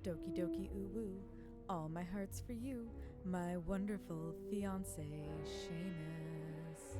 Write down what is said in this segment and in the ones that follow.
Doki doki ooh woo, all my heart's for you, my wonderful fiance, Seamus.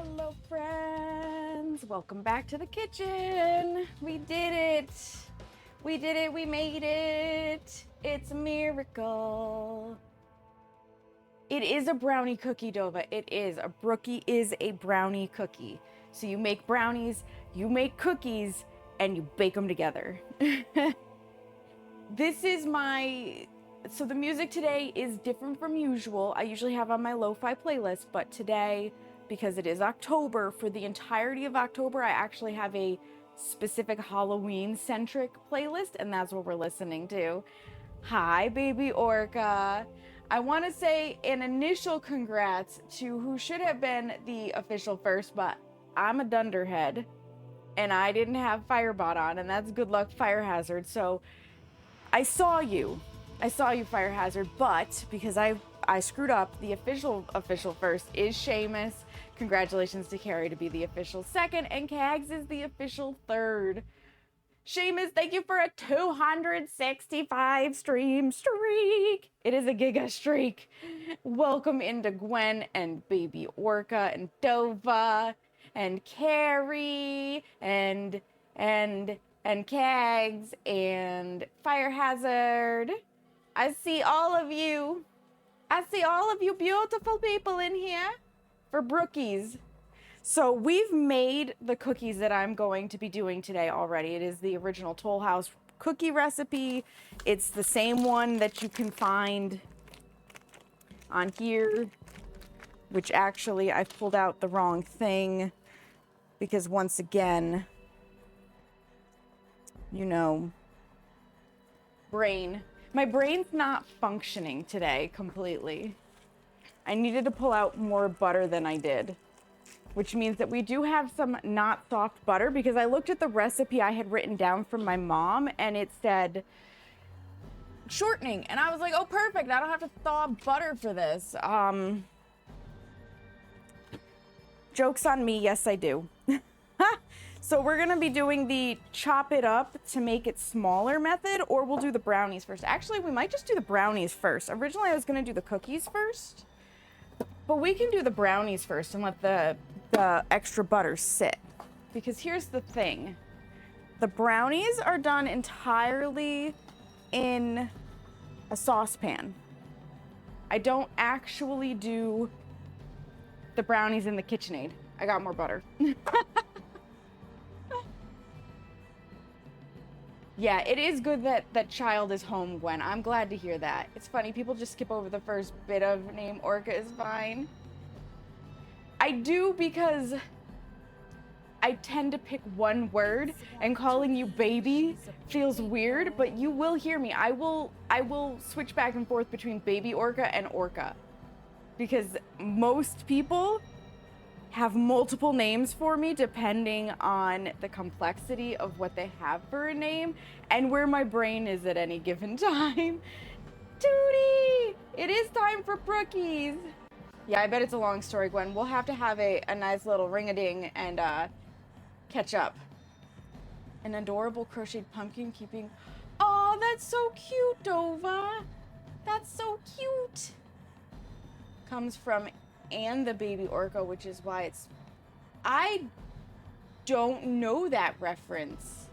Hello, friends. Welcome back to the kitchen. We did it. We did it. We made it. It's a miracle. It is a brownie cookie, Dova. It is. A Brookie is a brownie cookie. So you make brownies, you make cookies, and you bake them together. This is my... So the music today is different from usual. I usually have on my lo-fi playlist, but today, because it is October, for the entirety of October, I actually have a specific Halloween-centric playlist, and that's what we're listening to. Hi, baby Orca. I want to say an initial congrats to who should have been the official first, but I'm a dunderhead, and I didn't have Firebot on, and that's good luck Fire Hazard, so I saw you, Fire Hazard, but because I screwed up, the official first is Seamus. Congratulations to Carrie to be the official second, and Kags is the official third. Seamus, thank you for a 265 stream streak. It is a giga streak. Welcome into Gwen and Baby Orca and Dova and Carrie and Kags and Fire Hazard. I see all of you. I see all of you beautiful people in here for Brookies. So we've made the cookies that I'm going to be doing today already. It is the original Toll House cookie recipe. It's the same one that you can find on here, which actually I pulled out the wrong thing because once again, you know, my brain's not functioning today completely. I needed to pull out more butter than I did, which means that we do have some not soft butter because I looked at the recipe I had written down from my mom and it said shortening. And I was like, oh, perfect. I don't have to thaw butter for this. Joke's on me. Yes, I do. So we're going to be doing the chop it up to make it smaller method, or we'll do the brownies first. Actually, we might just do the brownies first. Originally, I was going to do the cookies first, but we can do the brownies first and let the extra butter sit. Because here's the thing. The brownies are done entirely in a saucepan. I don't actually do the brownies in the KitchenAid. I got more butter. Yeah, it is good that child is home, Gwen. I'm glad to hear that. It's funny, people just skip over the first bit of name. Orca is fine. I do because I tend to pick one word, and calling you baby feels weird, but you will hear me. I will switch back and forth between baby Orca and Orca. Because most people have multiple names for me depending on the complexity of what they have for a name and where my brain is at any given time. Tootie! It is time for Brookies. Yeah, I bet it's a long story, Gwen. We'll have to have a nice little ring-a-ding and catch up. An adorable crocheted pumpkin keeping... Oh, that's so cute, Dova. That's so cute. Comes from and the baby Orca, which is why it's... I don't know that reference.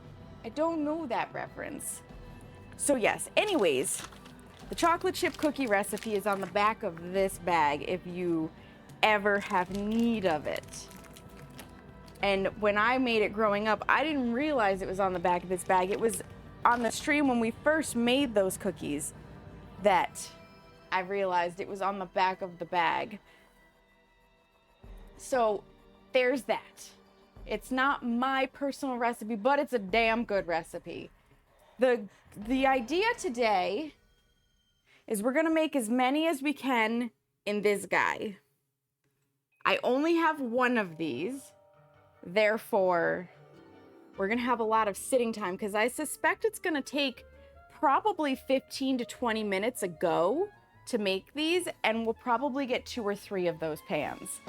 So yes, anyways, the chocolate chip cookie recipe is on the back of this bag if you ever have need of it. And when I made it growing up, I didn't realize it was on the back of this bag. It was on the stream when we first made those cookies that I realized it was on the back of the bag. So there's that. It's not my personal recipe, but it's a damn good recipe. The idea today is we're gonna make as many as we can in this guy. I only have one of these, therefore we're gonna have a lot of sitting time because I suspect it's gonna take probably 15 to 20 minutes a go to make these, and we'll probably get 2 or 3 of those pans.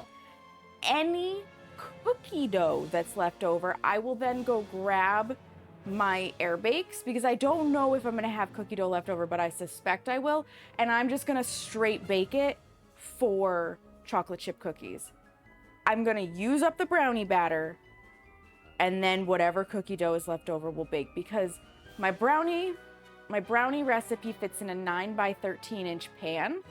Any cookie dough that's left over, I will then go grab my air bakes because I don't know if I'm gonna have cookie dough left over, but I suspect I will, and I'm just gonna straight bake it for chocolate chip cookies. I'm gonna use up the brownie batter, and then whatever cookie dough is left over will bake, because my brownie recipe fits in a 9 by 13 inch pan,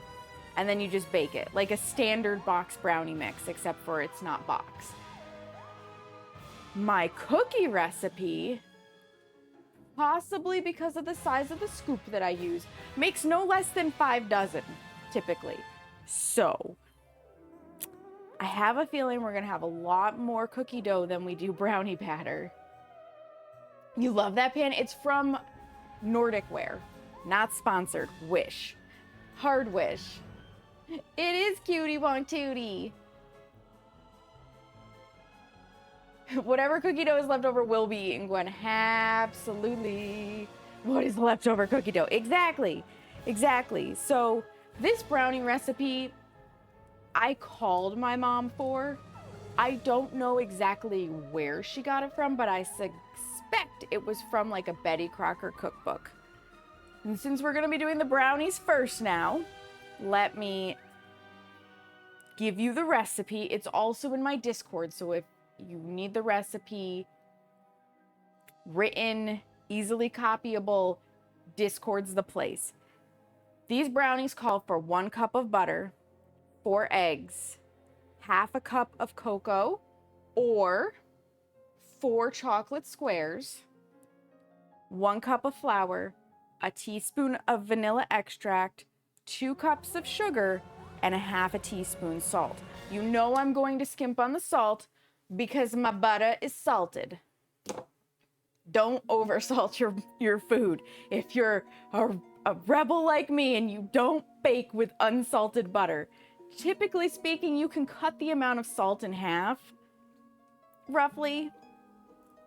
and then you just bake it like a standard box brownie mix, except for it's not box. My cookie recipe, possibly because of the size of the scoop that I use, makes no less than 5 dozen typically. So I have a feeling we're gonna have a lot more cookie dough than we do brownie batter. You love that pan? It's from Nordic Ware, not sponsored. Wish. Hard wish. It is cutie won't tootie. Whatever cookie dough is left over will be eaten, Gwen. Absolutely. What is leftover cookie dough? Exactly. So this brownie recipe, I called my mom for. I don't know exactly where she got it from, but I suspect it was from like a Betty Crocker cookbook. And since we're gonna be doing the brownies first now, let me give you the recipe. It's also in my Discord, so if you need the recipe written, easily copyable, Discord's the place. These brownies call for 1 cup of butter, 4 eggs, half a cup of cocoa, or 4 chocolate squares, 1 cup of flour, a teaspoon of vanilla extract, 2 cups of sugar, and a half a teaspoon salt. You know I'm going to skimp on the salt because my butter is salted. Don't oversalt your food. If you're a rebel like me and you don't bake with unsalted butter, typically speaking, you can cut the amount of salt in half, roughly.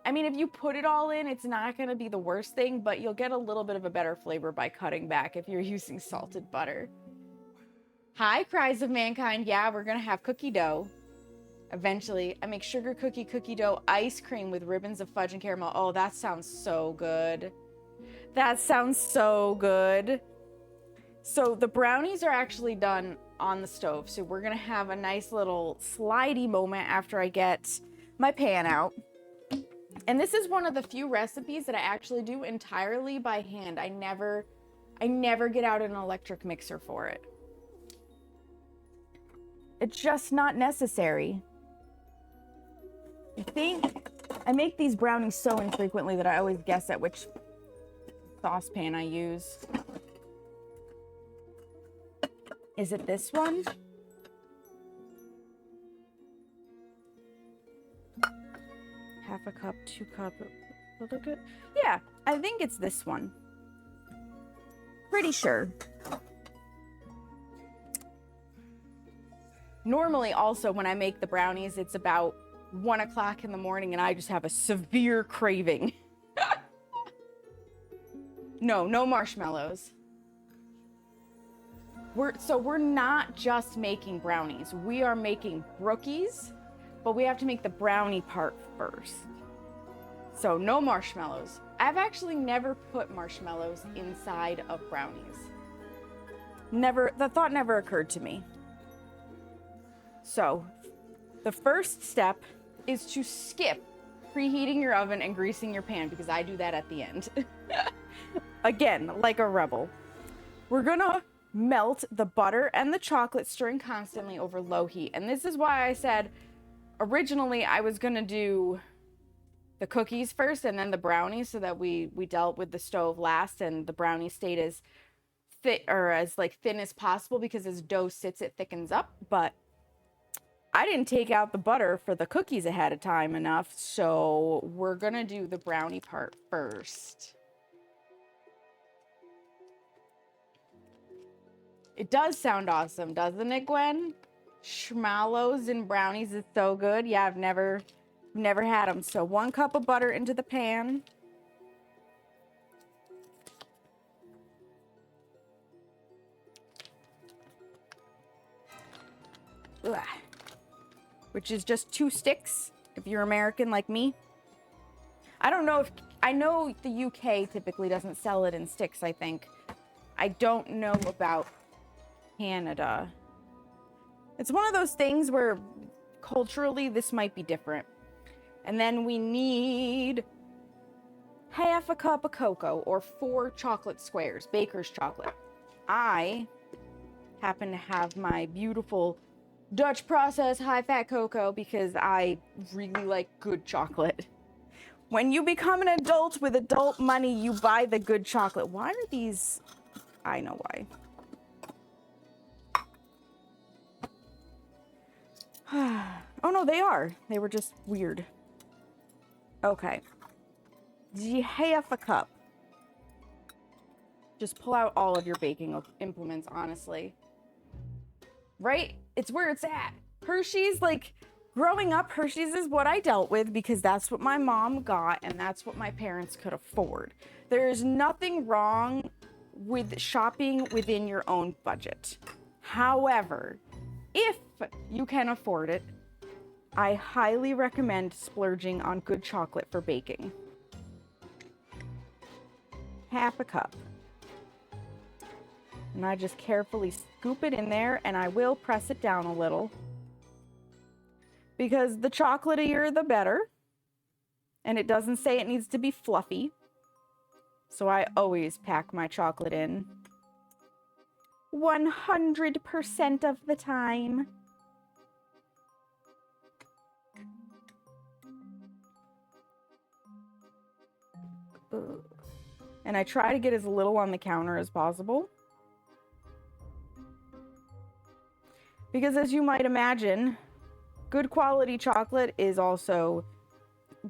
I mean, if you put it all in, it's not going to be the worst thing, but you'll get a little bit of a better flavor by cutting back if you're using salted butter. Hi, Cries of Mankind. Yeah, we're going to have cookie dough. Eventually, I make sugar cookie dough ice cream with ribbons of fudge and caramel. Oh, that sounds so good. That sounds so good. So the brownies are actually done on the stove. So we're going to have a nice little slidey moment after I get my pan out. And this is one of the few recipes that I actually do entirely by hand. I never get out an electric mixer for it. It's just not necessary. I think I make these brownies so infrequently that I always guess at which saucepan I use. Is it this one? Half a cup, 2 cup. Look at, yeah, I think it's this one. Pretty sure. Normally, also, when I make the brownies, it's about 1 o'clock in the morning and I just have a severe craving. No marshmallows. We're not just making brownies. We are making brookies, but we have to make the brownie part first. So no marshmallows. I've actually never put marshmallows inside of brownies. The thought never occurred to me. So the first step is to skip preheating your oven and greasing your pan, because I do that at the end. Again, like a rebel. We're gonna melt the butter and the chocolate, stirring constantly over low heat. And this is why I said originally I was gonna do the cookies first and then the brownies, so that we dealt with the stove last and the brownies stayed as thick or as like thin as possible, because as dough sits, it thickens up. But I didn't take out the butter for the cookies ahead of time enough, so we're gonna do the brownie part first. It does sound awesome, doesn't it, Gwen? Schmallows and brownies is so good. Yeah, I've never had them. So 1 cup of butter into the pan. Ugh. Which is just 2 sticks, if you're American like me. I know the UK typically doesn't sell it in sticks, I think. I don't know about Canada. It's one of those things where culturally, this might be different. And then we need half a cup of cocoa or 4 chocolate squares, baker's chocolate. I happen to have my beautiful Dutch process high-fat cocoa because I really like good chocolate. When you become an adult with adult money, you buy the good chocolate. Why are these? I know why. Oh no, they are. They were just weird. Okay. Half a cup. Just pull out all of your baking implements, honestly. Right? It's where it's at. Hershey's, like, growing up, Hershey's is what I dealt with because that's what my mom got and that's what my parents could afford. There is nothing wrong with shopping within your own budget. However, if you can afford it, I highly recommend splurging on good chocolate for baking. Half a cup. And I just carefully scoop it in there, and I will press it down a little. Because the chocolatier, the better. And it doesn't say it needs to be fluffy. So I always pack my chocolate in 100% of the time. And I try to get as little on the counter as possible. Because as you might imagine, good quality chocolate is also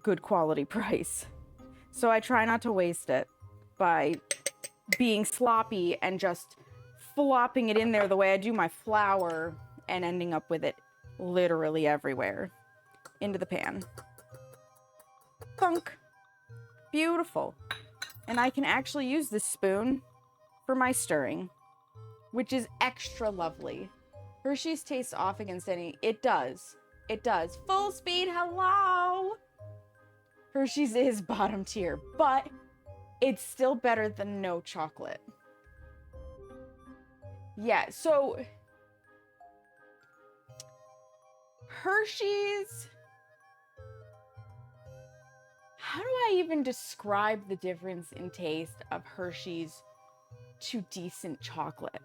good quality price. So I try not to waste it by being sloppy and just flopping it in there the way I do my flour and ending up with it literally everywhere. Into the pan. Thunk. Beautiful. And I can actually use this spoon for my stirring, which is extra lovely. Hershey's tastes off against any... It does. It does. Full speed, hello! Hershey's is bottom tier, but it's still better than no chocolate. Yeah, so... Hershey's... How do I even describe the difference in taste of Hershey's to decent chocolate?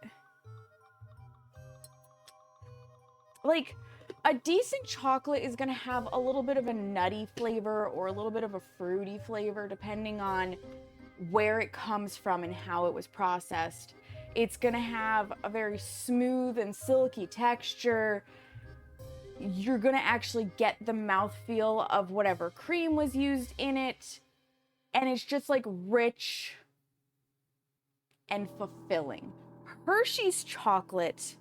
Like, a decent chocolate is going to have a little bit of a nutty flavor or a little bit of a fruity flavor, depending on where it comes from and how it was processed. It's going to have a very smooth and silky texture. You're going to actually get the mouthfeel of whatever cream was used in it. And it's just like rich and fulfilling. Hershey's chocolate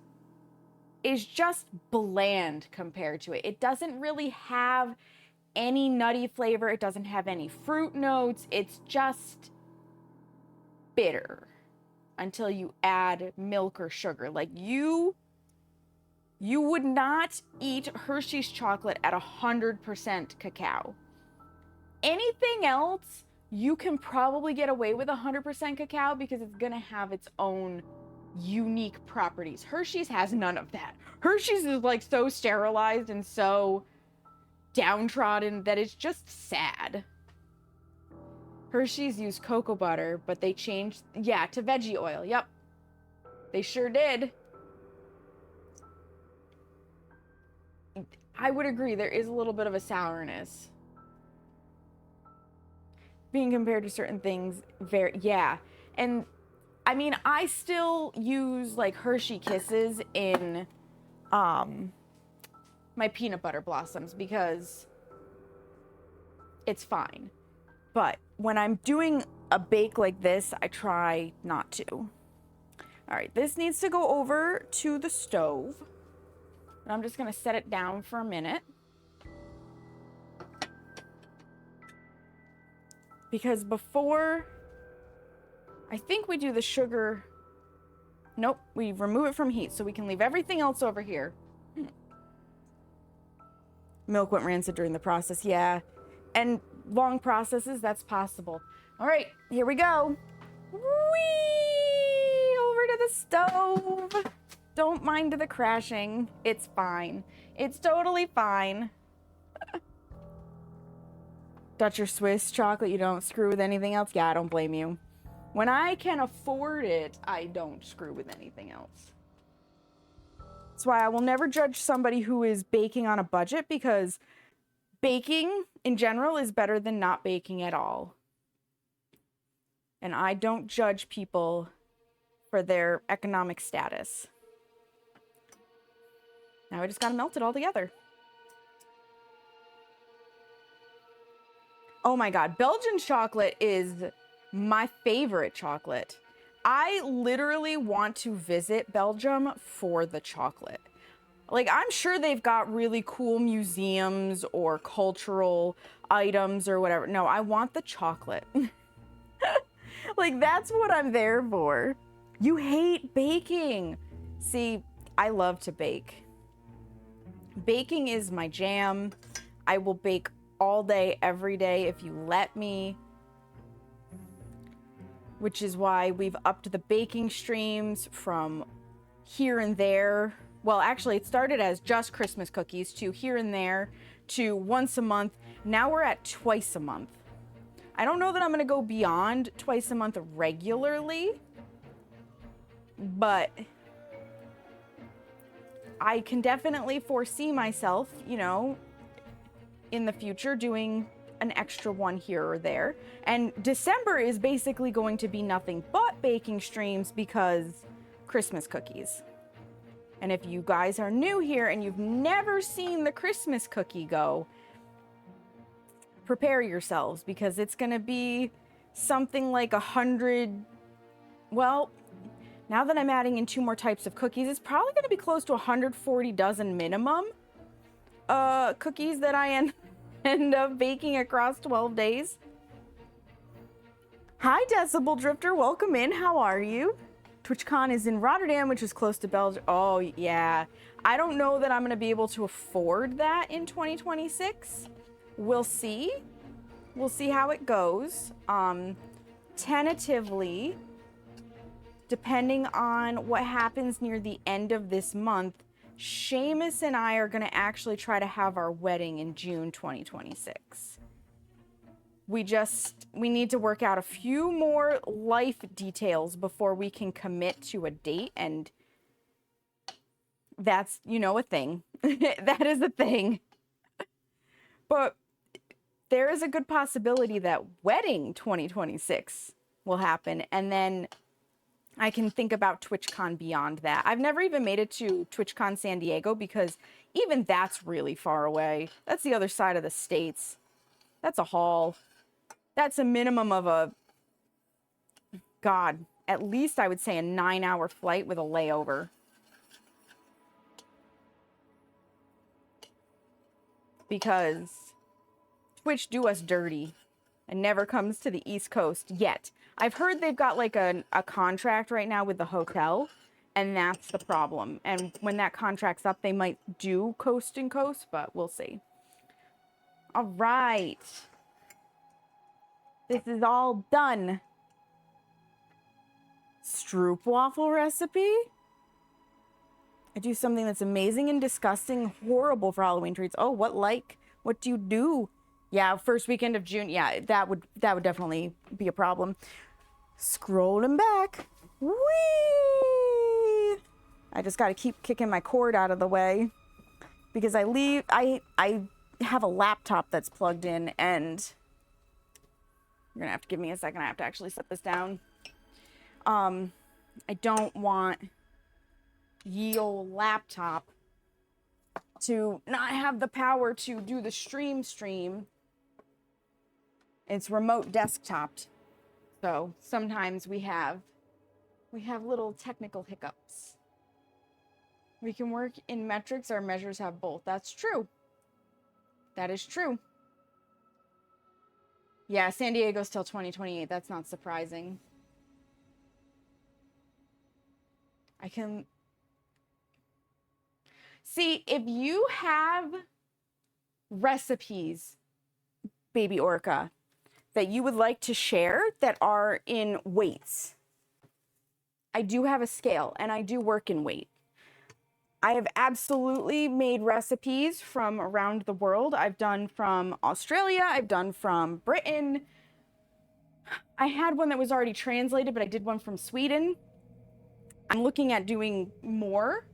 is just bland compared to it. It doesn't really have any nutty flavor. It doesn't have any fruit notes. It's just bitter until you add milk or sugar. Like you would not eat Hershey's chocolate at 100% cacao. Anything else, you can probably get away with 100% cacao because it's gonna have its own unique properties. Hershey's has none of that. Hershey's is like so sterilized and so downtrodden that it's just sad. Hershey's used cocoa butter, but they changed, yeah, to veggie oil. Yep. They sure did. I would agree, there is a little bit of a sourness being compared to certain things. Yeah. And I mean, I still use like Hershey Kisses in my peanut butter blossoms because it's fine. But when I'm doing a bake like this, I try not to. All right, this needs to go over to the stove. And I'm just gonna set it down for a minute. Because before, I think we do the sugar. Nope, we remove it from heat so we can leave everything else over here. Milk went rancid during the process, yeah. And long processes, that's possible. All right, here we go. Whee! Over to the stove. Don't mind the crashing. It's fine. It's totally fine. Dutch or Swiss chocolate, you don't screw with anything else? Yeah, I don't blame you. When I can afford it, I don't screw with anything else. That's why I will never judge somebody who is baking on a budget, because baking in general is better than not baking at all. And I don't judge people for their economic status. Now I just gotta melt it all together. Oh my God, Belgian chocolate is my favorite chocolate. I literally want to visit Belgium for the chocolate. Like, I'm sure they've got really cool museums or cultural items or whatever. No, I want the chocolate. Like, that's what I'm there for. You hate baking. See, I love to bake. Baking is my jam. I will bake all day, every day, if you let me. Which is why we've upped the baking streams from here and there. Well, actually, it started as just Christmas cookies to here and there to once a month. Now we're at twice a month. I don't know that I'm going to go beyond twice a month regularly, but I can definitely foresee myself, you know, in the future doing an extra one here or there. And December is basically going to be nothing but baking streams because Christmas cookies. And if you guys are new here and you've never seen the Christmas cookie go, prepare yourselves, because it's going to be something like 100, well, now that I'm adding in 2 more types of cookies, it's probably going to be close to 140 dozen minimum cookies that I end up baking across 12 days. Hi, Decibel Drifter. Welcome in. How are you? TwitchCon is in Rotterdam, which is close to Belgium. Oh, yeah. I don't know that I'm going to be able to afford that in 2026. We'll see. We'll see how it goes. Tentatively, depending on what happens near the end of this month, Seamus and I are going to actually try to have our wedding in June 2026. We need to work out a few more life details before we can commit to a date, and that's, you know, a thing. That is a thing. But there is a good possibility that wedding 2026 will happen, and then I can think about TwitchCon beyond that. I've never even made it to TwitchCon San Diego, because even that's really far away. That's the other side of the states. That's a haul. That's a minimum of a, God, at least I would say a 9-hour flight with a layover. Because Twitch do us dirty and never comes to the East Coast yet. I've heard they've got like a contract right now with the hotel, and that's the problem. And when that contract's up, they might do coast and coast, but we'll see. All right. This is all done. Stroopwafel recipe? I do something that's amazing and disgusting, horrible for Halloween treats. Oh, what do you do? Yeah, first weekend of June. Yeah, that would definitely be a problem. Scrolling back. Whee! I just got to keep kicking my cord out of the way, because I have a laptop that's plugged in, and you're gonna have to give me a second. I have to actually set this down. I don't want ye old laptop to not have the power to do the stream. It's remote desktoped. So sometimes we have little technical hiccups. We can work in metrics. Our measures have both. That's true. That is true. Yeah, San Diego's till 2028. That's not surprising. I can see if you have recipes, Baby Orca, that you would like to share that are in weights. I do have a scale, and I do work in weight. I have absolutely made recipes from around the world. I've done from Australia. I've done from Britain. I had one that was already translated, but I did one from Sweden. I'm looking at doing more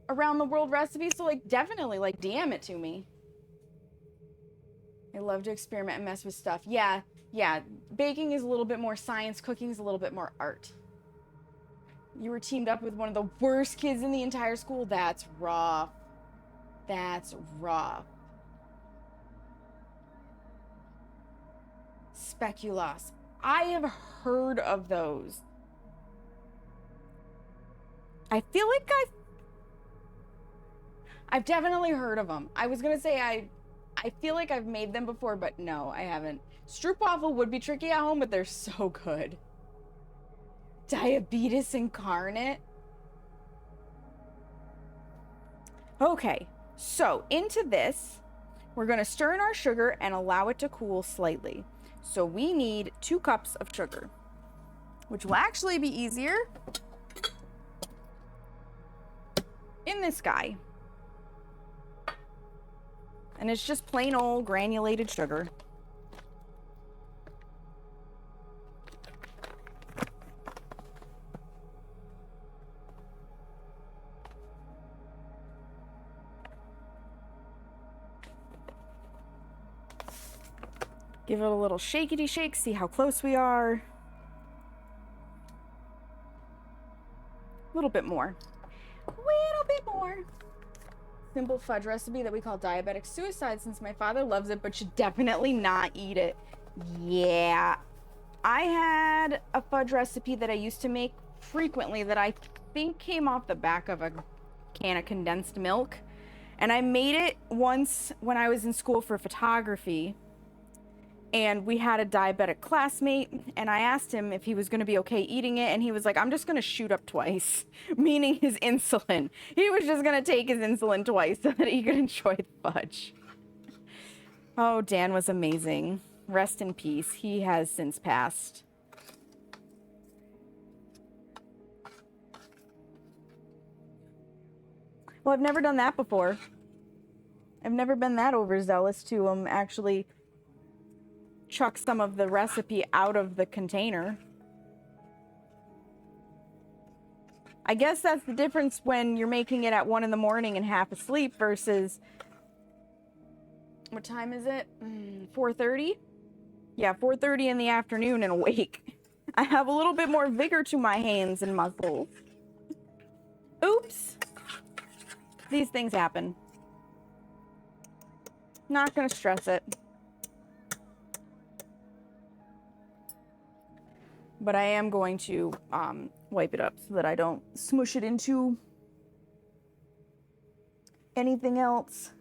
around the world recipes, so like definitely like DM it to me. I love to experiment and mess with stuff. Yeah, baking is a little bit more science, cooking is a little bit more art. You were teamed up with one of the worst kids in the entire school. That's rough. That's rough. Speculoos. I have heard of those. I feel like I've definitely heard of them. I was gonna say I feel like I've made them before, but no, I haven't. Stroopwafel would be tricky at home, but they're so good. Diabetes incarnate. Okay, so into this, we're gonna stir in our sugar and allow it to cool slightly. So we need 2 cups of sugar, which will actually be easier in this guy. And it's just plain old granulated sugar. Give it a little shakety shake, see how close we are. A little bit more. A little bit more. Simple fudge recipe that we call diabetic suicide since my father loves it but should definitely not eat it. Yeah. I had a fudge recipe that I used to make frequently that I think came off the back of a can of condensed milk. And I made it once when I was in school for photography. And we had a diabetic classmate, and I asked him if he was going to be okay eating it, and he was like, I'm just going to shoot up twice, meaning his insulin. He was just going to take his insulin twice so that he could enjoy the fudge. Oh, Dan was amazing. Rest in peace. He has since passed. Well, I've never done that before. I've never been that overzealous to actually chuck some of the recipe out of the container. I guess that's the difference when you're making it at 1 in the morning and half asleep versus, what time is it? 4:30? Yeah, 4:30 in the afternoon and awake. I have a little bit more vigor to my hands and muscles. Oops. These things happen. Not gonna stress it. But I am going to wipe it up so that I don't smush it into anything else.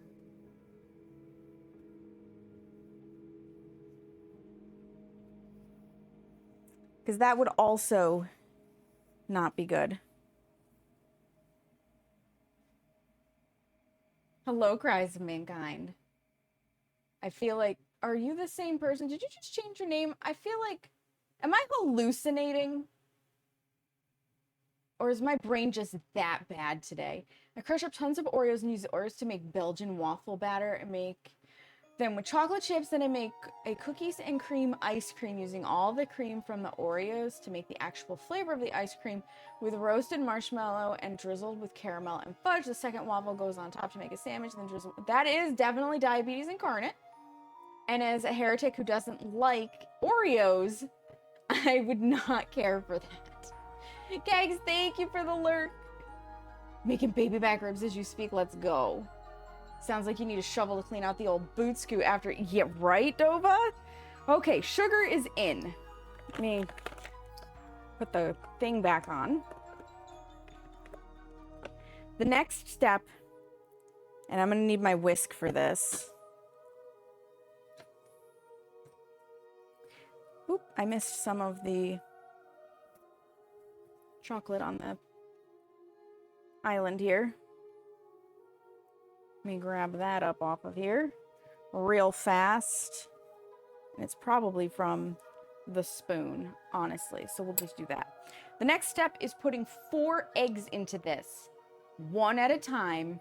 Because that would also not be good. Hello, cries of mankind. I feel like, are you the same person? Did you just change your name? I feel like, am I hallucinating? Or is my brain just that bad today? I crush up tons of Oreos and use the Oreos to make Belgian waffle batter and make them with chocolate chips. Then I make a cookies and cream ice cream using all the cream from the Oreos to make the actual flavor of the ice cream with roasted marshmallow and drizzled with caramel and fudge. The second waffle goes on top to make a sandwich. Then drizzle. That is definitely diabetes incarnate. And as a heretic who doesn't like Oreos, I would not care for that. Gags, thank you for the lurk. Making baby back ribs as you speak. Let's go. Sounds like you need a shovel to clean out the old boot scoot after. Yeah, right, Dova? Okay, sugar is in. Let me put the thing back on. The next step, and I'm going to need my whisk for this. Oop, I missed some of the chocolate on the island here. Let me grab that up off of here real fast. And it's probably from the spoon, honestly. So we'll just do that. The next step is putting 4 eggs into this. one at a time.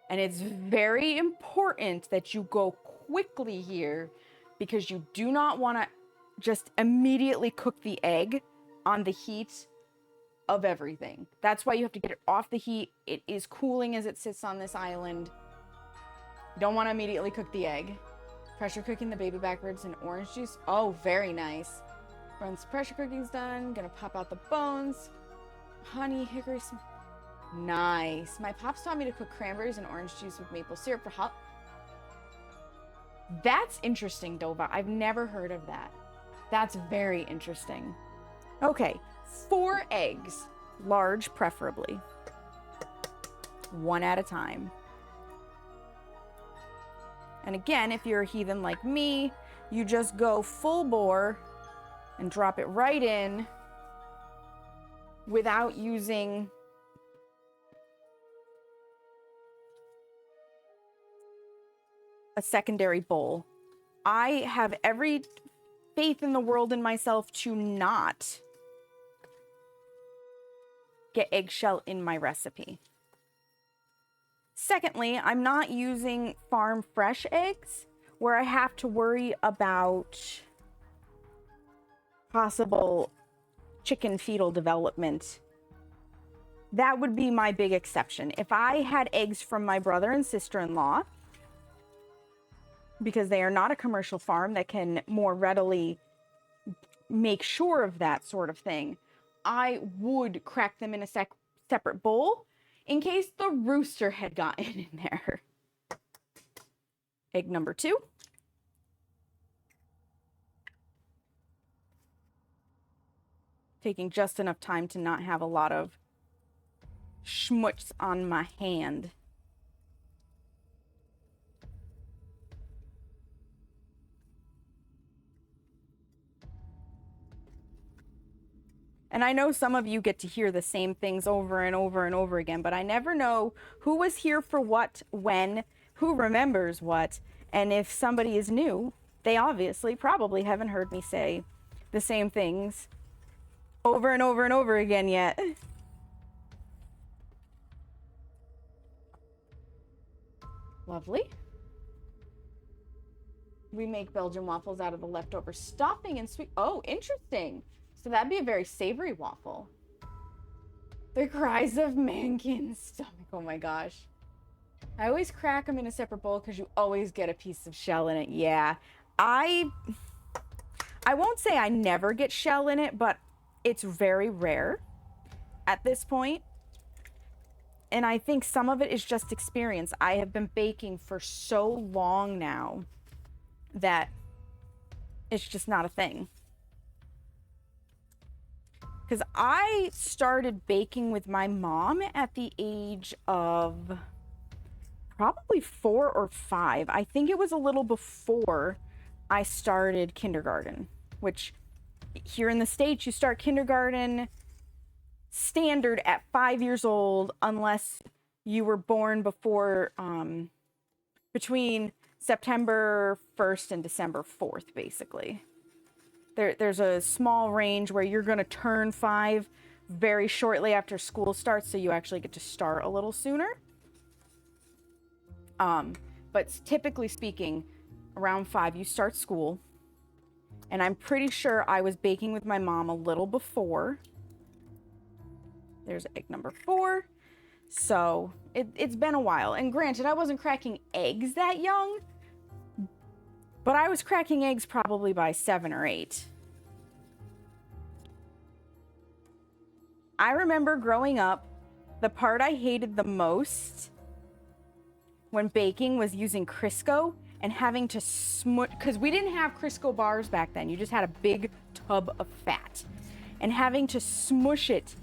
And it's very important that you go quickly here because you do not want to just immediately cook the egg on the heat of everything. That's why you have to get it off the heat. It is cooling as it sits on this island. You don't want to immediately cook the egg. Pressure cooking the baby back ribs in orange juice. Oh, very nice. Once pressure cooking's done, gonna pop out the bones. Honey, hickory. Nice. My pops taught me to cook cranberries and orange juice with maple syrup for hot. That's interesting, Dova. I've never heard of that. That's very interesting. Okay, 4 eggs. Large, preferably. One at a time. And again, if you're a heathen like me, you just go full bore and drop it right in without using a secondary bowl. I have every faith in the world in myself to not get eggshell in my recipe. Secondly, I'm not using farm fresh eggs where I have to worry about possible chicken fetal development. That would be my big exception. If I had eggs from my brother and sister-in-law, because they are not a commercial farm that can more readily make sure of that sort of thing, I would crack them in a separate bowl in case the rooster had gotten in there. Egg number 2. Taking just enough time to not have a lot of schmutz on my hand. And I know some of you get to hear the same things over and over and over again, but I never know who was here for what, when, who remembers what, and if somebody is new, they obviously probably haven't heard me say the same things over and over and over again yet. Lovely. We make Belgian waffles out of the leftover stuffing and sweet. Oh, interesting. So that'd be a very savory waffle. The cries of Mankin's stomach. Oh my gosh. I always crack them in a separate bowl because you always get a piece of shell in it. Yeah. I won't say I never get shell in it, but it's very rare at this point. And I think some of it is just experience. I have been baking for so long now that it's just not a thing. Because I started baking with my mom at the age of probably 4 or 5. I think it was a little before I started kindergarten, which here in the States, you start kindergarten standard at 5 years old, unless you were born before, between September 1st and December 4th, basically. There's a small range where you're going to turn 5 very shortly after school starts, so you actually get to start a little sooner. But typically speaking, around 5, you start school. And I'm pretty sure I was baking with my mom a little before. There's egg number 4. So it's been a while. And granted, I wasn't cracking eggs that young, but I was cracking eggs probably by 7 or 8. I remember growing up, the part I hated the most when baking was using Crisco and having to smush, because we didn't have Crisco bars back then. You just had a big tub of fat. And having to smush it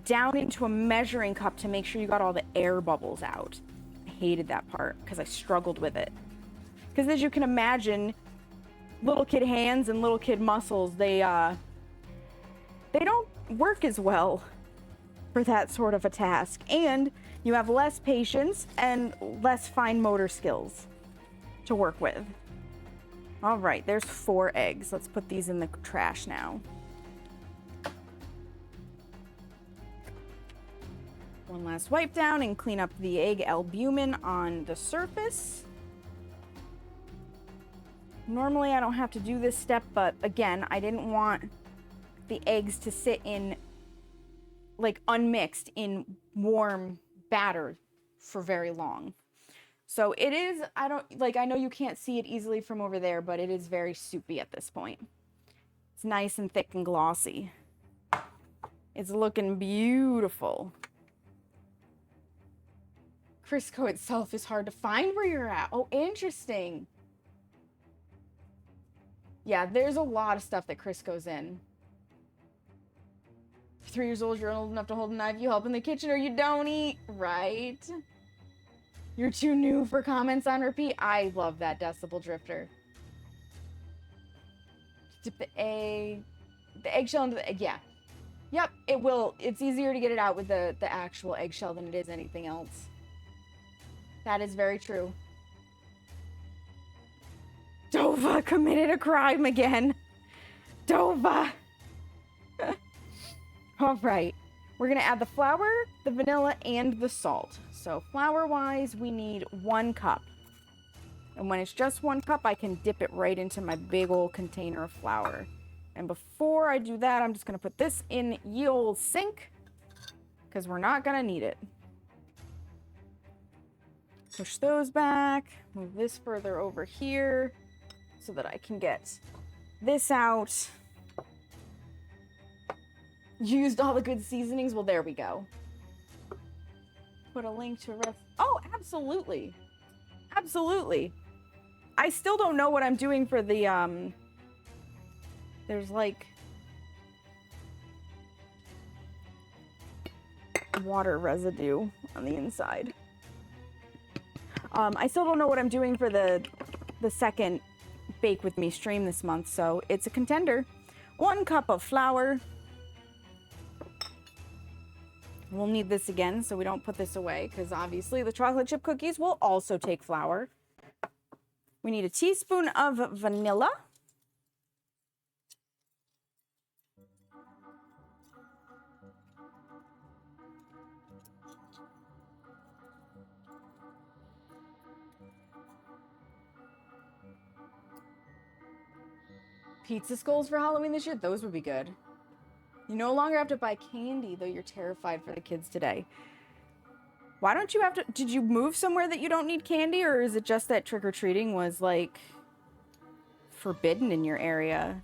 down into a measuring cup to make sure you got all the air bubbles out. I hated that part because I struggled with it. Because as you can imagine, little kid hands and little kid muscles, they don't work as well for that sort of a task. And you have less patience and less fine motor skills to work with. All right, there's 4 eggs. Let's put these in the trash now. One last wipe down and clean up the egg albumin on the surface. Normally I don't have to do this step, but again, I didn't want the eggs to sit in, like, unmixed in warm batter for very long. So it is, I know you can't see it easily from over there, but it is very soupy at this point. It's nice and thick and glossy. It's looking beautiful. Crisco itself is hard to find where you're at. Oh, interesting. Yeah, there's a lot of stuff that Crisco's in. 3 years old, you're old enough to hold a knife, you help in the kitchen or you don't eat, right? You're too new for comments on repeat. I love that decibel drifter. Dip the eggshell into the egg, yeah. Yep, it will. It's easier to get it out with the actual eggshell than it is anything else. That is very true. Dova committed a crime again. Dova. All right. We're going to add the flour, the vanilla, and the salt. So flour-wise, we need 1 cup. And when it's just 1 cup, I can dip it right into my big old container of flour. And before I do that, I'm just going to put this in ye old sink because we're not going to need it. Push those back, move this further over here so that I can get this out. Used all the good seasonings. Well, there we go. Put a link to oh, absolutely. Absolutely. I still don't know what I'm doing for the, there's like water residue on the inside. I still don't know what I'm doing for the second Bake With Me stream this month, so it's a contender. 1 cup of flour. We'll need this again so we don't put this away because obviously the chocolate chip cookies will also take flour. We need a teaspoon of vanilla. Pizza skulls for Halloween this year? Those would be good. You no longer have to buy candy, though you're terrified for the kids today. Why don't you have to... Did you move somewhere that you don't need candy, or is it just that trick-or-treating was, like, forbidden in your area?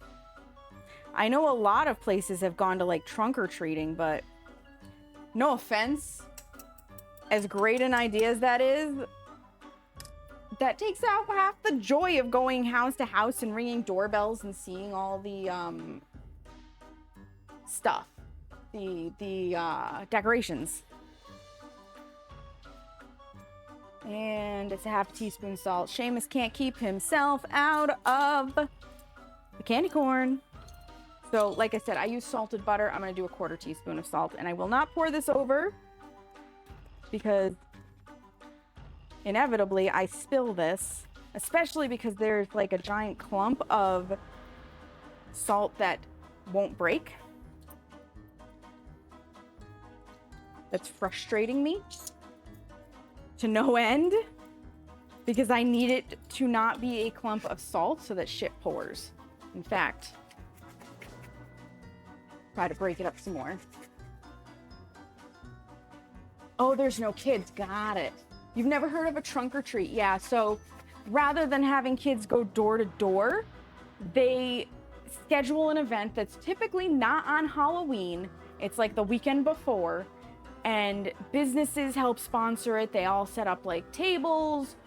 I know a lot of places have gone to, like, trunk-or-treating, but no offense, as great an idea as that is, that takes out half the joy of going house to house and ringing doorbells and seeing all the, stuff, the decorations. And it's a half teaspoon salt. Seamus can't keep himself out of the candy corn. So like I said, I use salted butter. I'm going to do a 1/4 teaspoon of salt, and I will not pour this over because inevitably I spill this, especially because there's like a giant clump of salt that won't break. That's frustrating me to no end because I need it to not be a clump of salt so that shit pours. In fact, try to break it up some more. Oh, there's no kids. Got it. You've never heard of a trunk or treat? Yeah, so rather than having kids go door to door, they schedule an event that's typically not on Halloween. It's like the weekend before, and businesses help sponsor it. They all set up like tables.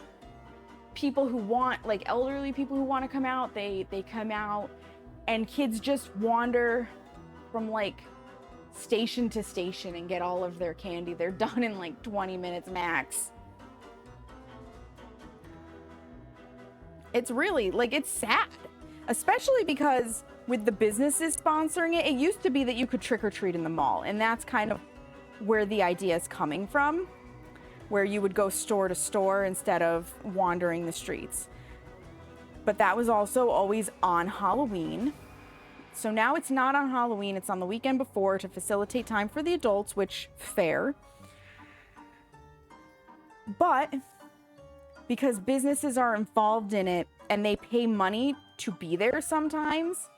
People who want, like elderly people who want to come out, they come out, and kids just wander from like station to station and get all of their candy. They're done in like 20 minutes max. It's really, like, it's sad. Especially because with the businesses sponsoring it, it used to be that you could trick or treat in the mall. And that's kind of where the idea is coming from, where you would go store to store instead of wandering the streets. But that was also always on Halloween. So now it's not on Halloween, it's on the weekend before to facilitate time for the adults, which, fair. But because businesses are involved in it and they pay money to be there sometimes,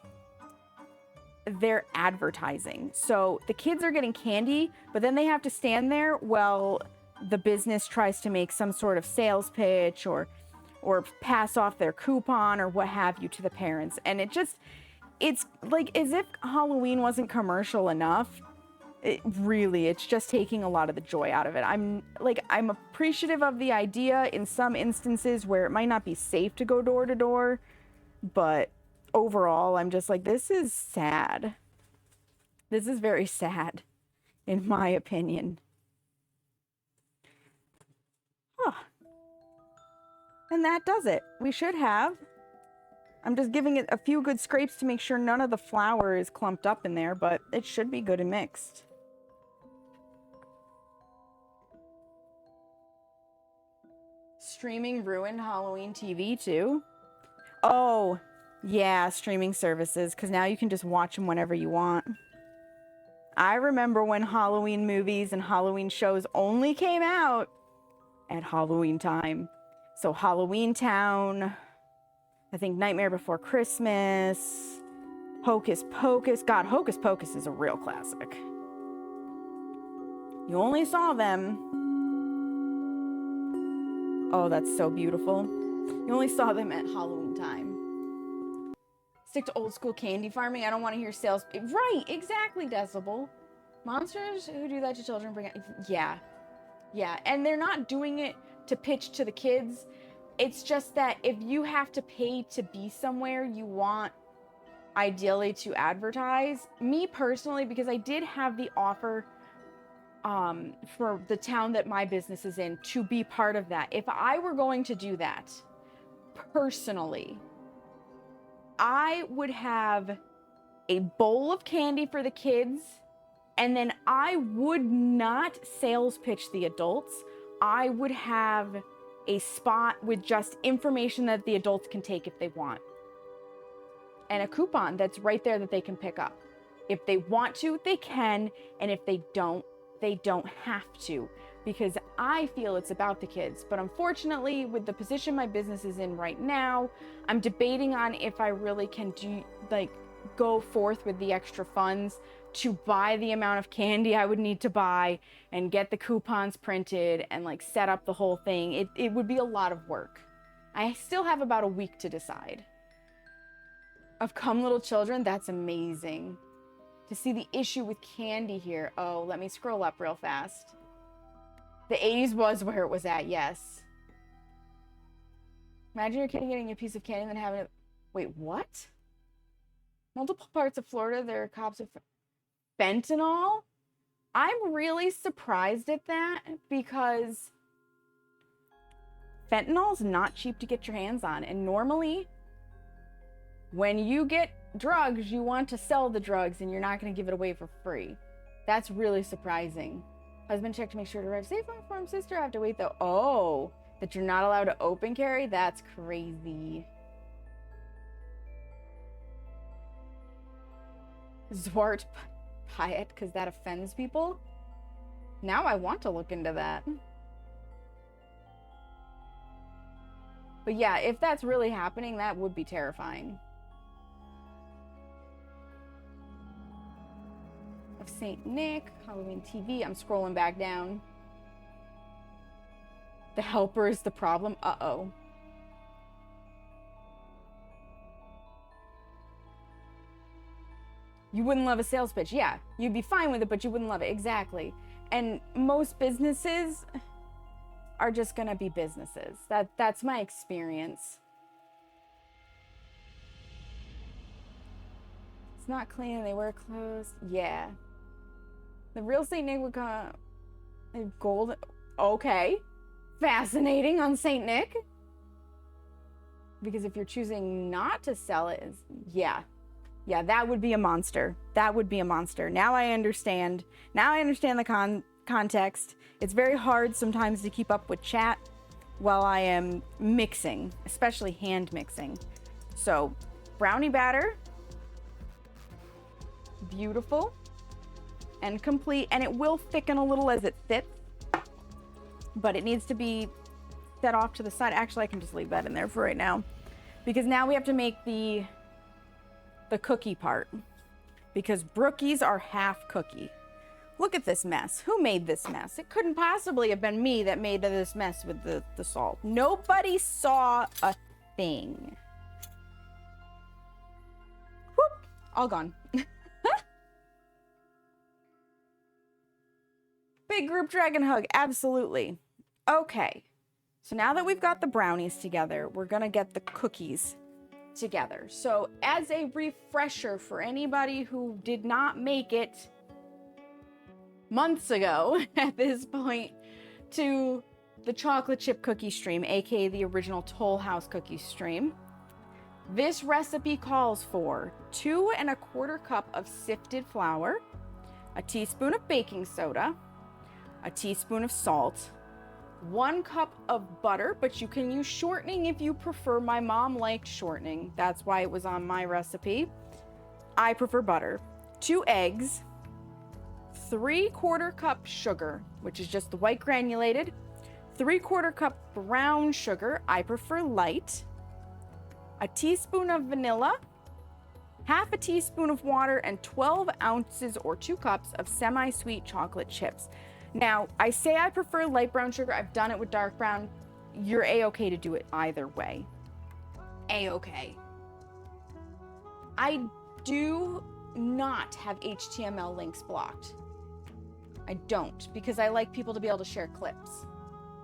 they're advertising. So the kids are getting candy, but then they have to stand there while the business tries to make some sort of sales pitch or pass off their coupon or what have you to the parents. And it's like as if Halloween wasn't commercial enough. It's just taking a lot of the joy out of it. I'm appreciative of the idea in some instances where it might not be safe to go door to door, but overall, I'm just like, this is sad. This is very sad, in my opinion. Huh. And that does it. We should have. I'm just giving it a few good scrapes to make sure none of the flour is clumped up in there, but it should be good and mixed. Streaming ruined Halloween TV too? Oh, yeah, streaming services, because now you can just watch them whenever you want. I remember when Halloween movies and Halloween shows only came out at Halloween time. So Halloween Town, I think Nightmare Before Christmas, Hocus Pocus. God, Hocus Pocus is a real classic. You only saw them. Oh, that's so beautiful. You only saw them at Halloween time. Stick to old school candy farming. I don't want to hear sales. Right, exactly, Decibel. Monsters who do that to children bring it. Yeah. And they're not doing it to pitch to the kids. It's just that if you have to pay to be somewhere, you want ideally to advertise. Me personally, because I did have the offer for the town that my business is in to be part of that. If I were going to do that personally, I would have a bowl of candy for the kids, and then I would not sales pitch the adults. I would have a spot with just information that the adults can take if they want, and a coupon that's right there that they can pick up. If they want to, they can, and if they don't have to, because I feel it's about the kids. But unfortunately, with the position my business is in right now, I'm debating on if I really can go forth with the extra funds to buy the amount of candy I would need to buy and get the coupons printed and set up the whole thing. It would be a lot of work. I still have about a week to decide. Of Come Little Children, that's amazing. To see the issue with candy here. Oh, let me scroll up real fast. The 80s was where it was at, yes. Imagine your kid getting a piece of candy and then having it... Wait, what? Multiple parts of Florida, there are cops of fentanyl? I'm really surprised at that because fentanyl's not cheap to get your hands on. And normally, when you get drugs, you want to sell the drugs and you're not going to give it away for free. That's really surprising. Husband checked to make sure to arrive safely. Informed sister. I have to wait though. Oh, that you're not allowed to open carry? That's crazy. Zwart Pyatt, because that offends people? Now I want to look into that. But yeah, if that's really happening, that would be terrifying. Of St. Nick, Halloween TV. I'm scrolling back down. The helper is the problem. Uh-oh. You wouldn't love a sales pitch. Yeah, you'd be fine with it, but you wouldn't love it. Exactly. And most businesses are just gonna be businesses. That's my experience. It's not clean and they wear clothes. Yeah. The real St. Nick would come gold. Okay. Fascinating on St. Nick. Because if you're choosing not to sell it, yeah, that would be a monster. That would be a monster. Now I understand. Now I understand the context. It's very hard sometimes to keep up with chat while I am mixing, especially hand mixing. So, brownie batter. Beautiful and complete, and it will thicken a little as it sits. but it needs to be set off to the side. Actually, I can just leave that in there for right now, because now we have to make the cookie part, because Brookies are half cookie. Look at this mess. Who made this mess? It couldn't possibly have been me that made this mess with the salt. Nobody saw a thing. Whoop, all gone. Big group dragon hug, absolutely. Okay, so now that we've got the brownies together, we're gonna get the cookies together. So as a refresher for anybody who did not make it months ago at this point to the chocolate chip cookie stream, aka the original Toll House cookie stream, this recipe calls for 2 1/4 cup of sifted flour, a teaspoon of baking soda, a teaspoon of salt, 1 cup of butter, but you can use shortening if you prefer. My mom liked shortening. That's why it was on my recipe. I prefer butter. 2 eggs, 3/4 cup sugar, which is just the white granulated, 3/4 cup brown sugar, I prefer light, a teaspoon of vanilla, half a teaspoon of water, and 12 ounces or 2 cups of semi-sweet chocolate chips. Now, I say I prefer light brown sugar. I've done it with dark brown. You're A-okay to do it either way. A-okay. I do not have HTML links blocked. I don't, because I like people to be able to share clips.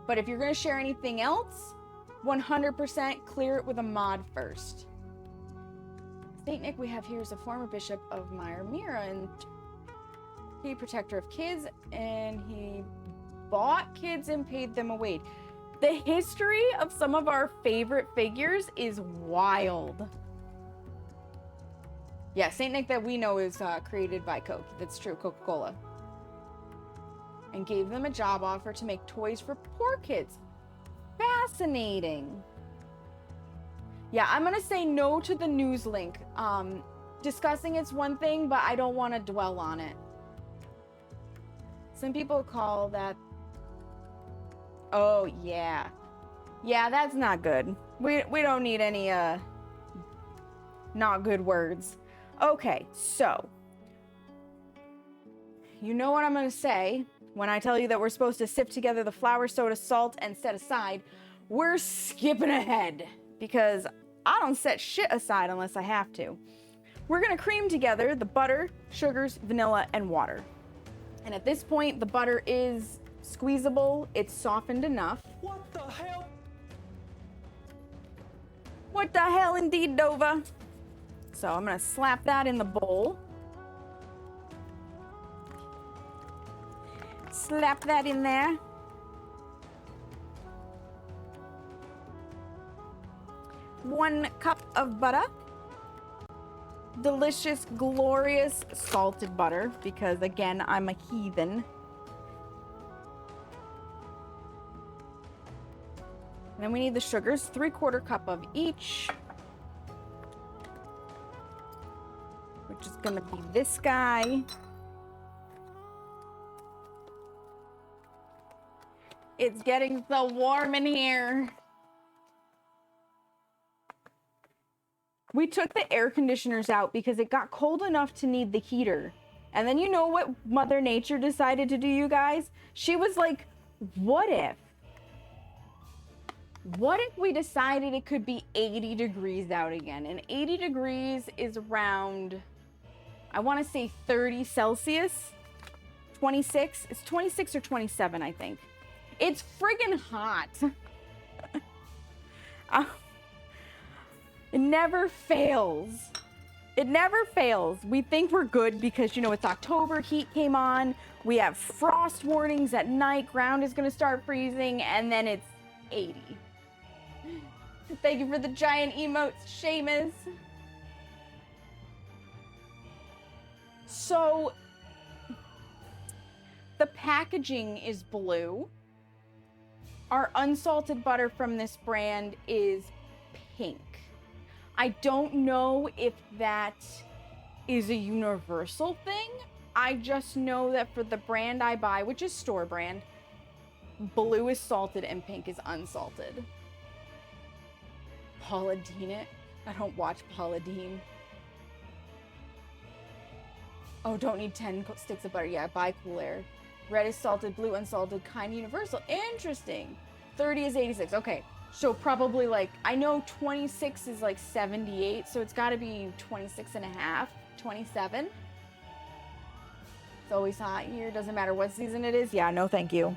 But if you're going to share anything else, 100% clear it with a mod first. Saint Nick we have here is a former bishop of Mira and he protector of kids, and he bought kids and paid them away. The history of some of our favorite figures is wild. Yeah, Saint Nick that we know is created by Coke. That's true, Coca-Cola. And gave them a job offer to make toys for poor kids. Fascinating. Yeah, I'm gonna say no to the news link. Discussing it's one thing, but I don't want to dwell on it. Some people call that... Oh, yeah. Yeah, that's not good. We don't need any, not good words. Okay, so. You know what I'm going to say when I tell you that we're supposed to sift together the flour, soda, salt, and set aside. We're skipping ahead because I don't set shit aside unless I have to. We're going to cream together the butter, sugars, vanilla, and water. And at this point, the butter is squeezable. It's softened enough. What the hell? What the hell indeed, Nova? So I'm gonna slap that in the bowl. Slap that in there. One cup of butter. Delicious, glorious salted butter, because again, I'm a heathen. And then we need the sugars, 3/4 cup of each, which is gonna be this guy. It's getting so warm in here. We took the air conditioners out because it got cold enough to need the heater. And then you know what Mother Nature decided to do, you guys? She was like, what if? What if we decided it could be 80 degrees out again? And 80 degrees is around, I want to say 30 Celsius, 26. It's 26 or 27, I think. It's friggin' hot. It never fails. It never fails. We think we're good because, you know, it's October, heat came on, we have frost warnings at night, ground is gonna start freezing, and then it's 80. Thank you for the giant emotes, Seamus. So, the packaging is blue. Our unsalted butter from this brand is pink. I don't know if that is a universal thing. I just know that for the brand I buy, which is store brand, Blue is salted and pink is unsalted. Paula Deen it? I don't watch Paula Deen. Oh, don't need 10 sticks of butter. Yeah, buy Cool Air. Red is salted, blue unsalted, kind universal. Interesting. 30 is 86. Okay, so probably like, I know 26 is like 78, so it's got to be 26 and a half, 27. It's always hot here. Doesn't matter what season it is. Yeah, no thank you.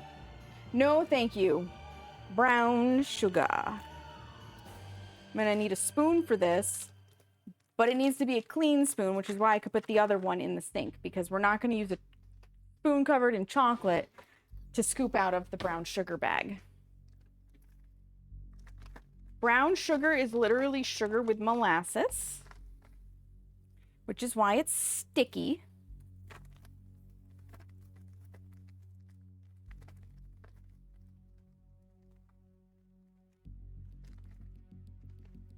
No thank you. Brown sugar. I'm gonna need a spoon for this. But it needs to be a clean spoon, which is why I could put the other one in the sink, because we're not going to use a spoon covered in chocolate to scoop out of the brown sugar bag. Brown sugar is literally sugar with molasses, which is why it's sticky.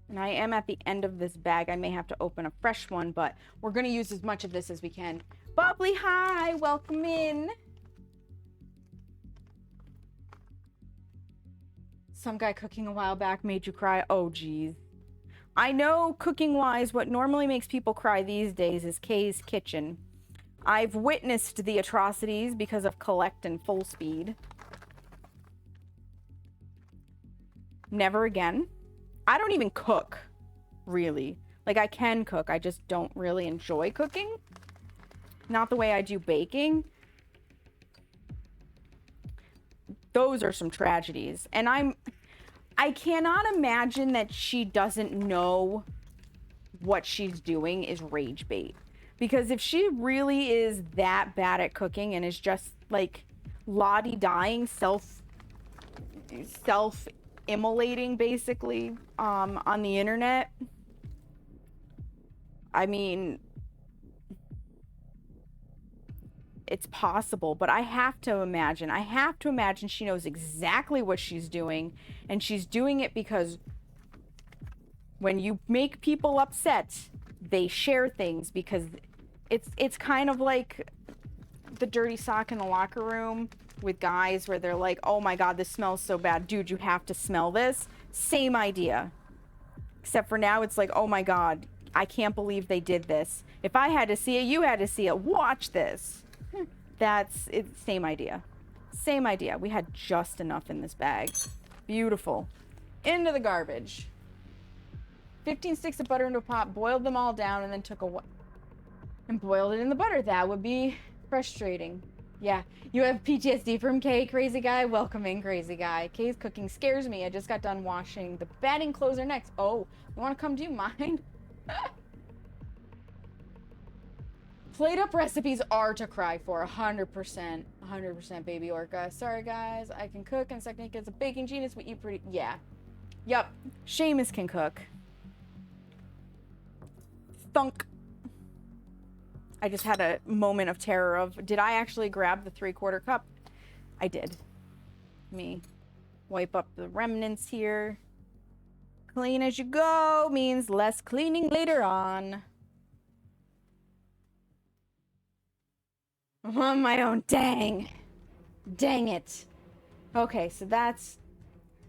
And I am at the end of this bag. I may have to open a fresh one, but we're going to use as much of this as we can. Bubbly, hi, welcome in. Some guy cooking a while back made you cry. Oh, geez. I know cooking-wise, what normally makes people cry these days is Kay's Kitchen. I've witnessed the atrocities because of Collect and Full Speed. Never again. I don't even cook, really. Like, I can cook, I just don't really enjoy cooking. Not the way I do baking. Those are some tragedies. And I cannot imagine that she doesn't know what she's doing is rage bait. Because if she really is that bad at cooking and is just, like, la-di-dying, self-immolating, basically, on the internet, I mean, it's possible, but I have to imagine she knows exactly what she's doing, and she's doing it because when you make people upset, they share things, because it's kind of like the dirty sock in the locker room with guys where they're like, oh my god, this smells so bad, dude, you have to smell this. Same idea, except for now it's like, oh my god, I can't believe they did this. If I had to see it, you had to see it. Watch this. That's it. Same idea. Same idea. We had just enough in this bag. Beautiful. Into the garbage. 15 sticks of butter into a pot, boiled them all down, and then took a and boiled it in the butter. That would be frustrating. Yeah, you have PTSD from Kay, crazy guy. Welcome in, crazy guy. Kay's cooking scares me. I just got done washing the bedding. Clothes are next. Oh, you want to come do mine? Plate up recipes are to cry for. 100%. 100% baby orca. Sorry guys, I can cook and technique is a baking genius. We eat pretty. Yeah. Yup. Seamus can cook. Thunk. I just had a moment of terror of, did I actually grab the 3/4 cup? I did. Let me wipe up the remnants here. Clean as you go means less cleaning later on. I'm on my own. Dang. Dang it. Okay, so that's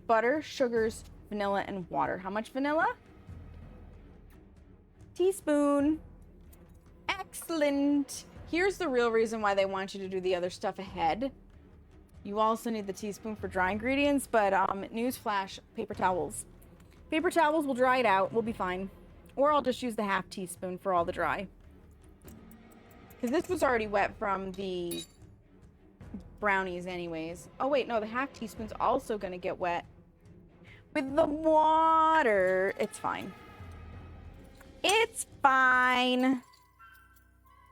butter, sugars, vanilla, and water. How much vanilla? Teaspoon. Excellent. Here's the real reason why they want you to do the other stuff ahead. You also need the teaspoon for dry ingredients, but newsflash, paper towels. Paper towels will dry it out. We'll be fine. Or I'll just use the half teaspoon for all the dry. Because this was already wet from the brownies anyways. Oh wait, no, the half teaspoon's also going to get wet with the water. It's fine. It's fine.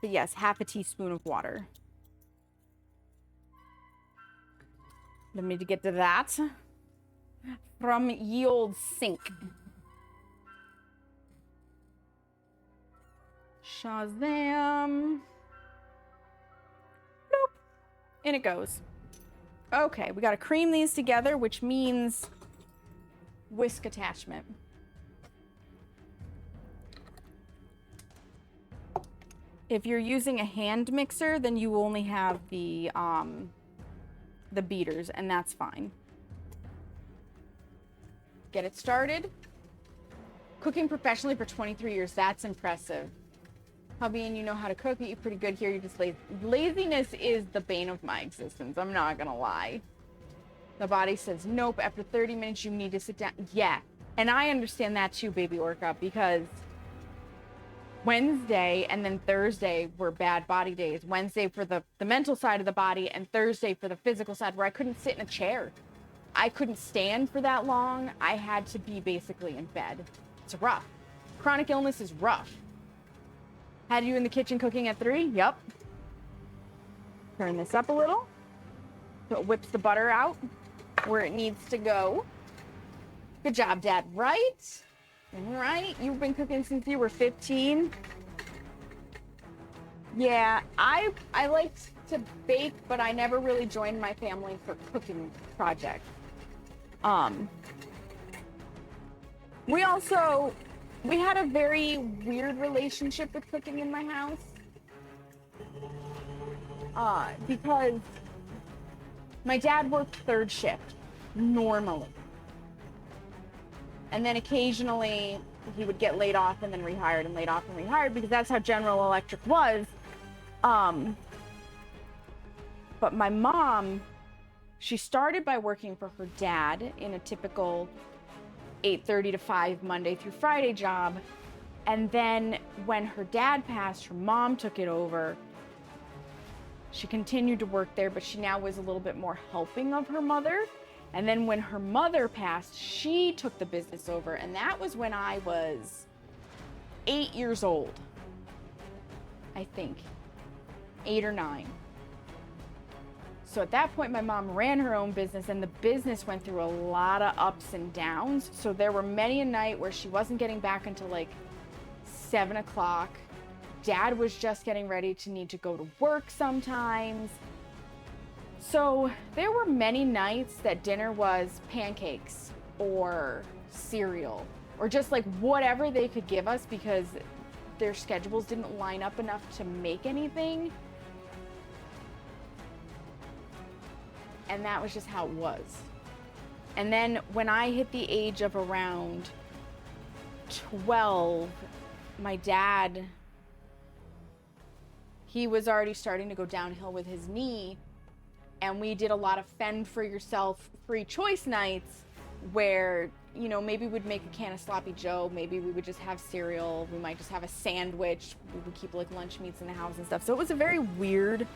But yes, half a teaspoon of water. Let me get to that. From ye old sink. Shazam. Nope. In it goes. Okay, we gotta cream these together, which means whisk attachment. If you're using a hand mixer, then you only have the the beaters, and that's fine. Get it started. Cooking professionally for 23 years, that's impressive. Hubby and you know how to cook, you eat pretty good here, you're just lazy. Laziness is the bane of my existence, I'm not gonna lie. The body says, nope, after 30 minutes you need to sit down. Yeah, and I understand that too, baby orca, because Wednesday and then Thursday were bad body days. Wednesday for the mental side of the body, and Thursday for the physical side, where I couldn't sit in a chair. I couldn't stand for that long. I had to be basically in bed. It's rough. Chronic illness is rough. Had you in the kitchen cooking at 3? Yep. Turn this up a little so it whips the butter out where it needs to go. Good job, Dad. Right? Right? You've been cooking since you were 15? Yeah, I liked to bake, but I never really joined my family for cooking projects. We had a very weird relationship with cooking in my house. Because my dad worked third shift, normally. And then occasionally he would get laid off and then rehired and laid off and rehired, because that's how General Electric was. But my mom, she started by working for her dad in a typical 8:30 to 5 Monday through Friday job. And then when her dad passed, her mom took it over. She continued to work there, but she now was a little bit more helping of her mother. And then when her mother passed, she took the business over. And that was when I was 8 years old, I think, 8 or 9. So at that point, my mom ran her own business, and the business went through a lot of ups and downs. So there were many a night where she wasn't getting back until like 7 o'clock. Dad was just getting ready to need to go to work sometimes. So there were many nights that dinner was pancakes or cereal or just like whatever they could give us, because their schedules didn't line up enough to make anything. And that was just how it was. And then when I hit the age of around 12, my dad, he was already starting to go downhill with his knee. And we did a lot of fend for yourself free choice nights where, you know, maybe we'd make a can of sloppy joe, maybe we would just have cereal, we might just have a sandwich, we would keep like lunch meats in the house and stuff. So it was a very weird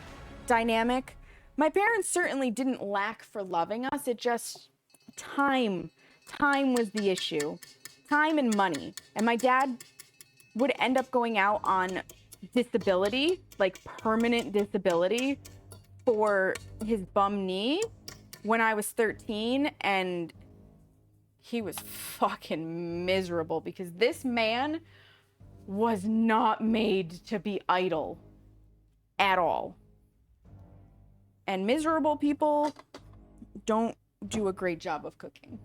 dynamic. My parents certainly didn't lack for loving us. It just, time was the issue. Time and money. And my dad would end up going out on disability, like permanent disability, for his bum knee when I was 13, and he was fucking miserable because this man was not made to be idle at all. And miserable people don't do a great job of cooking.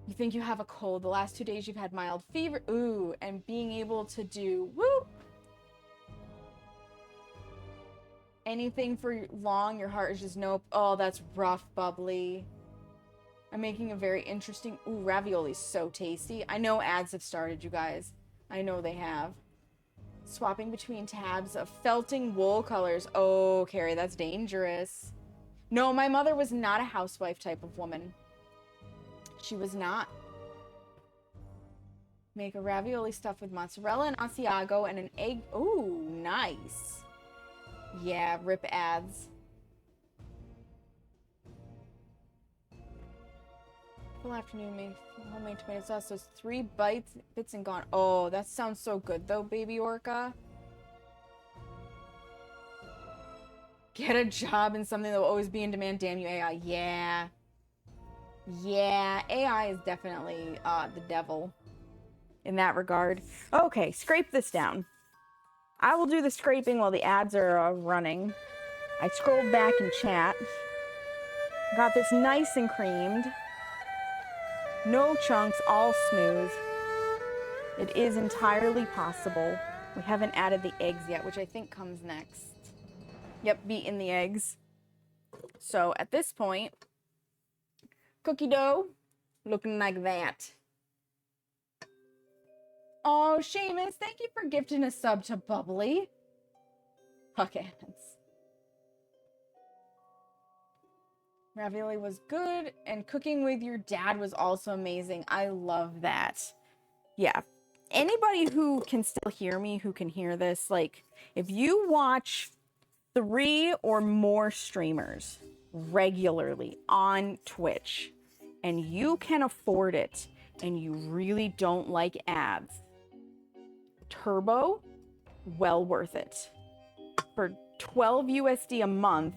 You think you have a cold. The last 2 days you've had mild fever. Ooh, and being able to do whoop. Anything for long, your heart is just nope. Oh, that's rough, bubbly. I'm making a very interesting... Ooh, ravioli's so tasty. I know ads have started, you guys. I know they have. Swapping between tabs of felting wool colors. Oh, Carrie, that's dangerous. No, my mother was not a housewife type of woman. She was not. Make a ravioli stuffed with mozzarella and Asiago and an egg. Ooh, nice. Yeah, rip ads. Full afternoon, made homemade tomato sauce. Those 3 bits and gone. Oh, that sounds so good though, baby orca. Get a job in something that will always be in demand. Damn you, AI. Yeah. Yeah, AI is definitely the devil in that regard. Okay, scrape this down. I will do the scraping while the ads are running. I scrolled back in chat. Got this nice and creamed. No chunks, all smooth. It is entirely possible. We haven't added the eggs yet, which I think comes next. Yep, beating the eggs. So at this point, cookie dough looking like that. Oh, Seamus, thank you for gifting a sub to Bubbly. Okay. Ravioli was good, and cooking with your dad was also amazing. I love that. Yeah. Anybody who can still hear me, who can hear this, like, if you watch 3 or more streamers regularly on Twitch, and you can afford it, and you really don't like ads, Turbo, well worth it. For 12 USD a month,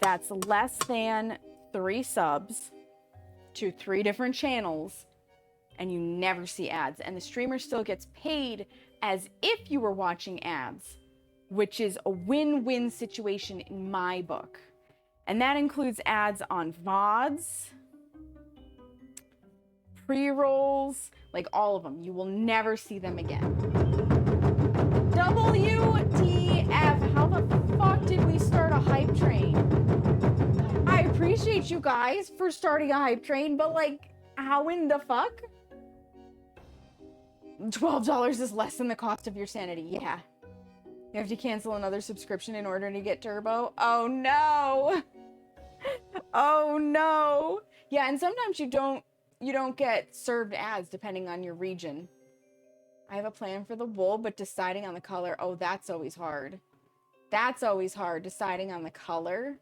that's less than 3 subs to 3 different channels, and you never see ads. And the streamer still gets paid as if you were watching ads, which is a win-win situation in my book. And that includes ads on VODs, pre-rolls, like all of them. You will never see them again. WTF, how the fuck did we start a hype train? I appreciate you guys for starting a hype train, but like, how in the fuck? $12 is less than the cost of your sanity, yeah. You have to cancel another subscription in order to get Turbo? Oh no! Oh no! Yeah, and sometimes you don't get served ads depending on your region. I have a plan for the wool, but deciding on the color, oh, that's always hard. That's always hard, deciding on the color.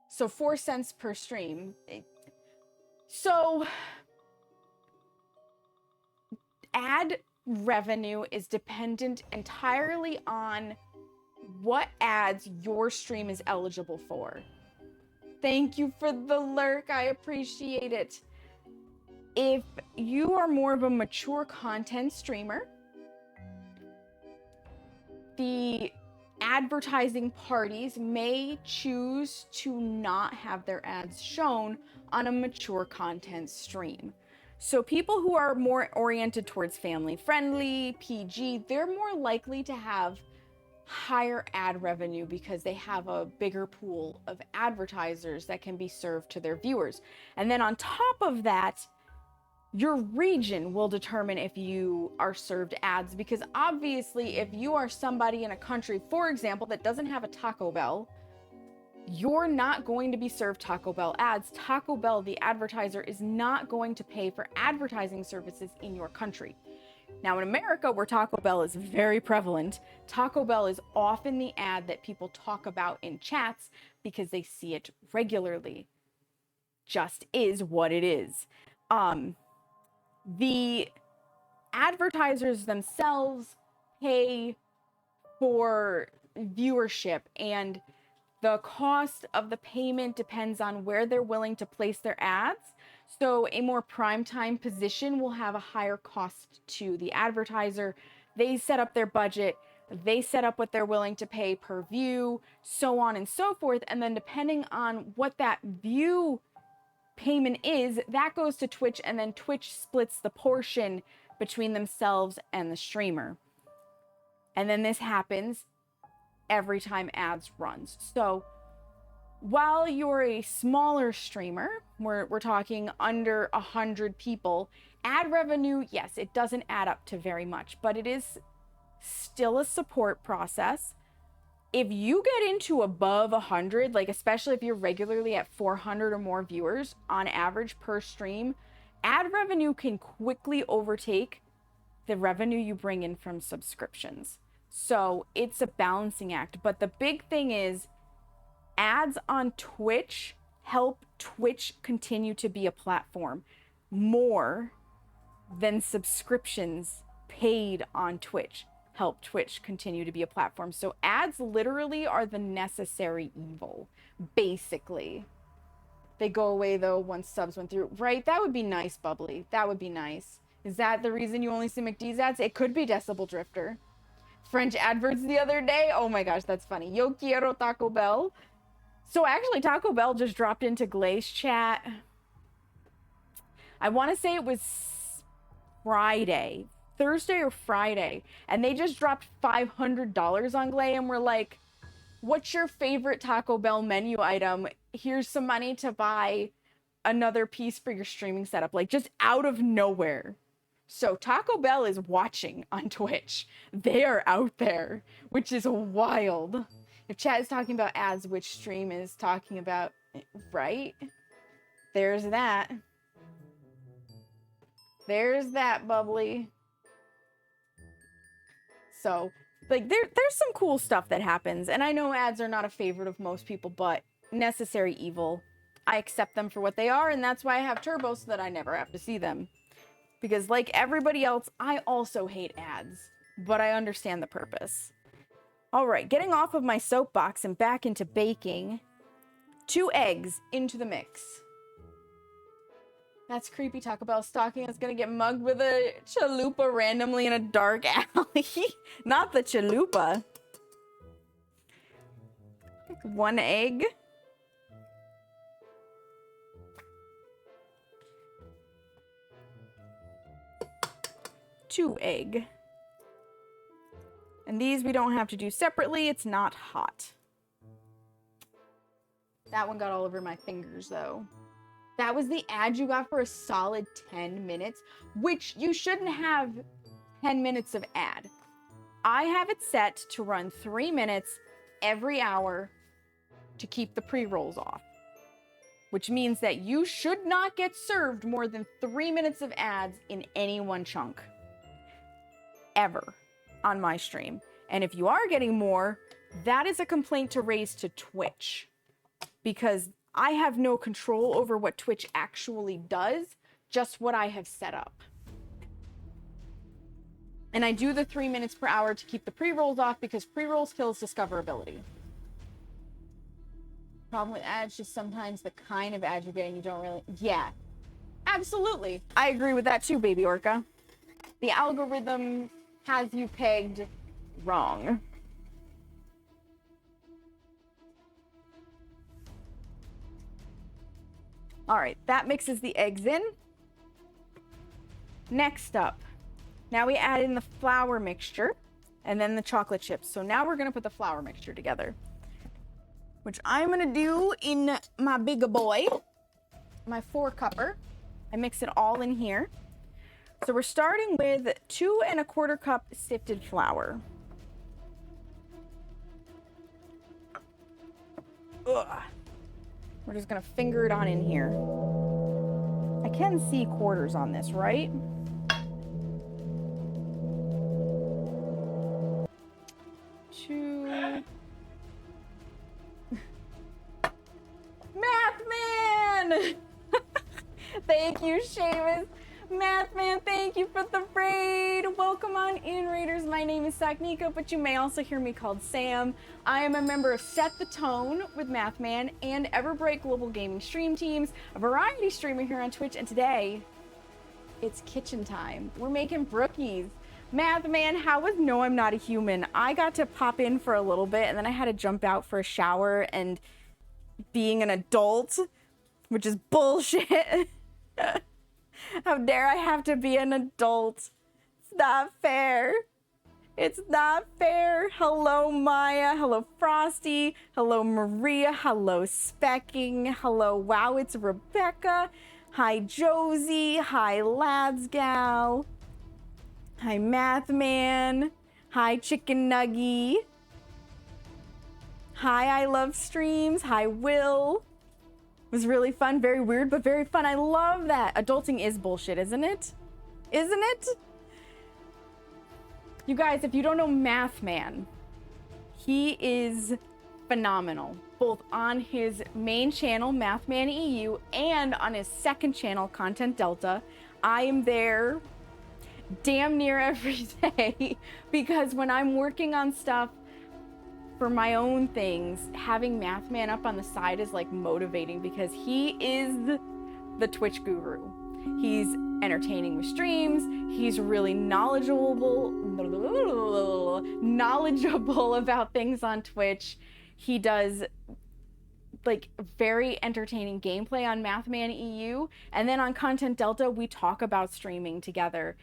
So 4 cents per stream. So ad revenue is dependent entirely on what ads your stream is eligible for. Thank you for the lurk. I appreciate it. If you are more of a mature content streamer, the advertising parties may choose to not have their ads shown on a mature content stream. So people who are more oriented towards family friendly, PG, they're more likely to have higher ad revenue because they have a bigger pool of advertisers that can be served to their viewers. And then on top of that, your region will determine if you are served ads, because obviously if you are somebody in a country, for example, that doesn't have a Taco Bell, you're not going to be served Taco Bell ads. Taco Bell, the advertiser, is not going to pay for advertising services in your country. Now in America, where Taco Bell is very prevalent, Taco Bell is often the ad that people talk about in chats because they see it regularly. Just is what it is. The advertisers themselves pay for viewership, and the cost of the payment depends on where they're willing to place their ads. So a more primetime position will have a higher cost to the advertiser. They set up their budget, they set up what they're willing to pay per view, so on and so forth. And then depending on what that view payment is, that goes to Twitch, and then Twitch splits the portion between themselves and the streamer. And then this happens every time ads runs. So while you're a smaller streamer, we're talking under 100 people, ad revenue, yes, it doesn't add up to very much, but it is still a support process. If you get into above 100, like especially if you're regularly at 400 or more viewers on average per stream, ad revenue can quickly overtake the revenue you bring in from subscriptions. So it's a balancing act. But the big thing is ads on Twitch help Twitch continue to be a platform more than subscriptions paid on Twitch help Twitch continue to be a platform. So ads literally are the necessary evil, basically. They go away though once subs went through. Right? That would be nice, Bubbly. That would be nice. Is that the reason you only see McD's ads? It could be Decibel Drifter. French adverts the other day. Oh my gosh, that's funny. Yo quiero Taco Bell. So actually Taco Bell just dropped into Glaze chat. I want to say it was Friday. Thursday or Friday, and they just dropped $500 on Glay, and we're like, What's your favorite Taco Bell menu item? Here's some money to buy another piece for your streaming setup, like just out of nowhere. So Taco Bell is watching on Twitch. They are out there, which is wild. If chat is talking about ads, which stream is talking about, right? There's that. There's that, bubbly. So, like, there's some cool stuff that happens. And I know ads are not a favorite of most people, but necessary evil. I accept them for what they are, and that's why I have Turbo, so that I never have to see them. Because like everybody else, I also hate ads, but I understand the purpose. All right, getting off of my soapbox and back into baking. 2 eggs into the mix. That's creepy. Taco Bell stalking is gonna get mugged with a chalupa randomly in a dark alley. Not the chalupa. 1 egg. 2 egg. And these we don't have to do separately. It's not hot. That one got all over my fingers though. That was the ad you got for a solid 10 minutes, which you shouldn't have 10 minutes of ad. I have it set to run 3 minutes every hour to keep the pre-rolls off, which means that you should not get served more than 3 minutes of ads in any one chunk ever on my stream. And if you are getting more, that is a complaint to raise to Twitch, because I have no control over what Twitch actually does, just what I have set up. And I do the 3 minutes per hour to keep the pre-rolls off, because pre-rolls kills discoverability. Problem with ads, just sometimes the kind of ad you're getting, you don't really... Yeah, absolutely. I agree with that too, Baby Orca. The algorithm has you pegged wrong. All right, that mixes the eggs in. Next up, now we add in the flour mixture and then the chocolate chips. So now we're gonna put the flour mixture together, which I'm gonna do in my bigger boy, my 4-cupper. I mix it all in here. So we're starting with 2 1/4 cup sifted flour. Ugh. We're just gonna finger it on in here. I can see quarters on this, right? Two. Math Man! Thank you, Seamus. Math Man, thank you for the raid. Welcome on in, Raiders. My name is Saknika, but you may also hear me called Sam. I am a member of Set the Tone with Math Man and Everbright Global Gaming Stream Teams, a variety streamer here on Twitch, and today it's kitchen time. We're making brookies. Math Man, how was No, I'm Not a Human? I got to pop in for a little bit, and then I had to jump out for a shower, and being an adult, which is bullshit. How dare I have to be an adult? It's not fair. It's not fair. Hello, Maya. Hello, Frosty. Hello, Maria. Hello, Specking. Hello, wow, it's Rebecca. Hi, Josie. Hi, Lads Gal. Hi, Math Man. Hi, Chicken Nuggy. Hi, I love streams. Hi, Will. It was really fun, very weird, but very fun. I love that. Adulting is bullshit, isn't it? Isn't it? You guys, if you don't know Math Man, he is phenomenal, both on his main channel, Mathman EU, and on his second channel, Content Delta. I am there damn near every day, because when I'm working on stuff for my own things, having Math Man up on the side is like motivating, because he is the Twitch guru. He's entertaining with streams. He's really knowledgeable about things on Twitch. He does like very entertaining gameplay on Mathman EU, and then on Content Delta we talk about streaming together.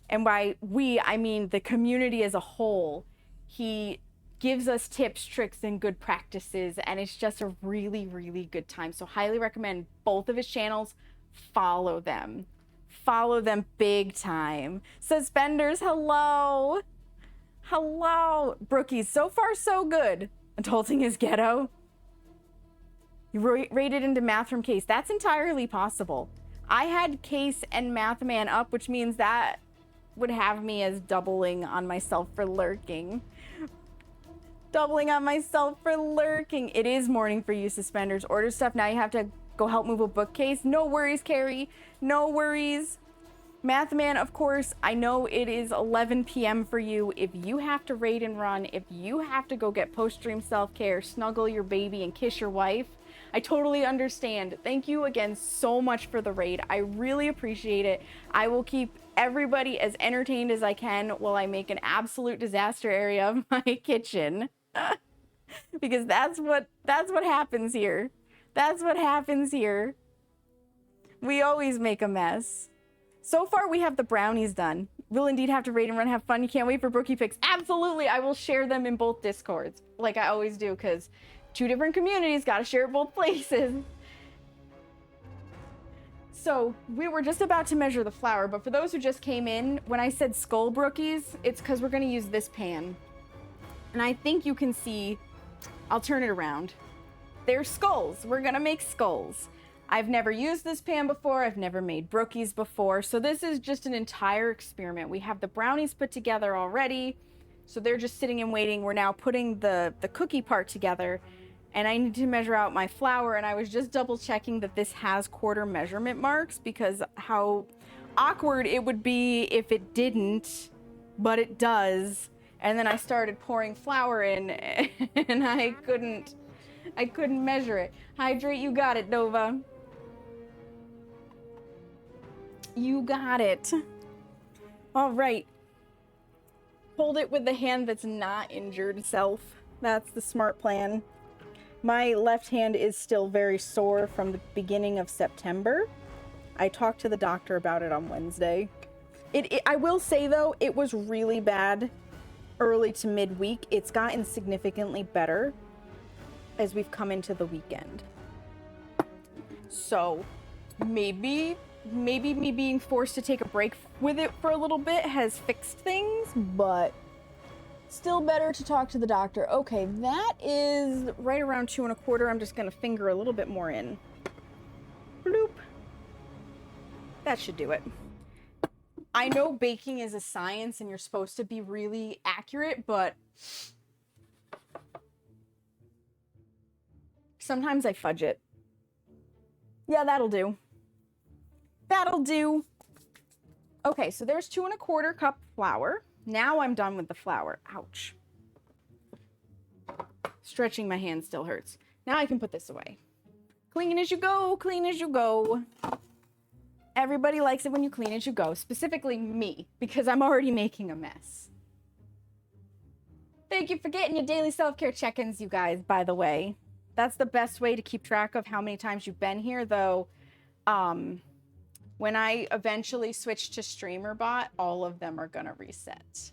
And by we, I mean the community as a whole. He gives us tips, tricks, and good practices, and it's just a really, really good time. So highly recommend both of his channels. Follow them. Follow them big time. Suspenders, hello. Hello. Brookies, so far so good. Adulting is ghetto. You rated into math from Case. That's entirely possible. I had Case and Mathman up, which means that would have me as doubling on myself for lurking. Doubling on myself for lurking. It is morning for you, Suspenders. Order stuff. Now you have to go help move a bookcase. No worries, Carrie. No worries. Mathman, of course, I know it is 11 p.m. for you. If you have to raid and run, if you have to go get post-stream self-care, snuggle your baby, and kiss your wife, I totally understand. Thank you again so much for the raid. I really appreciate it. I will keep everybody as entertained as I can while I make an absolute disaster area of my kitchen. Because that's what happens here. That's what happens here. We always make a mess. So far, we have the brownies done. We'll indeed have to raid and run, have fun. You can't wait for Brookie picks. Absolutely, I will share them in both Discords, like I always do, because 2 different communities, gotta share it both places. So, we were just about to measure the flour, but for those who just came in, when I said skull Brookies, it's because we're gonna use this pan. And I think you can see, I'll turn it around. They're skulls. We're gonna make skulls. I've never used this pan before. I've never made Brookies before. So this is just an entire experiment. We have the brownies put together already. So they're just sitting and waiting. We're now putting the cookie part together. And I need to measure out my flour. And I was just double checking that this has quarter measurement marks, because how awkward it would be if it didn't, but it does. And then I started pouring flour in and I couldn't measure it. Hydrate, you got it, Nova. You got it. All right. Hold it with the hand that's not injured self. That's the smart plan. My left hand is still very sore from the beginning of September. I talked to the doctor about it on Wednesday. I will say, though, it was really bad early to midweek. It's gotten significantly better as we've come into the weekend. So maybe me being forced to take a break with it for a little bit has fixed things, but still better to talk to the doctor. Okay, that is right around 2 1/4. I'm just gonna finger a little bit more in. Bloop. That should do it. I know baking is a science and you're supposed to be really accurate, but sometimes I fudge it. Yeah, that'll do. That'll do. Okay, so there's 2 1/4 cup flour. Now I'm done with the flour. Ouch. Stretching my hand still hurts. Now I can put this away. Clean as you go, clean as you go. Everybody likes it when you clean as you go, specifically me, because I'm already making a mess. Thank you for getting your daily self-care check-ins, you guys, by the way. That's the best way to keep track of how many times you've been here, though. When I eventually switch to StreamerBot, all of them are gonna reset.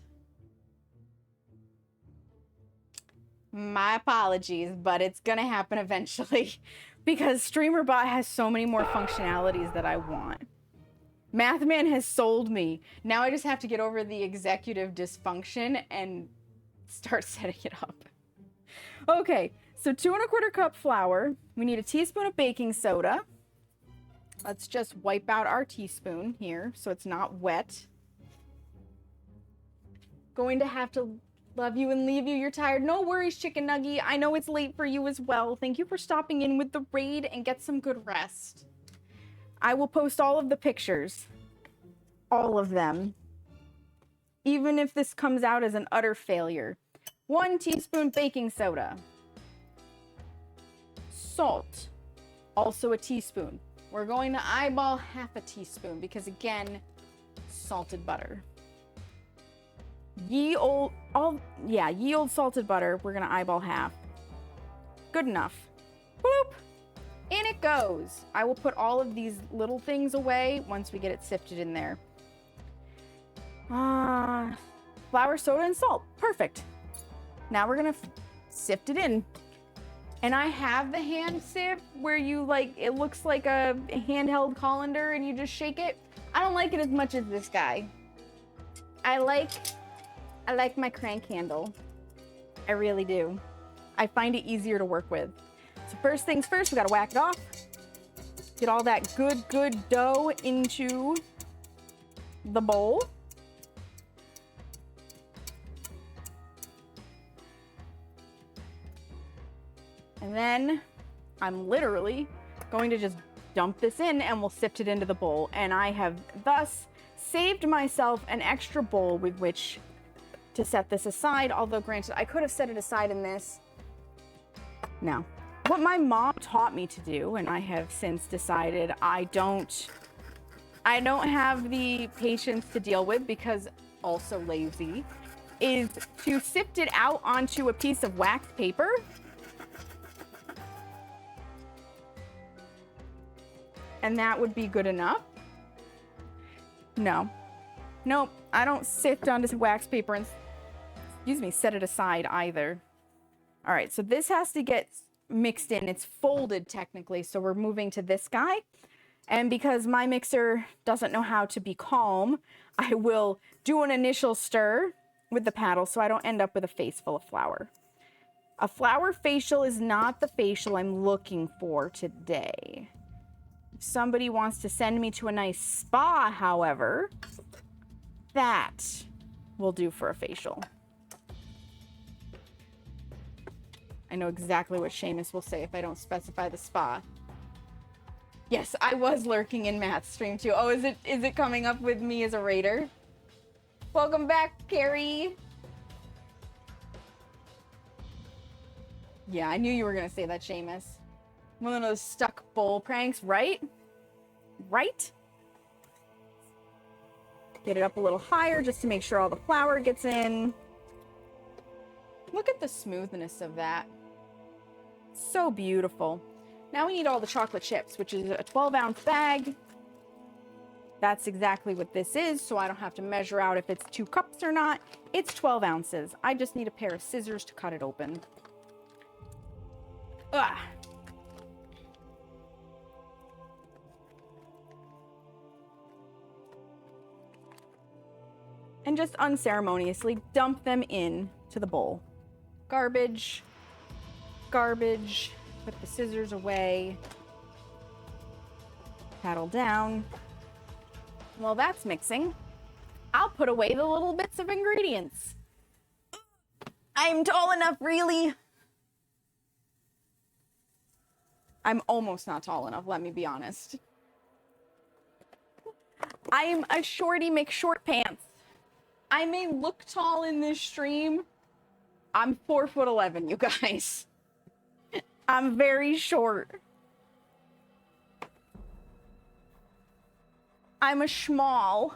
My apologies, but it's gonna happen eventually because StreamerBot has so many more functionalities that I want. Mathman has sold me. Now I just have to get over the executive dysfunction and start setting it up. Okay, so 2 1/4 cup flour. We need a teaspoon of baking soda. Let's just wipe out our teaspoon here so it's not wet. Going to have to love you and leave you. You're tired. No worries, Chicken Nuggy. I know it's late for you as well. Thank you for stopping in with the raid and get some good rest. I will post all of the pictures. All of them. Even if this comes out as an utter failure. 1 teaspoon baking soda. Salt. Also a teaspoon. We're going to eyeball half a teaspoon because, again, salted butter. Ye old salted butter. We're going to eyeball half. Good enough. Boop. In it goes. I will put all of these little things away once we get it sifted in there. Flour, soda, and salt. Perfect. Now we're gonna sift it in. And I have the hand sieve where you like, it looks like a handheld colander and you just shake it. I don't like it as much as this guy. I like my crank handle. I really do. I find it easier to work with. So first things first, we gotta whack it off. Get all that good dough into the bowl. And then I'm literally going to just dump this in and we'll sift it into the bowl. And I have thus saved myself an extra bowl with which to set this aside. Although granted, I could have set it aside in this. No. What my mom taught me to do, and I have since decided I don't have the patience to deal with because also lazy, is to sift it out onto a piece of wax paper. And that would be good enough. No. Nope, I don't sift onto wax paper and, set it aside either. All right, so this has to get mixed in. It's folded technically, so we're moving to this guy. And because my mixer doesn't know how to be calm, I will do an initial stir with the paddle so I don't end up with a face full of flour. A flour facial is not the facial I'm looking for today. If somebody wants to send me to a nice spa, however, that will do for a facial. I know exactly what Seamus will say if I don't specify the spa. Yes, I was lurking in Matt's stream too. Oh, is it coming up with me as a raider? Welcome back, Carrie. Yeah, I knew you were gonna say that, Seamus. One of those stuck bowl pranks, right? Right? Get it up a little higher just to make sure all the flour gets in. Look at the smoothness of that. So beautiful. Now we need all the chocolate chips, which is a 12-ounce bag. That's exactly what this is, so I don't have to measure out if it's 2 cups or not. It's 12 ounces. I just need a pair of scissors to cut it open. Ugh. And just unceremoniously dump them in to the bowl. Garbage. Garbage. Put the scissors away. Paddle down. While that's mixing, I'll put away the little bits of ingredients. I'm tall enough, really. I'm almost not tall enough, let me be honest. I'm a shorty McShortpants. I may look tall in this stream. I'm 4'11", you guys. I'm very short. I'm a schmall.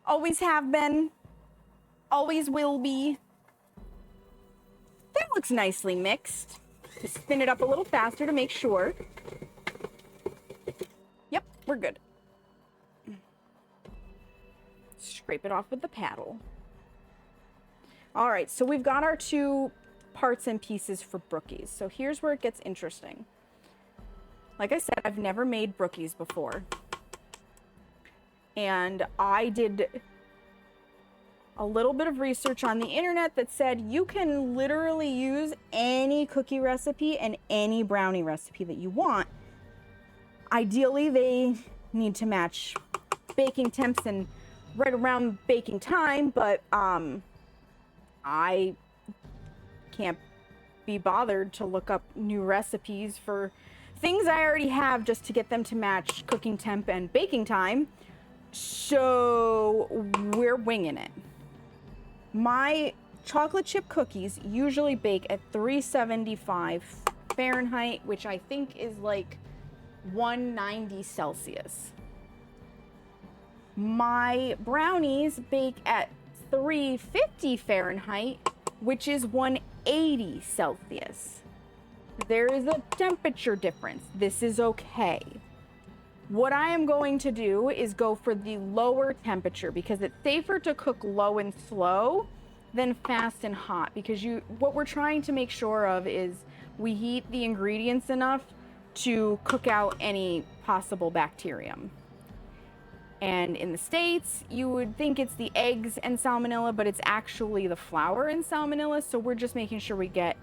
Always have been. Always will be. That looks nicely mixed. Just spin it up a little faster to make sure. Yep, we're good. Scrape it off with the paddle. All right, so we've got our 2 parts and pieces for Brookies. So here's where it gets interesting. Like I said, I've never made Brookies before. And I did a little bit of research on the internet that said you can literally use any cookie recipe and any brownie recipe that you want. Ideally, they need to match baking temps and right around baking time, but I can't be bothered to look up new recipes for things I already have just to get them to match cooking temp and baking time. So we're winging it. My chocolate chip cookies usually bake at 375 Fahrenheit, which I think is like 190 Celsius. My brownies bake at 350 Fahrenheit, which is 180 Celsius. There is a temperature difference. This is okay. What I am going to do is go for the lower temperature because it's safer to cook low and slow than fast and hot, because what we're trying to make sure of is we heat the ingredients enough to cook out any possible bacterium. And in the States, you would think it's the eggs and salmonella, but it's actually the flour and salmonella. So we're just making sure we get,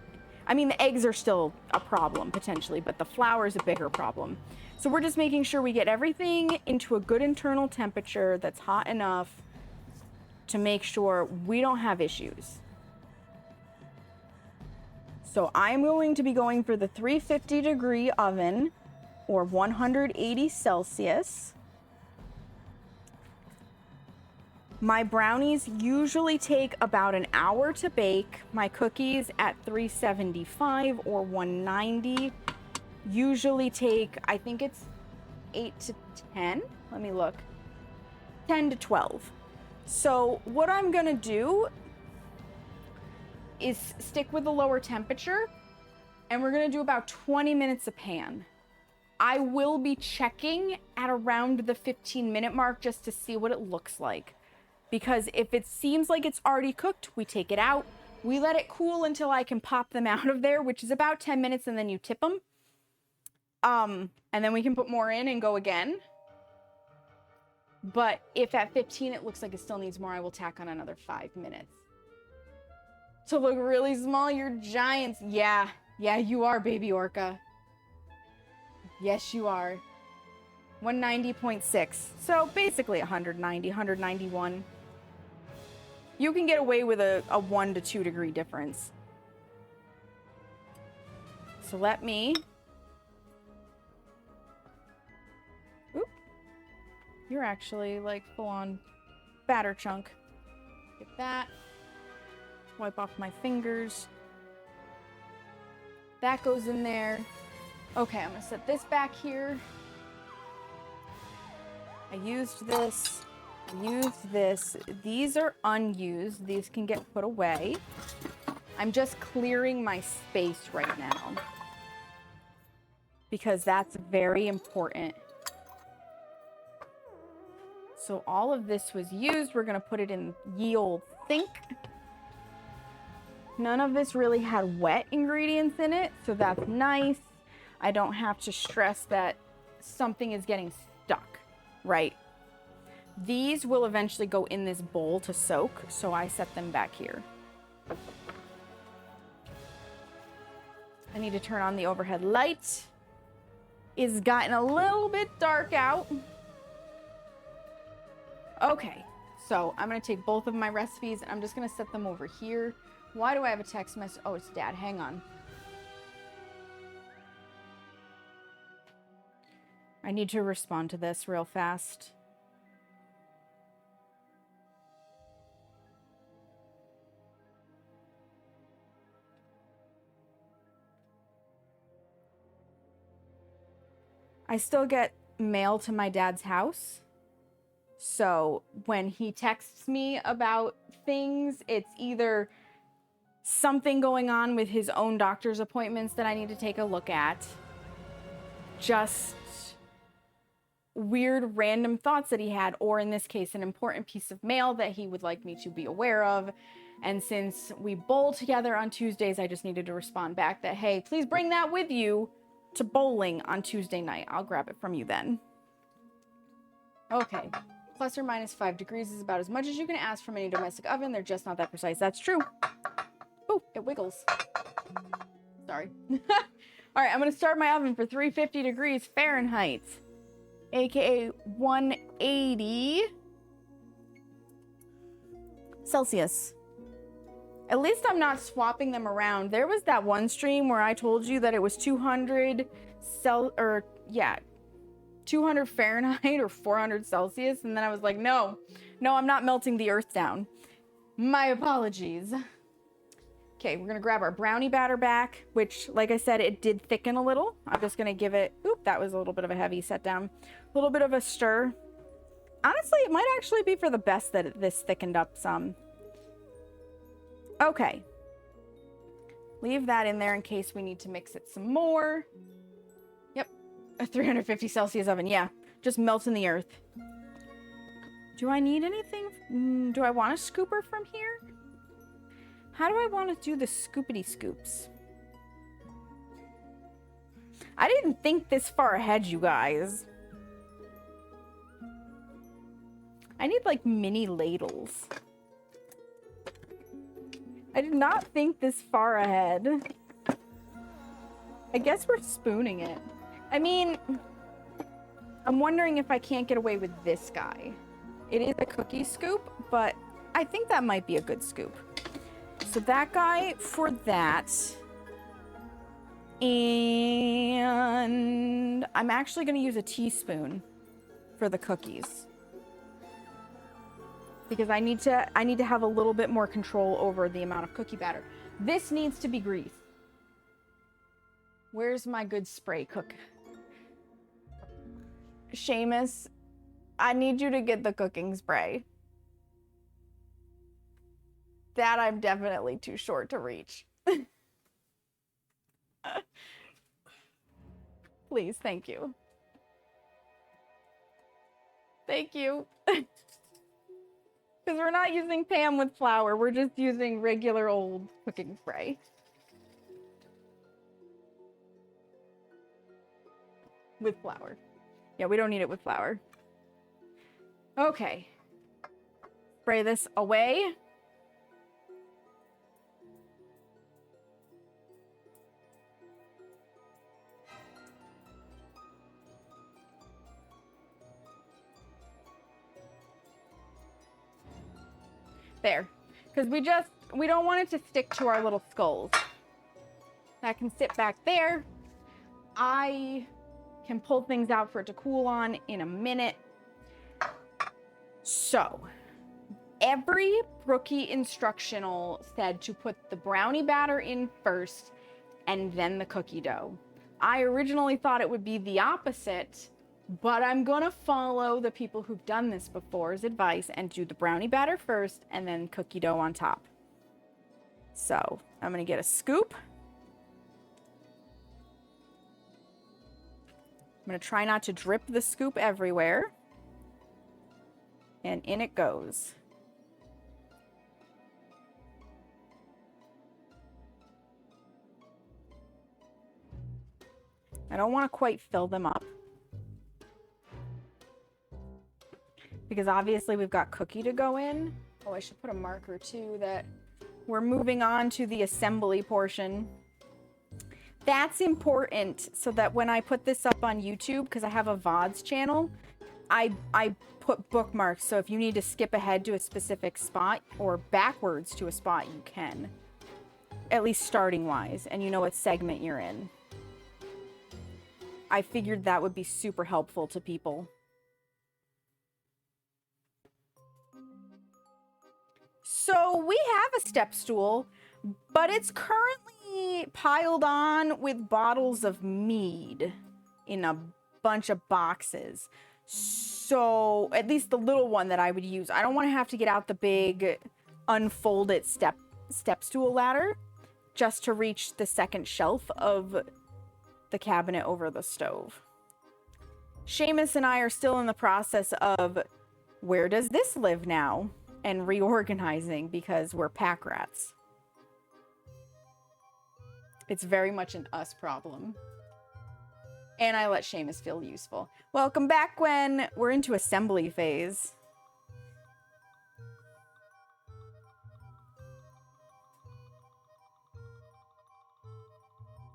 I mean, the eggs are still a problem potentially, but the flour is a bigger problem. So we're just making sure we get everything into a good internal temperature that's hot enough to make sure we don't have issues. So I'm going to be going for the 350 degree oven, or 180 Celsius. My brownies usually take about an hour to bake. My cookies at 375 or 190 usually take, I think it's 8 to 10. Let me look. 10 to 12. So what I'm gonna do is stick with the lower temperature, and we're gonna do about 20 minutes a pan. I will be checking at around the 15-minute mark just to see what it looks like. Because if it seems like it's already cooked, we take it out. We let it cool until I can pop them out of there, which is about 10 minutes, and then you tip them. And then we can put more in and go again. But if at 15 it looks like it still needs more, I will tack on another 5 minutes. To look really small, you're giants. Yeah, you are, baby orca. Yes, you are. 190.6. So basically 190, 191. You can get away with a 1 to 2 degree difference. So let me... Oop. You're actually like full on batter chunk. Get that. Wipe off my fingers. That goes in there. Okay, I'm gonna set this back here. I used this. These are unused. These can get put away. I'm just clearing my space right now, because that's very important. So all of this was used. We're gonna put it in ye olde sink. None of this really had wet ingredients in it, so that's nice. I don't have to stress that something is getting stuck, right? These will eventually go in this bowl to soak, so I set them back here. I need to turn on the overhead light. It's gotten a little bit dark out. Okay, so I'm gonna take both of my recipes and I'm just gonna set them over here. Why do I have a text message? Oh, it's Dad, hang on. I need to respond to this real fast. I still get mail to my dad's house. So when he texts me about things, it's either something going on with his own doctor's appointments that I need to take a look at. Just weird random thoughts that he had, or in this case, an important piece of mail that he would like me to be aware of. And since we bowl together on Tuesdays, I just needed to respond back that, hey, please bring that with you to bowling on Tuesday night. I'll grab it from you then. Okay. Plus or minus 5 degrees is about as much as you can ask from any domestic oven. They're just not that precise. That's true. Oh, it wiggles. Sorry. All right, I'm going to start my oven for 350 degrees Fahrenheit, aka 180 Celsius. At least I'm not swapping them around. There was that one stream where I told you that it was 200 Fahrenheit or 400 Celsius. And then I was like, no, I'm not melting the earth down. My apologies. Okay, we're gonna grab our brownie batter back, which, like I said, it did thicken a little. I'm just gonna give it, oop, that was a little bit of a heavy set down. A little bit of a stir. Honestly, it might actually be for the best that this thickened up some. Okay. Leave that in there in case we need to mix it some more. Yep, a 350 Celsius oven, yeah. Just melts in the earth. Do I need anything? Do I want a scooper from here? How do I want to do the scoopity scoops? I didn't think this far ahead, you guys. I need like mini ladles. I did not think this far ahead. I guess we're spooning it. I mean, I'm wondering if I can't get away with this guy. It is a cookie scoop, but I think that might be a good scoop. So that guy for that. And I'm actually going to use a teaspoon for the cookies. Because I need to have a little bit more control over the amount of cookie batter. This needs to be grease. Where's my good spray cook? Seamus, I need you to get the cooking spray. That I'm definitely too short to reach. Please, thank you. Thank you. Because we're not using Pam with flour, we're just using regular old cooking spray. With flour. Yeah, we don't need it with flour. Okay. Spray this away. There. Because we don't want it to stick to our little skulls. That can sit back there. I can pull things out for it to cool on in a minute. So, every Brookie instructional said to put the brownie batter in first and then the cookie dough. I originally thought it would be the opposite, but I'm gonna follow the people who've done this before's advice and do the brownie batter first and then cookie dough on top. So, I'm gonna get a scoop. I'm gonna try not to drip the scoop everywhere. And in it goes. I don't want to quite fill them up. Because obviously we've got cookie to go in. Oh, I should put a marker too that we're moving on to the assembly portion. That's important so that when I put this up on YouTube, because I have a VODs channel, I put bookmarks. So if you need to skip ahead to a specific spot or backwards to a spot, you can. At least starting wise, and you know what segment you're in. I figured that would be super helpful to people. So we have a step stool, but it's currently piled on with bottles of mead in a bunch of boxes. So at least the little one that I would use. I don't want to have to get out the big unfolded step stool ladder just to reach the second shelf of the cabinet over the stove. Seamus and I are still in the process of where does this live now? And reorganizing because we're pack rats. It's very much an us problem. And I let Seamus feel useful. Welcome back, Gwen. We're into assembly phase.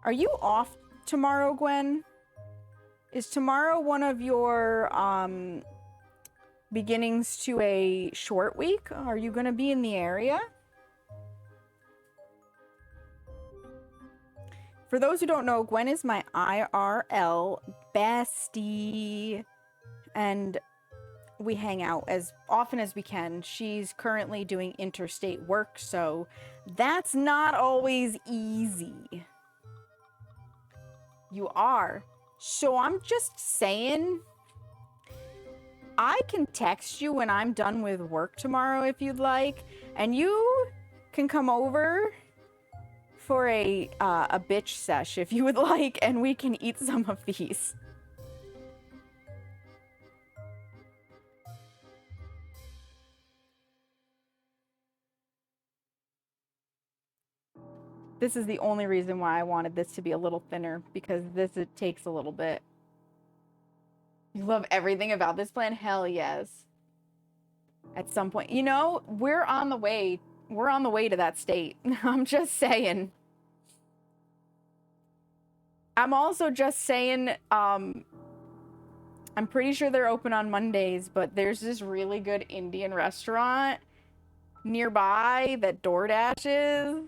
Are you off tomorrow, Gwen? Is tomorrow one of your beginnings to a short week? Are you going to be in the area? For those who don't know, Gwen is my IRL bestie, and we hang out as often as we can. She's currently doing interstate work, so that's not always easy. You are. So I'm just saying, I can text you when I'm done with work tomorrow if you'd like, and you can come over for a bitch sesh if you would like, and we can eat some of these. This is the only reason why I wanted this to be a little thinner, because it takes a little bit. You love everything about this plan? Hell yes. At some point, you know, we're on the way to that state. I'm just saying. I'm also just saying, I'm pretty sure they're open on Mondays, but there's this really good Indian restaurant nearby that DoorDash is.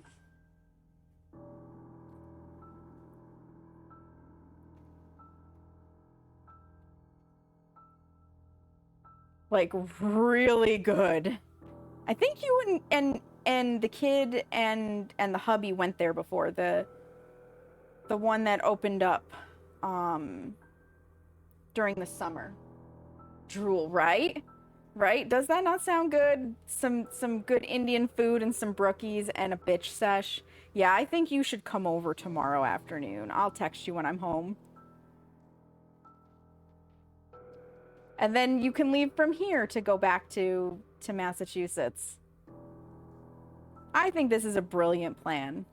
Like, really good. I think you and the kid and the hubby went there before. The one that opened up during the summer. Drool, right? Right? Does that not sound good? Some good Indian food and some brookies and a bitch sesh. Yeah, I think you should come over tomorrow afternoon. I'll text you when I'm home. And then you can leave from here to go back to Massachusetts. I think this is a brilliant plan.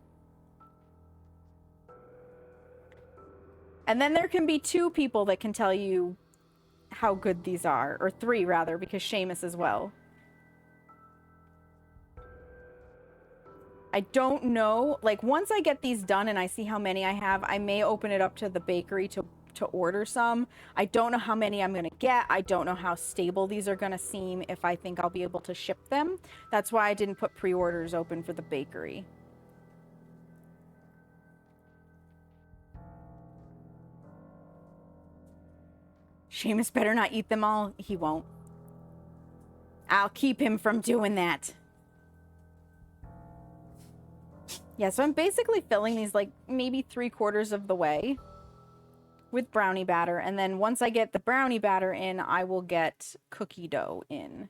And then there can be 2 people that can tell you how good these are. Or 3, rather, because Seamus as well. I don't know. Like, once I get these done and I see how many I have, I may open it up to the bakery to order some. I don't know how many I'm going to get. I don't know how stable these are going to seem, if I think I'll be able to ship them. That's why I didn't put pre-orders open for the bakery. Seamus better not eat them all. He won't. I'll keep him from doing that. Yeah, so I'm basically filling these like maybe 3/4 of the way with brownie batter, and then once I get the brownie batter in, I will get cookie dough in.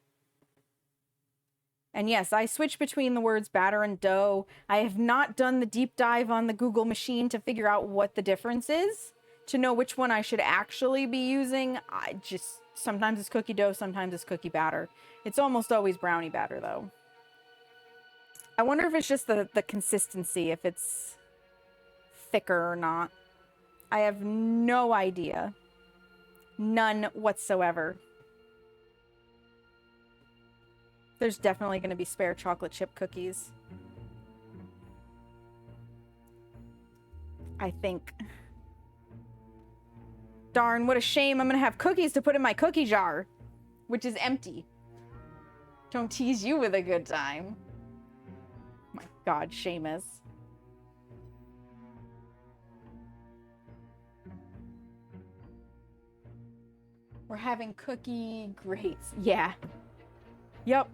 And yes, I switch between the words batter and dough. I have not done the deep dive on the Google machine to figure out what the difference is, to know which one I should actually be using. I just, sometimes it's cookie dough, sometimes it's cookie batter. It's almost always brownie batter though. I wonder if it's just the consistency, if it's thicker or not. I have no idea. None whatsoever. There's definitely going to be spare chocolate chip cookies. I think. Darn, what a shame. I'm going to have cookies to put in my cookie jar, which is empty. Don't tease you with a good time. My God, Seamus. We're having cookie grates. Yeah. Yep.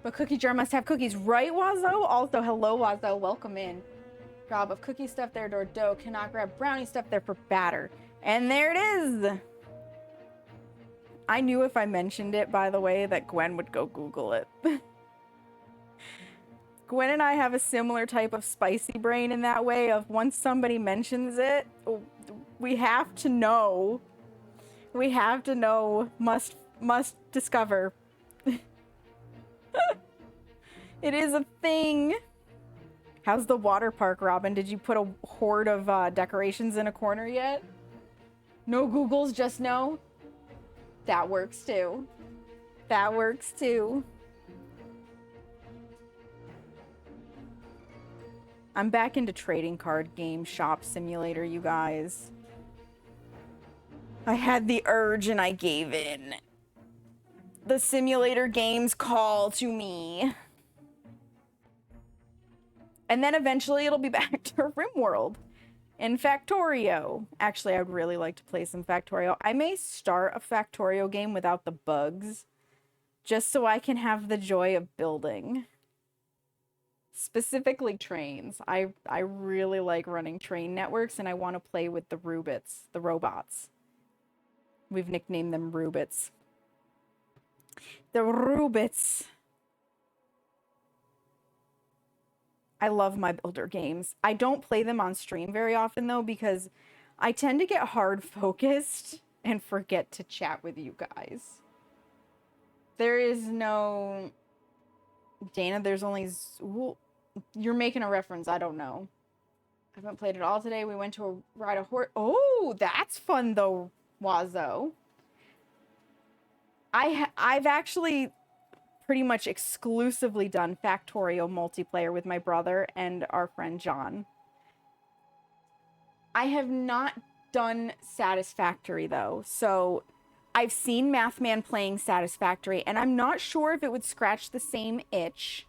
But cookie jar must have cookies, right, Wazo? Also, hello, Wazo. Welcome in. Job of cookie stuff there for dough. Cannot grab brownie stuff there for batter. And there it is. I knew if I mentioned it, by the way, that Gwen would go Google it. Gwen and I have a similar type of spicy brain in that way of once somebody mentions it, we have to know. We have to know, must discover. It is a thing. How's the water park, Robin? Did you put a horde of decorations in a corner yet? No Googles, just no? That works too. That works too. I'm back into trading card game shop simulator, you guys. I had the urge and I gave in. The simulator games call to me. And then eventually it'll be back to RimWorld and Factorio. Actually, I would really like to play some Factorio. I may start a Factorio game without the bugs, just so I can have the joy of building. Specifically trains. I really like running train networks, and I want to play with the Rubits, the robots. We've nicknamed them Rubits. The Rubits. I love my builder games. I don't play them on stream very often, though, because I tend to get hard focused and forget to chat with you guys. There is no... Dana, there's only... You're making a reference. I don't know. I haven't played it all today. We went to ride a horse. Oh, that's fun though, Wazo. I've actually pretty much exclusively done Factorio multiplayer with my brother and our friend John. I have not done Satisfactory though, so I've seen Mathman playing Satisfactory, and I'm not sure if it would scratch the same itch.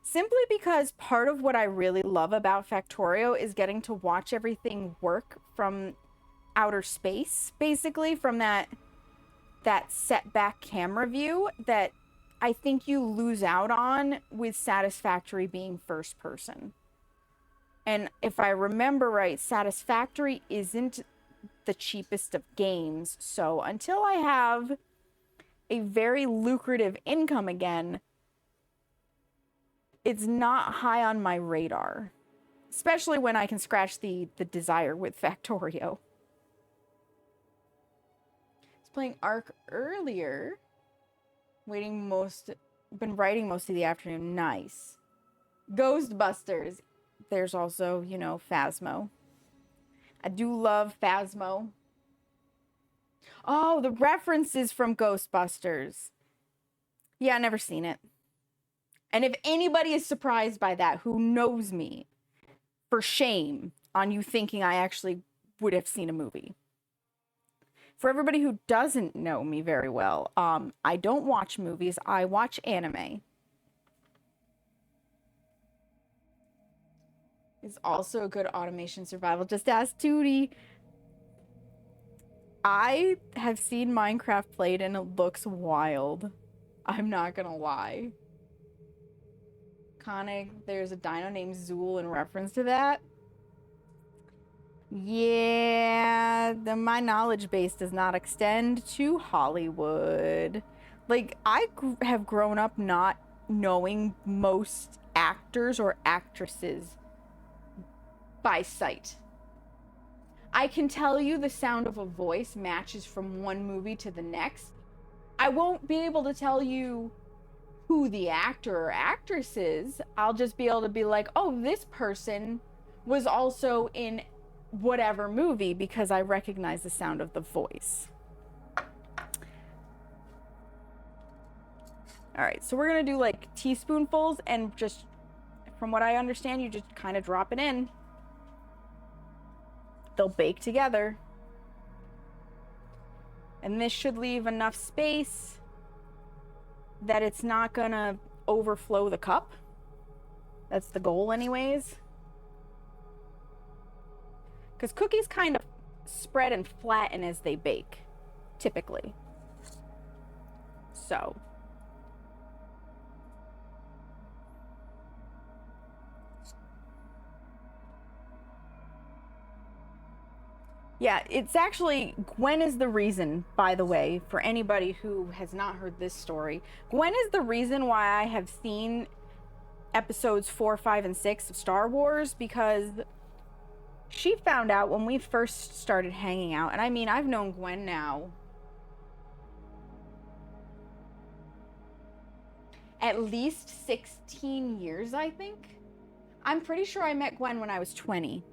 Simply because part of what I really love about Factorio is getting to watch everything work from outer space, basically, from that setback camera view that I think you lose out on with Satisfactory being first person. And if I remember right, Satisfactory isn't the cheapest of games, so until I have a very lucrative income again, it's not high on my radar, especially when I can scratch the desire with Factorio. I was playing Ark earlier, been writing most of the afternoon. Nice. Ghostbusters. There's also, you know, Phasmo. I do love Phasmo. Oh, the references from Ghostbusters. Yeah, I never seen it. And if anybody is surprised by that, who knows me, for shame on you thinking I actually would have seen a movie. For everybody who doesn't know me very well, I don't watch movies, I watch anime. It's also a good automation survival. Just ask Tootie. I have seen Minecraft played and it looks wild. I'm not gonna lie. There's a dino named Zool in reference to that. Yeah, my knowledge base does not extend to Hollywood. Like, I have grown up not knowing most actors or actresses by sight. I can tell you the sound of a voice matches from one movie to the next. I won't be able to tell you who the actor or actress is. I'll just be able to be like, oh, this person was also in whatever movie because I recognize the sound of the voice. All right, so we're gonna do like teaspoonfuls, and just from what I understand, you just kind of drop it in. They'll bake together. And this should leave enough space that it's not gonna overflow the cup. That's the goal anyways. Because cookies kind of spread and flatten as they bake, typically. So. Yeah, it's actually, Gwen is the reason, by the way, for anybody who has not heard this story. Gwen is the reason why I have seen episodes 4, 5, and 6 of Star Wars, because she found out when we first started hanging out, and I mean, I've known Gwen now at least 16 years, I think. I'm pretty sure I met Gwen when I was 20.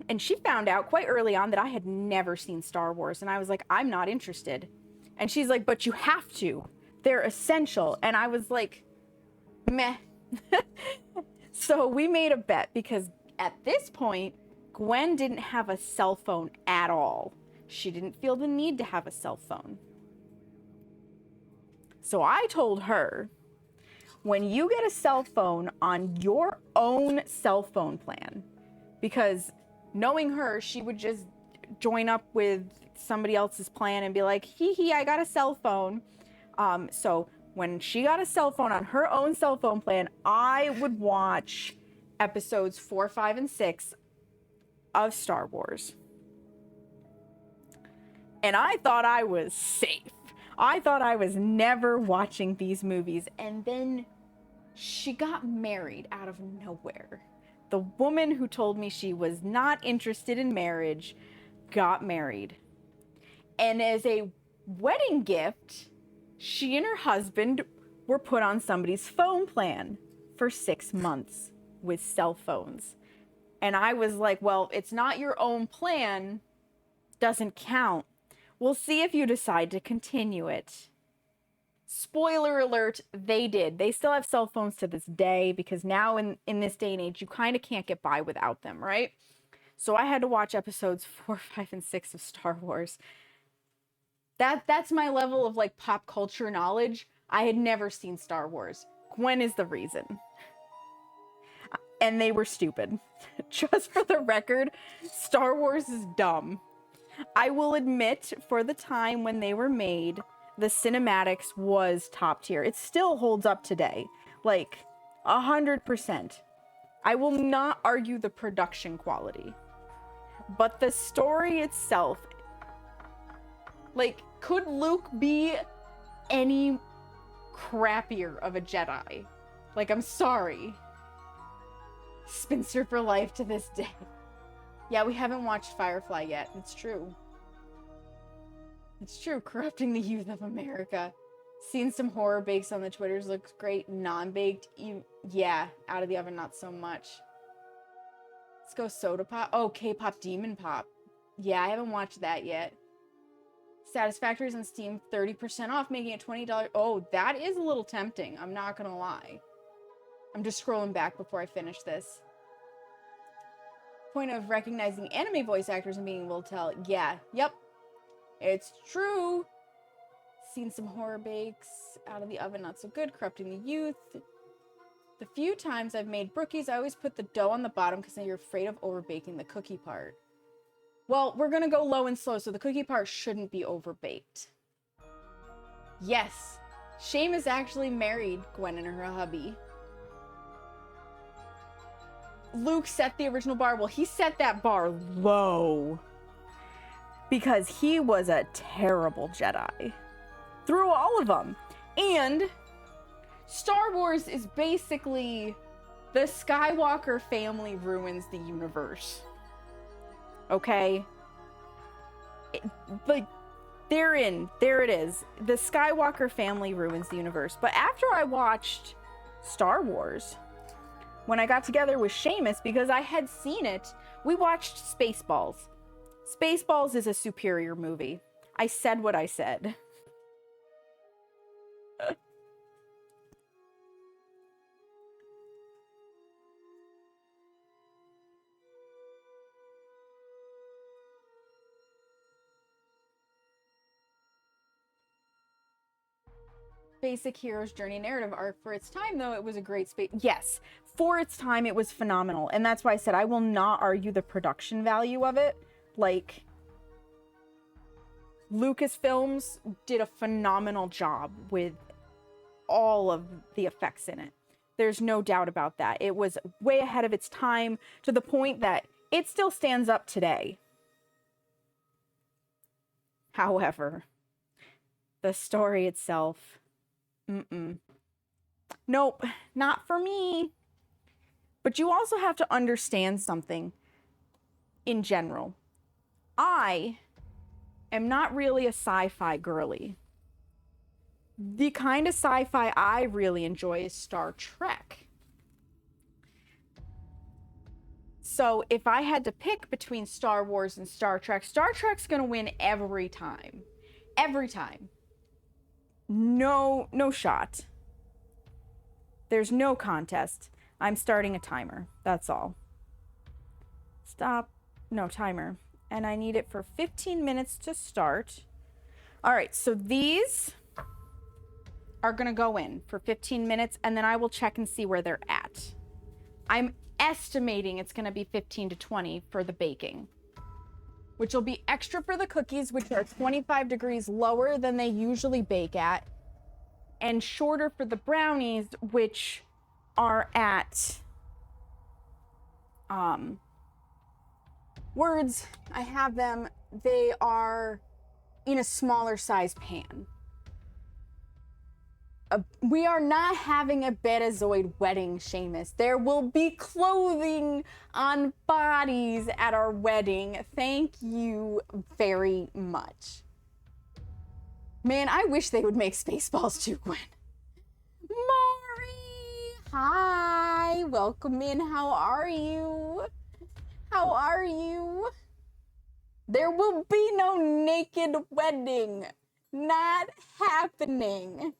And she found out quite early on that I had never seen Star Wars. And I was like, I'm not interested. And she's like, but you have to. They're essential. And I was like, meh. So we made a bet because at this point, Gwen didn't have a cell phone at all. She didn't feel the need to have a cell phone. So I told her, when you get a cell phone on your own cell phone plan, because knowing her, she would just join up with somebody else's plan and be like, hee, I got a cell phone. So when she got a cell phone on her own cell phone plan, I would watch episodes 4, 5, and 6 of Star Wars. And I thought I was safe. I thought I was never watching these movies. And then she got married out of nowhere. The woman who told me she was not interested in marriage got married. And as a wedding gift, she and her husband were put on somebody's phone plan for 6 months with cell phones. And I was like, well, it's not your own plan, doesn't count. We'll see if you decide to continue it. Spoiler alert, they did. They still have cell phones to this day because now in this day and age, you kind of can't get by without them, right? So I had to watch episodes 4, 5, and 6 of Star Wars. That's my level of like pop culture knowledge. I had never seen Star Wars. Gwen is the reason. And they were stupid. Just for the record, Star Wars is dumb. I will admit, for the time when they were made, the cinematics was top tier. It still holds up today. Like, 100%. I will not argue the production quality. But the story itself, like, could Luke be any crappier of a Jedi? Like, I'm sorry. Spinster for life to this day. Yeah, we haven't watched Firefly yet. It's true. It's true. Corrupting the youth of America. Seen some horror bakes on the Twitters. Looks great. Non-baked. Yeah, out of the oven, not so much. Let's go Soda Pop. Oh, K-Pop Demon Pop. Yeah, I haven't watched that yet. Satisfactory's on Steam, 30% off, making it $20. Oh, that is a little tempting. I'm not gonna lie. I'm just scrolling back before I finish this. Point of recognizing anime voice actors and being able to tell. Yeah, yep. It's true. Seen some horror bakes. Out of the oven, not so good. Corrupting the youth. The few times I've made Brookies, I always put the dough on the bottom because you're afraid of overbaking the cookie part. Well, we're gonna go low and slow, so the cookie part shouldn't be overbaked. Yes. Seamus actually married Gwen and her hubby. Luke set the original bar. Well, he set that bar low. Because he was a terrible Jedi. Through all of them. And Star Wars is basically the Skywalker family ruins the universe. Okay? Like, there it is. The Skywalker family ruins the universe. But after I watched Star Wars, when I got together with Seamus, because I had seen it, we watched Spaceballs. Spaceballs is a superior movie. I said what I said. Basic hero's journey narrative arc. For its time, though, it was a great space. Yes, for its time, it was phenomenal. And that's why I said I will not argue the production value of it. Like, Lucasfilms did a phenomenal job with all of the effects in it. There's no doubt about that. It was way ahead of its time to the point that it still stands up today. However, the story itself, nope, not for me. But you also have to understand something in general. I am not really a sci-fi girly. The kind of sci-fi I really enjoy is Star Trek. So if I had to pick between Star Wars and Star Trek's gonna win every time. Every time. No shot. There's no contest. I'm starting a timer. That's all. Stop. No, timer. And I need it for 15 minutes to start. All right, so these are gonna go in for 15 minutes and then I will check and see where they're at. I'm estimating it's gonna be 15 to 20 for the baking, which will be extra for the cookies, which are 25 degrees lower than they usually bake at, and shorter for the brownies, which are at, words, I have them, they are in a smaller size pan. We are not having a Betazoid wedding, Seamus. There will be clothing on bodies at our wedding. Thank you very much. Man, I wish they would make Spaceballs too, Gwen. Maury! Hi! Welcome in. How are you? How are you? There will be no naked wedding. Not happening.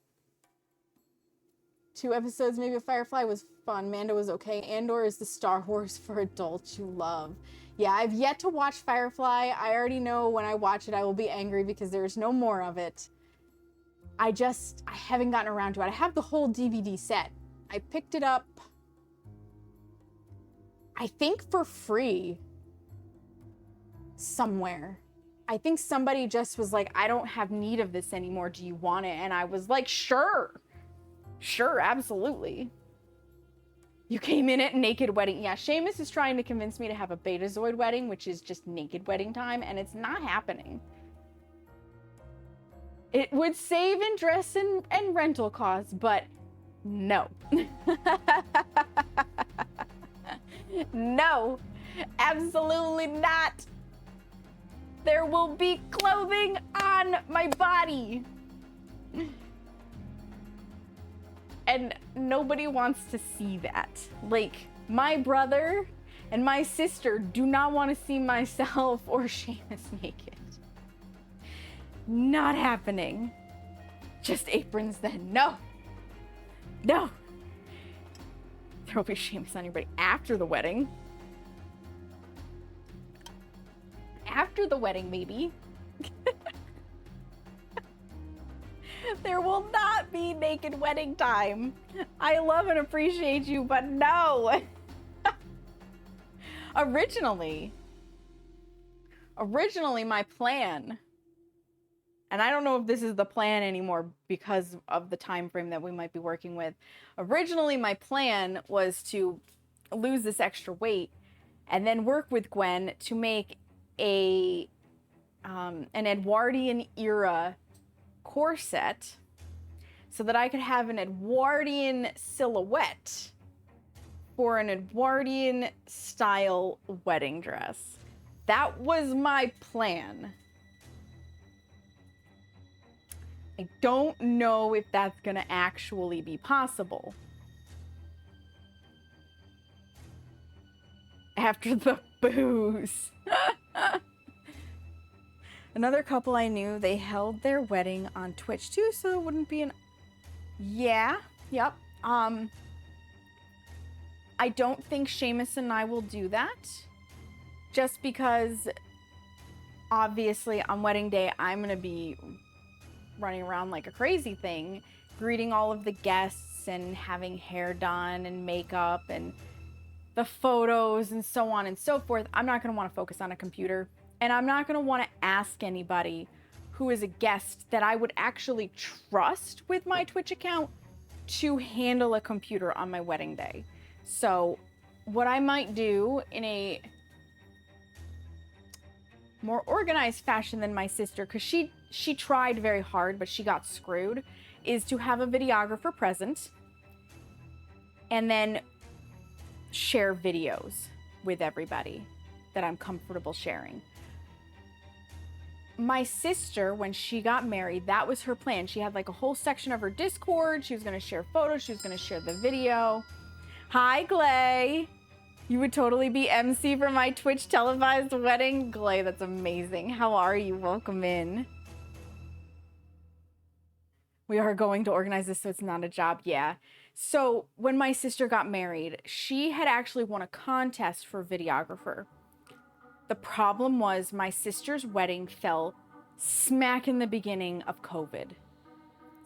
2 episodes, maybe, of Firefly was fun. Mando was okay. Andor is the Star Wars for adults you love. Yeah, I've yet to watch Firefly. I already know when I watch it, I will be angry because there's no more of it. I haven't gotten around to it. I have the whole DVD set. I picked it up, I think, for free somewhere. I think somebody just was like, I don't have need of this anymore. Do you want it? And I was like, sure. Sure, absolutely. You came in at naked wedding. Yeah, Seamus is trying to convince me to have a Betazoid wedding, which is just naked wedding time, and it's not happening. It would save in dress and rental costs, but no. No, absolutely not. There will be clothing on my body. And nobody wants to see that. Like, my brother and my sister do not want to see myself or Seamus naked. Not happening. Just aprons then. No. No. There will be Seamus on your body after the wedding. After the wedding, maybe. There will not be naked wedding time. I love and appreciate you, but no. Originally, my plan, and I don't know if this is the plan anymore because of the time frame that we might be working with. Originally, my plan was to lose this extra weight and then work with Gwen to make an Edwardian era corset so that I could have an Edwardian silhouette for an Edwardian style wedding dress. That was my plan. I don't know if that's gonna actually be possible. After the booze. Another couple I knew, they held their wedding on Twitch too, so it wouldn't be an... Yeah, yep. I don't think Seamus and I will do that. Just because, obviously, on wedding day, I'm gonna be running around like a crazy thing, greeting all of the guests and having hair done and makeup and the photos and so on and so forth. I'm not gonna wanna focus on a computer. And I'm not going to want to ask anybody who is a guest that I would actually trust with my Twitch account to handle a computer on my wedding day. So what I might do in a more organized fashion than my sister, because she tried very hard, but she got screwed, is to have a videographer present and then share videos with everybody that I'm comfortable sharing. My sister, when she got married, that was her plan. She had like a whole section of her Discord. She was going to share photos. She was going to share the video. Hi, Glay. You would totally be MC for my Twitch televised wedding. Glay, that's amazing. How are you? Welcome in. We are going to organize this so it's not a job. Yeah. So when my sister got married, she had actually won a contest for videographer. The problem was my sister's wedding fell smack in the beginning of COVID.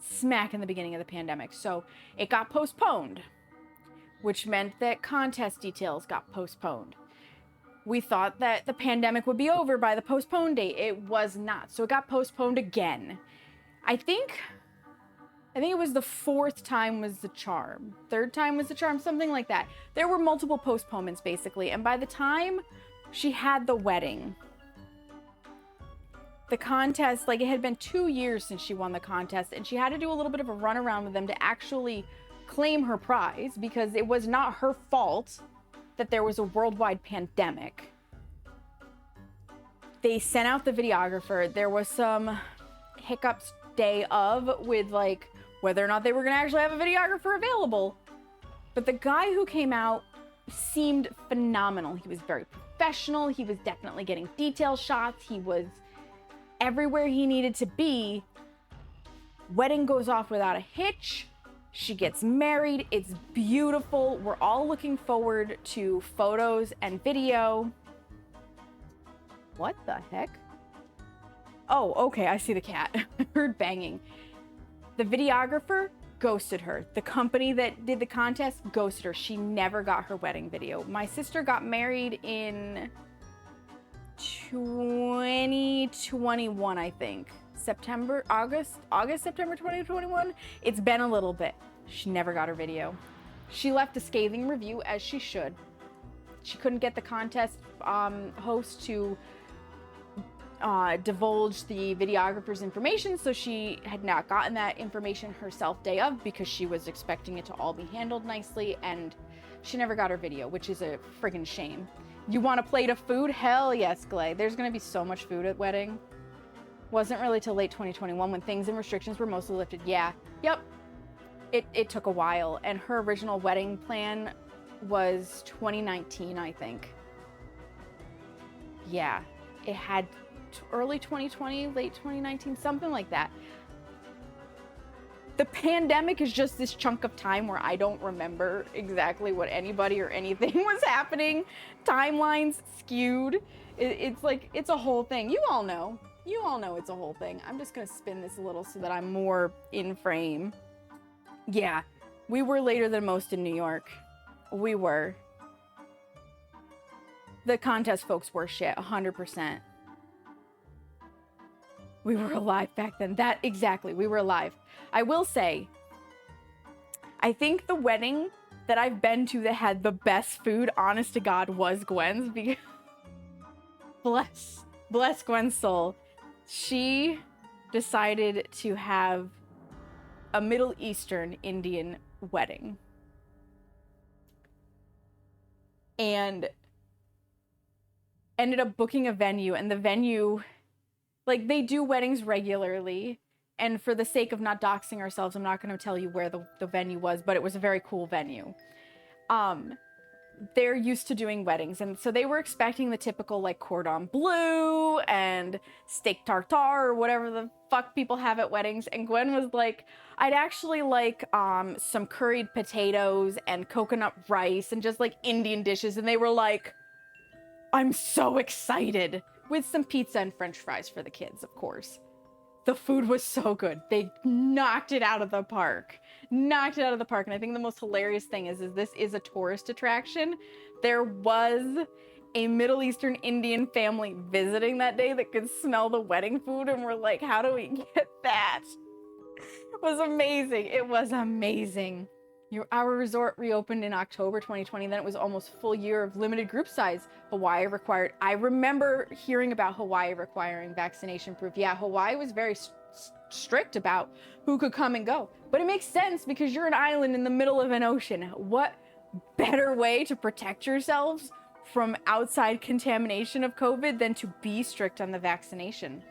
Smack in the beginning of the pandemic. So it got postponed, which meant that contest details got postponed. We thought that the pandemic would be over by the postponed date. It was not. So it got postponed again. I think it was the 4th time was the charm. 3rd time was the charm, something like that. There were multiple postponements basically. And by the time she had the wedding, the contest, like it had been 2 years since she won the contest, and she had to do a little bit of a runaround with them to actually claim her prize, because it was not her fault that there was a worldwide pandemic. They sent out the videographer. There was some hiccups day of with like whether or not they were going to actually have a videographer available. But the guy who came out seemed phenomenal. He was very professional. He was definitely getting detail shots. He was everywhere he needed to be. Wedding goes off without a hitch. She gets married. It's beautiful. We're all looking forward to photos and video. What the heck? Oh, okay, I see the cat. I heard banging. The videographer ghosted her. The company that did the contest ghosted her. She never got her wedding video. My sister got married in 2021, I think. September 2021. It's been a little bit. She never got her video. She left a scathing review, as she should. She couldn't get the contest host to divulge the videographer's information, so she had not gotten that information herself day of, because she was expecting it to all be handled nicely, and she never got her video, which is a friggin' shame. You want a plate of food? Hell yes, Glay. There's gonna be so much food at wedding. Wasn't really till late 2021 when things and restrictions were mostly lifted. Yeah, yep. It took a while, and her original wedding plan was 2019, I think. Yeah, it had early 2020, late 2019, something like that. The pandemic is just this chunk of time where I don't remember exactly what anybody or anything was happening. Timelines skewed. It's like, it's a whole thing. You all know it's a whole thing. I'm just gonna spin this a little so that I'm more in frame. Yeah, we were later than most in New York. We were. The contest folks were shit, 100%. We were alive back then. Exactly, we were alive. I will say, I think the wedding that I've been to that had the best food, honest to God, was Gwen's, because bless Gwen's soul. She decided to have a Middle Eastern Indian wedding. And ended up booking a venue, and the venue, like, they do weddings regularly, and for the sake of not doxing ourselves, I'm not going to tell you where the venue was, but it was a very cool venue. They're used to doing weddings, and so they were expecting the typical, like, cordon bleu and steak tartare or whatever the fuck people have at weddings, and Gwen was like, I'd actually like some curried potatoes and coconut rice and just, like, Indian dishes, and they were like, I'm so excited, with some pizza and french fries for the kids, of course. The food was so good. They knocked it out of the park. And I think the most hilarious thing is this is a tourist attraction. There was a Middle Eastern Indian family visiting that day that could smell the wedding food, and we're like, how do we get that? It was amazing. It was amazing. Our resort reopened in October 2020. Then it was almost full year of limited group size. Hawaii required. I remember hearing about Hawaii requiring vaccination proof. Yeah, Hawaii was very strict about who could come and go. But it makes sense because you're an island in the middle of an ocean. What better way to protect yourselves from outside contamination of COVID than to be strict on the vaccination?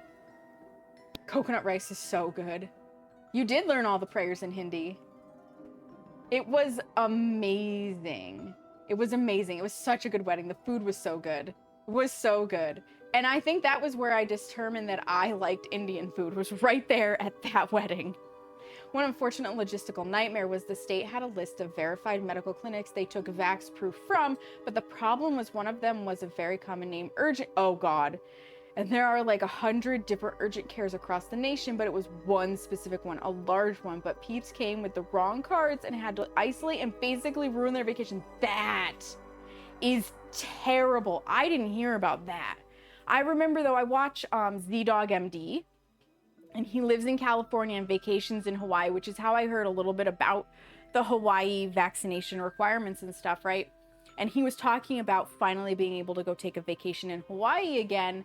Coconut rice is so good. You did learn all the prayers in Hindi. It was amazing. It was amazing. It was such a good wedding. The food was so good. It was so good. And I think that was where I determined that I liked Indian food, was right there at that wedding. One unfortunate logistical nightmare was the state had a list of verified medical clinics they took vax proof from, but the problem was one of them was a very common name, urgent, oh God. And there are like 100 different urgent cares across the nation, but it was one specific one, a large one, but peeps came with the wrong cards and had to isolate and basically ruin their vacation. That is terrible. I didn't hear about that. I remember though, I watch Z-Dog MD, and he lives in California and vacations in Hawaii, which is how I heard a little bit about the Hawaii vaccination requirements and stuff, right? And he was talking about finally being able to go take a vacation in Hawaii again,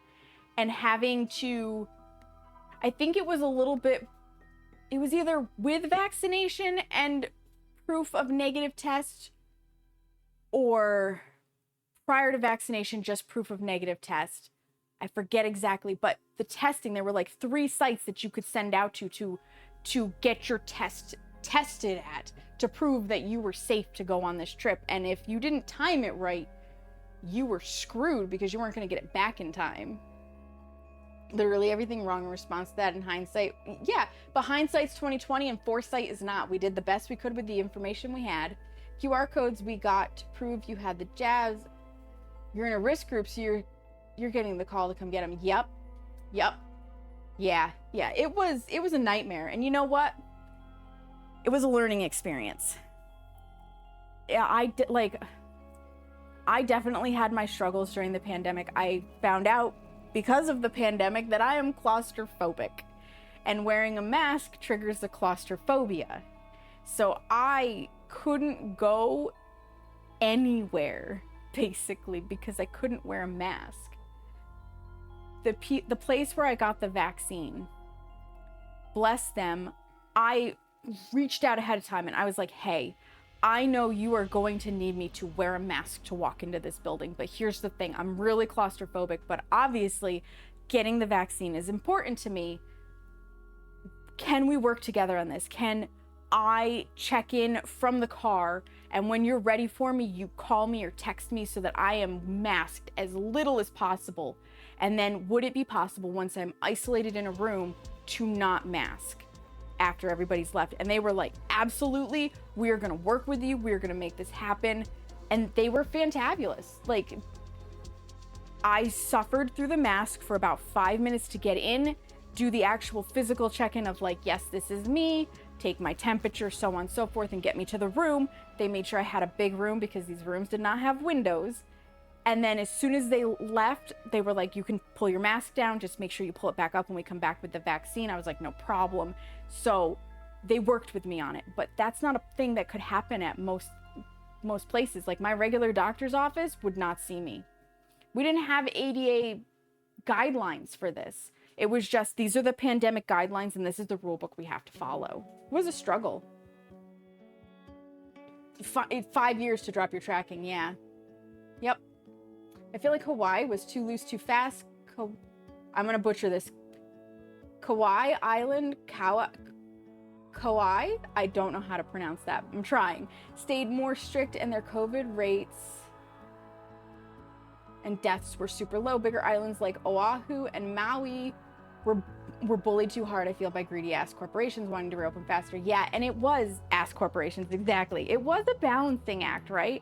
and having to I think it was a little bit, it was either with vaccination and proof of negative test, or prior to vaccination, just proof of negative test. I forget exactly, but the testing, there were like 3 sites that you could send out to get your test tested at to prove that you were safe to go on this trip. And if you didn't time it right, you were screwed because you weren't going to get it back in time. Literally everything wrong in response to that in hindsight. Yeah, but hindsight's 2020 and foresight is not. We did the best we could with the information we had. QR codes we got to prove you had the jabs. You're in a risk group, so you're getting the call to come get them. Yep. Yeah. It was a nightmare. And you know what? It was a learning experience. Yeah, I definitely had my struggles during the pandemic. I found out because of the pandemic that I am claustrophobic, and wearing a mask triggers the claustrophobia. So I couldn't go anywhere basically because I couldn't wear a mask. The place where I got the vaccine, bless them, I reached out ahead of time and I was like, hey, I know you are going to need me to wear a mask to walk into this building, but here's the thing, I'm really claustrophobic, but obviously getting the vaccine is important to me. Can we work together on this? Can I check in from the car, and when you're ready for me, you call me or text me so that I am masked as little as possible? And then would it be possible once I'm isolated in a room to not mask after everybody's left? And they were like, absolutely, we're gonna work with you, we're gonna make this happen. And they were fantabulous. Like, I suffered through the mask for about 5 minutes to get in, do the actual physical check-in of like, yes, this is me, take my temperature, so on and so forth, and get me to the room. They made sure I had a big room because these rooms did not have windows. And then as soon as they left, they were like, you can pull your mask down, just make sure you pull it back up when we come back with the vaccine. I was like, no problem. So they worked with me on it, but that's not a thing that could happen at most places. Like my regular doctor's office would not see me. We didn't have ADA guidelines for this. It was just, these are the pandemic guidelines and this is the rule book we have to follow. It was a struggle. 5 years to drop your tracking, yeah. Yep. I feel like Hawaii was too loose too fast. I'm gonna butcher this. Kauai Island, Kauai? I don't know how to pronounce that. I'm trying. Stayed more strict and their COVID rates and deaths were super low. Bigger islands like Oahu and Maui were bullied too hard, I feel, by greedy ass corporations wanting to reopen faster. Yeah, and it was ass corporations, exactly. It was a balancing act, right?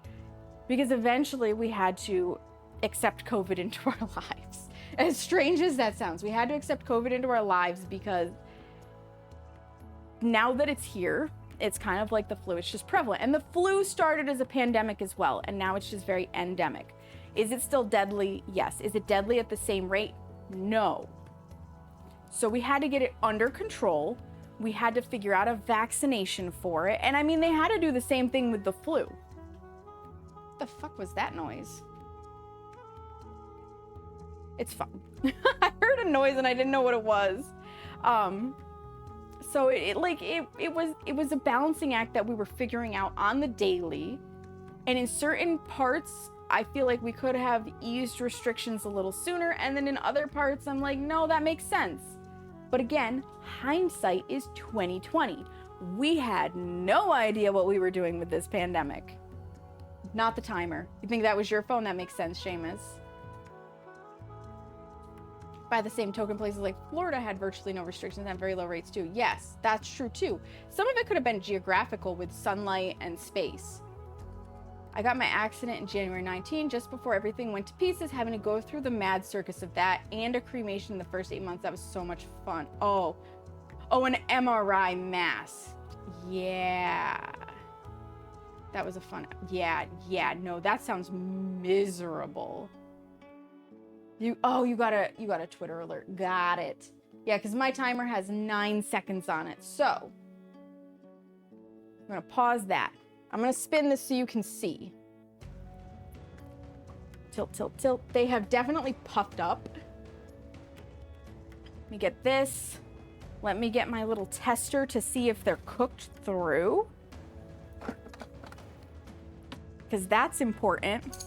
Because eventually we had to accept COVID into our lives. As strange as that sounds, we had to accept COVID into our lives because now that it's here, it's kind of like the flu. It's just prevalent. And the flu started as a pandemic as well, and now it's just very endemic. Is it still deadly? Yes. Is it deadly at the same rate? No. So we had to get it under control. We had to figure out a vaccination for it. And I mean, they had to do the same thing with the flu. What the fuck was that noise? It's fun. I heard a noise and I didn't know what it was. So it was a balancing act that we were figuring out on the daily. And in certain parts, I feel like we could have eased restrictions a little sooner. And then in other parts, I'm like, no, that makes sense. But again, hindsight is 2020. We had no idea what we were doing with this pandemic. Not the timer. You think that was your phone? That makes sense, Seamus. By the same token, places like Florida had virtually no restrictions and very low rates too. Yes, that's true too. Some of it could have been geographical with sunlight and space. I got my accident in January 19, just before everything went to pieces, having to go through the mad circus of that and a cremation in the first 8 months. That was so much fun. Oh, an MRI mask. Yeah. That was a fun, yeah, no, that sounds miserable. You got a Twitter alert. Got it. Yeah, because my timer has 9 seconds on it. So I'm gonna pause that. I'm gonna spin this so you can see. Tilt, tilt, tilt. They have definitely puffed up. Let me get this. Let me get my little tester to see if they're cooked through, because that's important.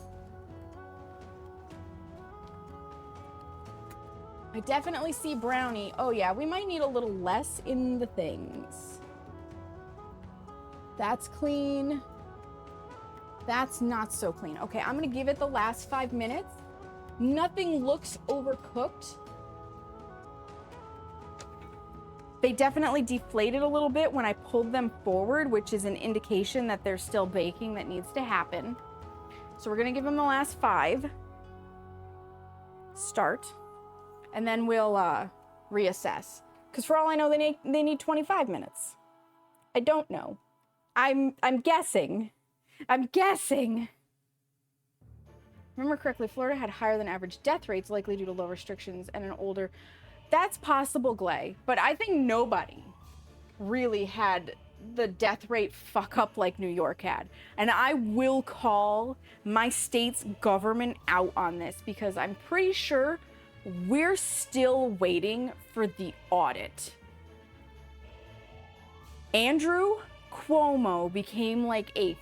I definitely see brownie. Oh yeah, we might need a little less in the things. That's clean. That's not so clean. Okay, I'm gonna give it the last 5 minutes. Nothing looks overcooked. They definitely deflated a little bit when I pulled them forward, which is an indication that there's still baking that needs to happen. So we're gonna give them the last 5. Start. And then we'll reassess. Because for all I know, they need 25 minutes. I don't know. I'm guessing. I'm guessing. Remember correctly, Florida had higher than average death rates, likely due to low restrictions and an older... That's possible, Glay. But I think nobody really had the death rate fuck up like New York had. And I will call my state's government out on this, because I'm pretty sure we're still waiting for the audit. Andrew Cuomo became like a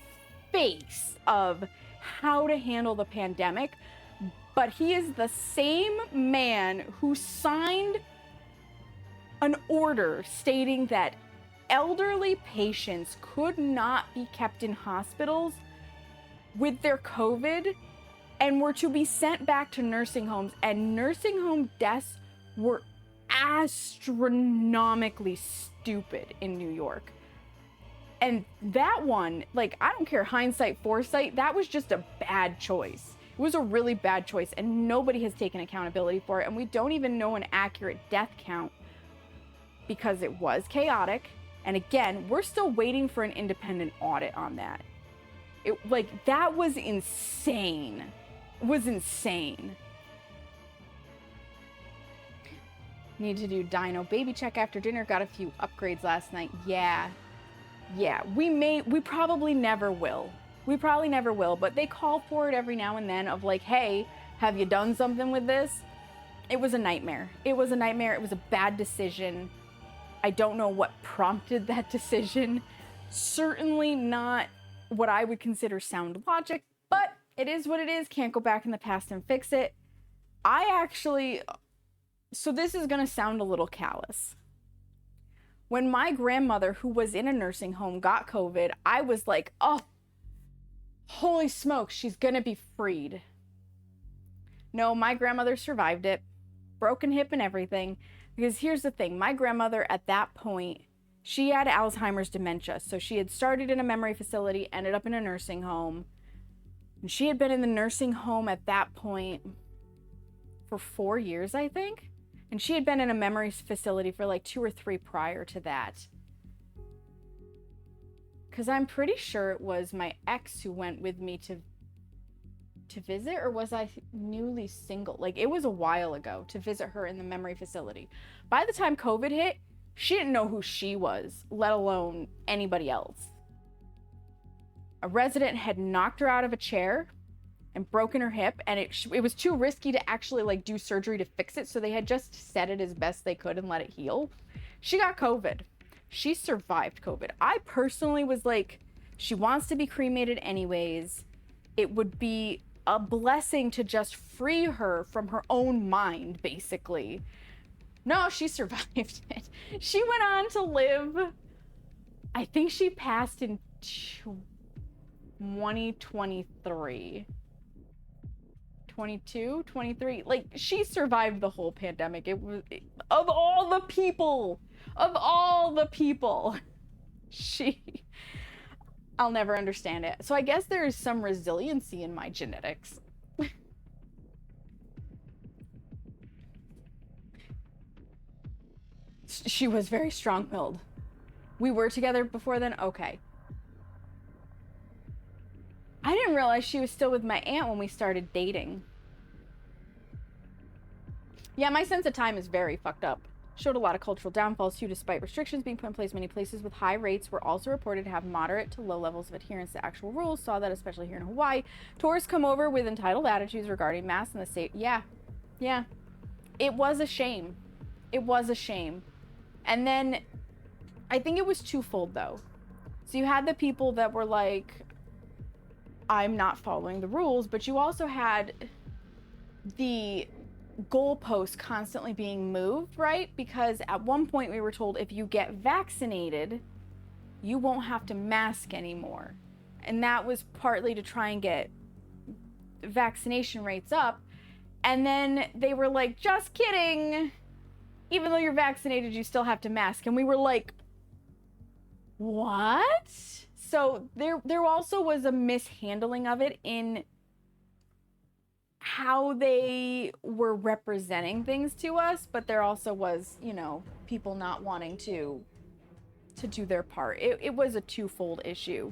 face of how to handle the pandemic, but he is the same man who signed an order stating that elderly patients could not be kept in hospitals with their COVID and were to be sent back to nursing homes, and nursing home deaths were astronomically stupid in New York. And that one, like, I don't care, hindsight, foresight, that was just a bad choice. It was a really bad choice, and nobody has taken accountability for it, and we don't even know an accurate death count because it was chaotic. And again, we're still waiting for an independent audit on that. That was insane. It was insane. Need to do dino baby check after dinner. Got a few upgrades last night. Yeah, we probably never will. But they call for it every now and then of like, hey, have you done something with this? It was a nightmare. It was a bad decision. I don't know what prompted that decision. Certainly not what I would consider sound logic, but it is what it is. Can't go back in the past and fix it. So this is gonna sound a little callous. When my grandmother, who was in a nursing home, got COVID, I was like, oh, holy smokes, she's gonna be freed. No, my grandmother survived it. Broken hip and everything. Because here's the thing, my grandmother at that point, she had Alzheimer's dementia. So she had started in a memory facility, ended up in a nursing home. And she had been in the nursing home at that point for 4 years, I think. And she had been in a memory facility for like 2 or 3 prior to that. Because I'm pretty sure it was my ex who went with me to visit, or was I newly single? Like, it was a while ago to visit her in the memory facility. By the time COVID hit, she didn't know who she was, let alone anybody else. A resident had knocked her out of a chair and broken her hip, and it was too risky to actually like do surgery to fix it, so they had just set it as best they could and let it heal. She got COVID. She survived COVID. I personally was like, she wants to be cremated anyways. It would be a blessing to just free her from her own mind, basically. No, she survived it. She went on to live. I think she passed in 2023. 22, 23. Like, she survived the whole pandemic. Of all the people, I'll never understand it. So I guess there is some resiliency in my genetics. She was very strong-willed. We were together before then? Okay. I didn't realize she was still with my aunt when we started dating. Yeah, my sense of time is very fucked up. Showed a lot of cultural downfalls too, despite restrictions being put in place. Many places with high rates were also reported to have moderate to low levels of adherence to actual rules. Saw that especially here in Hawaii. Tourists come over with entitled attitudes regarding masks in the state. Yeah. It was a shame. And then I think it was twofold though. So you had the people that were like, I'm not following the rules, but you also had the goalposts constantly being moved, right? Because at one point we were told if you get vaccinated, you won't have to mask anymore. And that was partly to try and get vaccination rates up. And then they were like, just kidding. Even though you're vaccinated, you still have to mask. And we were like, what? So there also was a mishandling of it in how they were representing things to us, but there also was, you know, people not wanting to do their part. It was a twofold issue.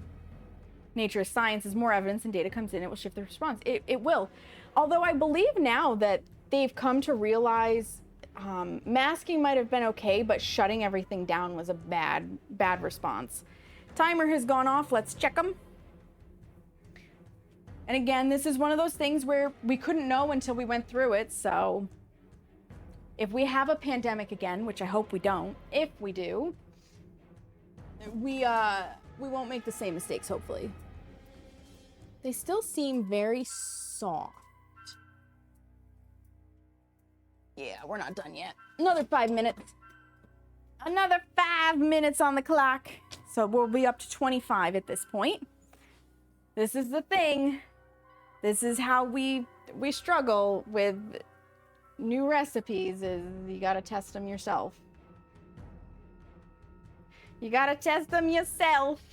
Nature is science. As more evidence and data comes in, it will shift the response. It will. Although I believe now that they've come to realize masking might have been okay, but shutting everything down was a bad response. Timer has gone off. Let's check them. And again, this is one of those things where we couldn't know until we went through it. So if we have a pandemic again, which I hope we don't, if we do, we won't make the same mistakes, hopefully. They still seem very soft. Yeah, we're not done yet. Another 5 minutes. Another 5 minutes on the clock. So we'll be up to 25 at this point. This is the thing. This is how we struggle with new recipes, is you gotta test them yourself. You gotta test them yourself.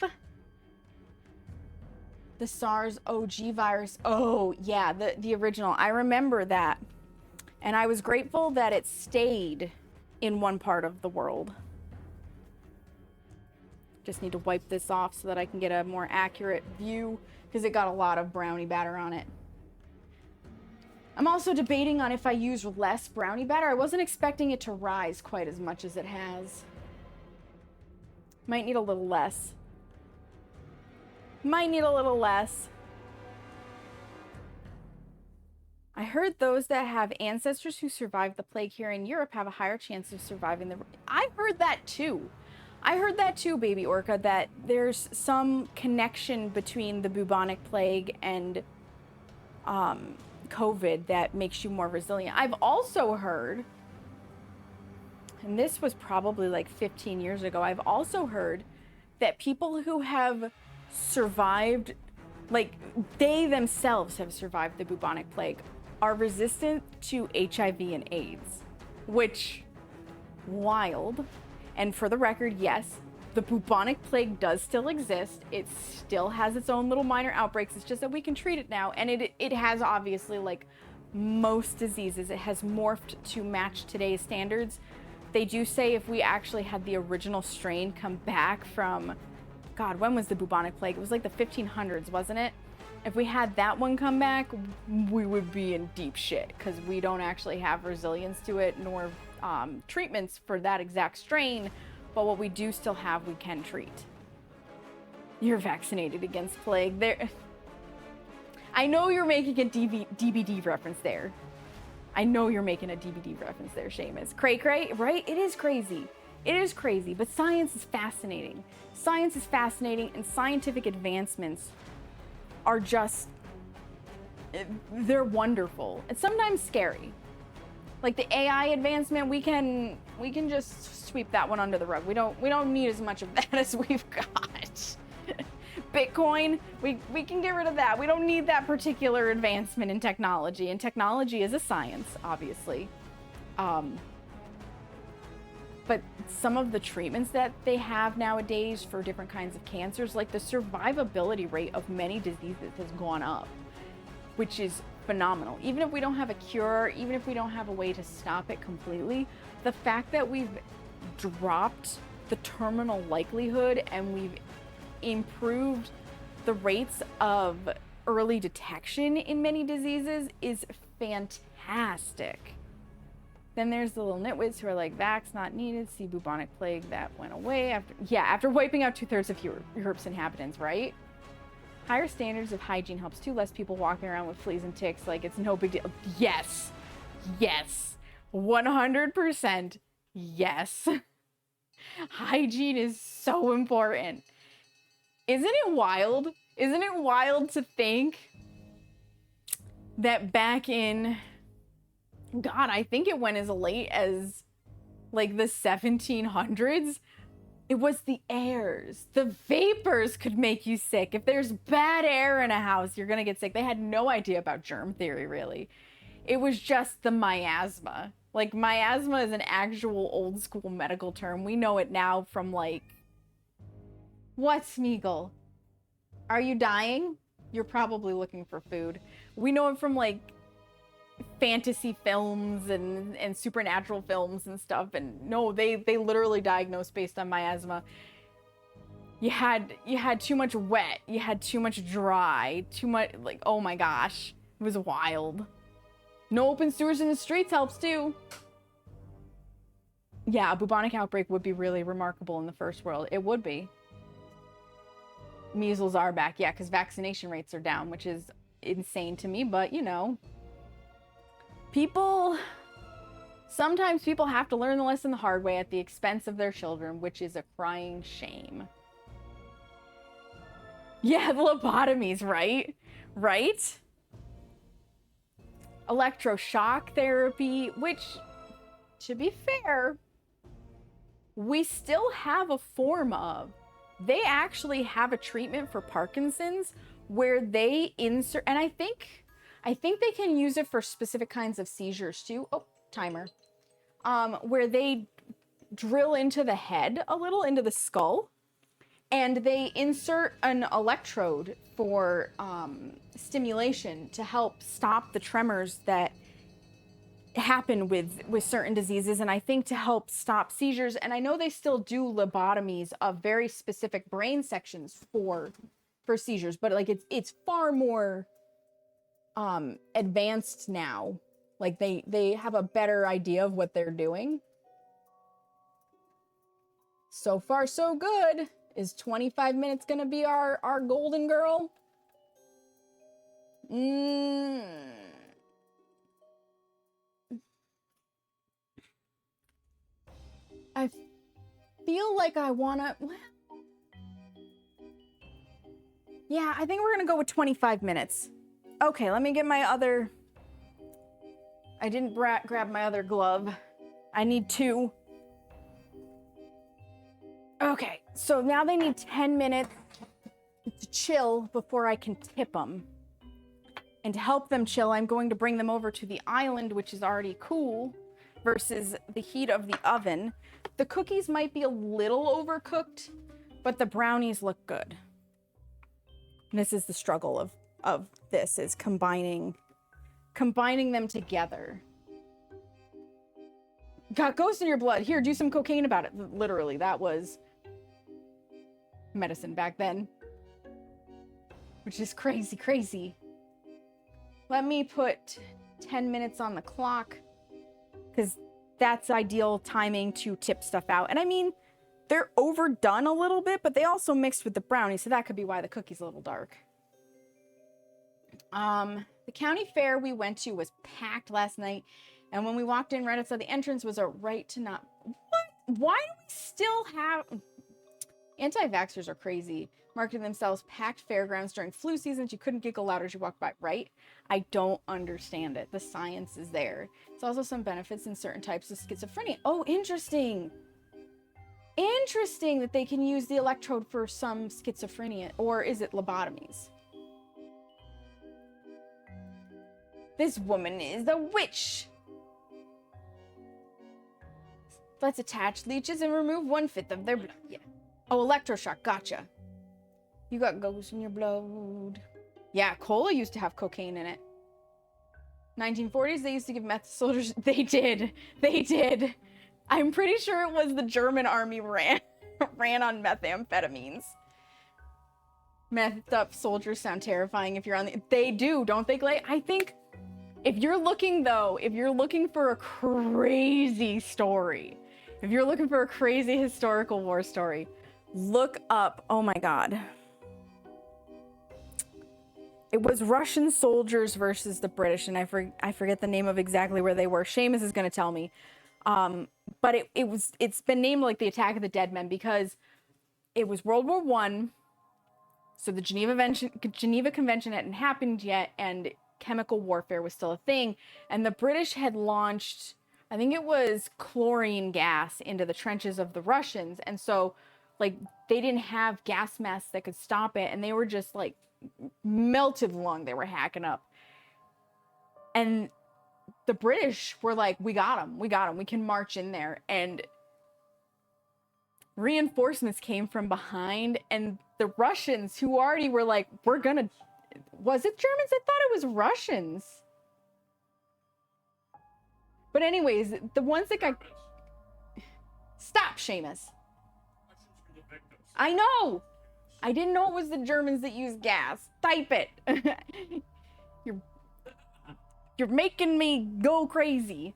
The SARS OG virus. Oh, yeah, the original. I remember that. And I was grateful that it stayed in one part of the world. Just need to wipe this off so that I can get a more accurate view, because it got a lot of brownie batter on it. I'm also debating on if I use less brownie batter. I wasn't expecting it to rise quite as much as it has. Might need a little less. Might need a little less. I heard those that have ancestors who survived the plague here in Europe have a higher chance of surviving the... I heard that too. I heard that too, Baby Orca, that there's some connection between the bubonic plague and COVID that makes you more resilient. I've also heard, and this was probably like 15 years ago, I've also heard that people who have survived, like they themselves have survived the bubonic plague, are resistant to HIV and AIDS, which, wild. And for the record, yes, the bubonic plague does still exist. It still has its own little minor outbreaks. It's just that we can treat it now. And it has obviously, like most diseases, it has morphed to match today's standards. They do say if we actually had the original strain come back from, God, when was the bubonic plague? It was like the 1500s, wasn't it? If we had that one come back, we would be in deep shit, because we don't actually have resilience to it, nor treatments for that exact strain. But what we do still have, we can treat. You're vaccinated against plague. There, I know you're making a DBD reference there. I know you're making a DBD reference there, Seamus. Cray cray, right? It is crazy. It is crazy, but science is fascinating. Science is fascinating, and scientific advancements are just, they're wonderful. It's sometimes scary. Like the AI advancement, we can just sweep that one under the rug. We don't need as much of that as we've got. Bitcoin, we can get rid of that. We don't need that particular advancement in technology, and technology is a science, obviously. But some of the treatments that they have nowadays for different kinds of cancers, like the survivability rate of many diseases has gone up, which is phenomenal. Even if we don't have a cure, even if we don't have a way to stop it completely, the fact that we've dropped the terminal likelihood and we've improved the rates of early detection in many diseases is fantastic. Then there's the little nitwits who are like, vax not needed, see bubonic plague that went away after wiping out 2/3 of Europe's inhabitants, right? Higher standards of hygiene helps too. Less people walking around with fleas and ticks, like it's no big deal. Yes, yes, 100% yes. Hygiene is so important. Isn't it wild? Isn't it wild to think that back in, God, I think it went as late as like the 1700s. It was the airs. The vapors could make you sick. If there's bad air in a house, you're gonna get sick. They had no idea about germ theory, really. It was just the miasma. Like, miasma is an actual old school medical term. We know it now from like, what, Smeagol? Are you dying? You're probably looking for food. We know it from like fantasy films and supernatural films and stuff. And no, they literally diagnosed based on miasma. You had too much wet, you had too much dry, too much, like, oh my gosh, it was wild. No open sewers in the streets helps too. Yeah, a bubonic outbreak would be really remarkable in the first world. It would be. Measles are back, yeah, because vaccination rates are down, which is insane to me, but you know, sometimes people have to learn the lesson the hard way at the expense of their children, which is a crying shame. Yeah, the lobotomies, right? Right? Electroshock therapy, which, to be fair, we still have a form of. They actually have a treatment for Parkinson's where they insert, and I think they can use it for specific kinds of seizures too. Oh, timer. Where they drill into the head a little, into the skull, and they insert an electrode for stimulation to help stop the tremors that happen with certain diseases, and I think to help stop seizures. And I know they still do lobotomies of very specific brain sections for seizures, but like it's far more advanced now. Like they have a better idea of what they're doing. So far so good. Is 25 minutes gonna be our golden girl? I feel like I wanna, yeah, I think we're gonna go with 25 minutes. Okay, let me get my other, I didn't grab my other glove. I need two. Okay, so now they need 10 minutes to chill before I can tip them. And to help them chill, I'm going to bring them over to the island, which is already cool, versus the heat of the oven. The cookies might be a little overcooked, but the brownies look good. And this is the struggle of this, is combining them together. Got ghost in your blood. Here, do some cocaine about it. Literally, that was medicine back then. Which is crazy, crazy. Let me put 10 minutes on the clock, because that's ideal timing to tip stuff out. And I mean, they're overdone a little bit, but they also mixed with the brownies, so that could be why the cookie's a little dark. The county fair we went to was packed last night, and when we walked in, right outside the entrance was a right to not... What? Why do we still have... Anti-vaxxers are crazy. Marketing themselves packed fairgrounds during flu seasons. You couldn't giggle louder as you walked by, right? I don't understand it. The science is there. It's also some benefits in certain types of schizophrenia. Oh, interesting. Interesting that they can use the electrode for some schizophrenia. Or is it lobotomies? This woman is a witch. Let's attach leeches and remove 1/5 of their blood. Yeah. Oh, electroshock. Gotcha. You got ghosts in your blood. Yeah, cola used to have cocaine in it. 1940s, they used to give meth to soldiers. They did. They did. I'm pretty sure it was the German army ran on methamphetamines. Methed up soldiers sound terrifying if you're on the... They do, don't they, Glay? I think if you're looking for a crazy story, if you're looking for a crazy historical war story, look up, oh my God. It was Russian soldiers versus the British, and I forget the name of exactly where they were. Seamus is going to tell me. but it's been named like the Attack of the Dead Men because it was World War One. So the Geneva Convention hadn't happened yet, and chemical warfare was still a thing. And the British had launched, I think it was chlorine gas into the trenches of the Russians. And so, like, they didn't have gas masks that could stop it. And they were just, like, melted lung they were hacking up. And the British were like, we got them. We can march in there. And reinforcements came from behind, and the Russians, who already were like, was it Germans? I thought it was Russians. But anyways, the ones that got... Stop, Seamus. I know! I didn't know it was the Germans that used gas. Type it. You're making me go crazy.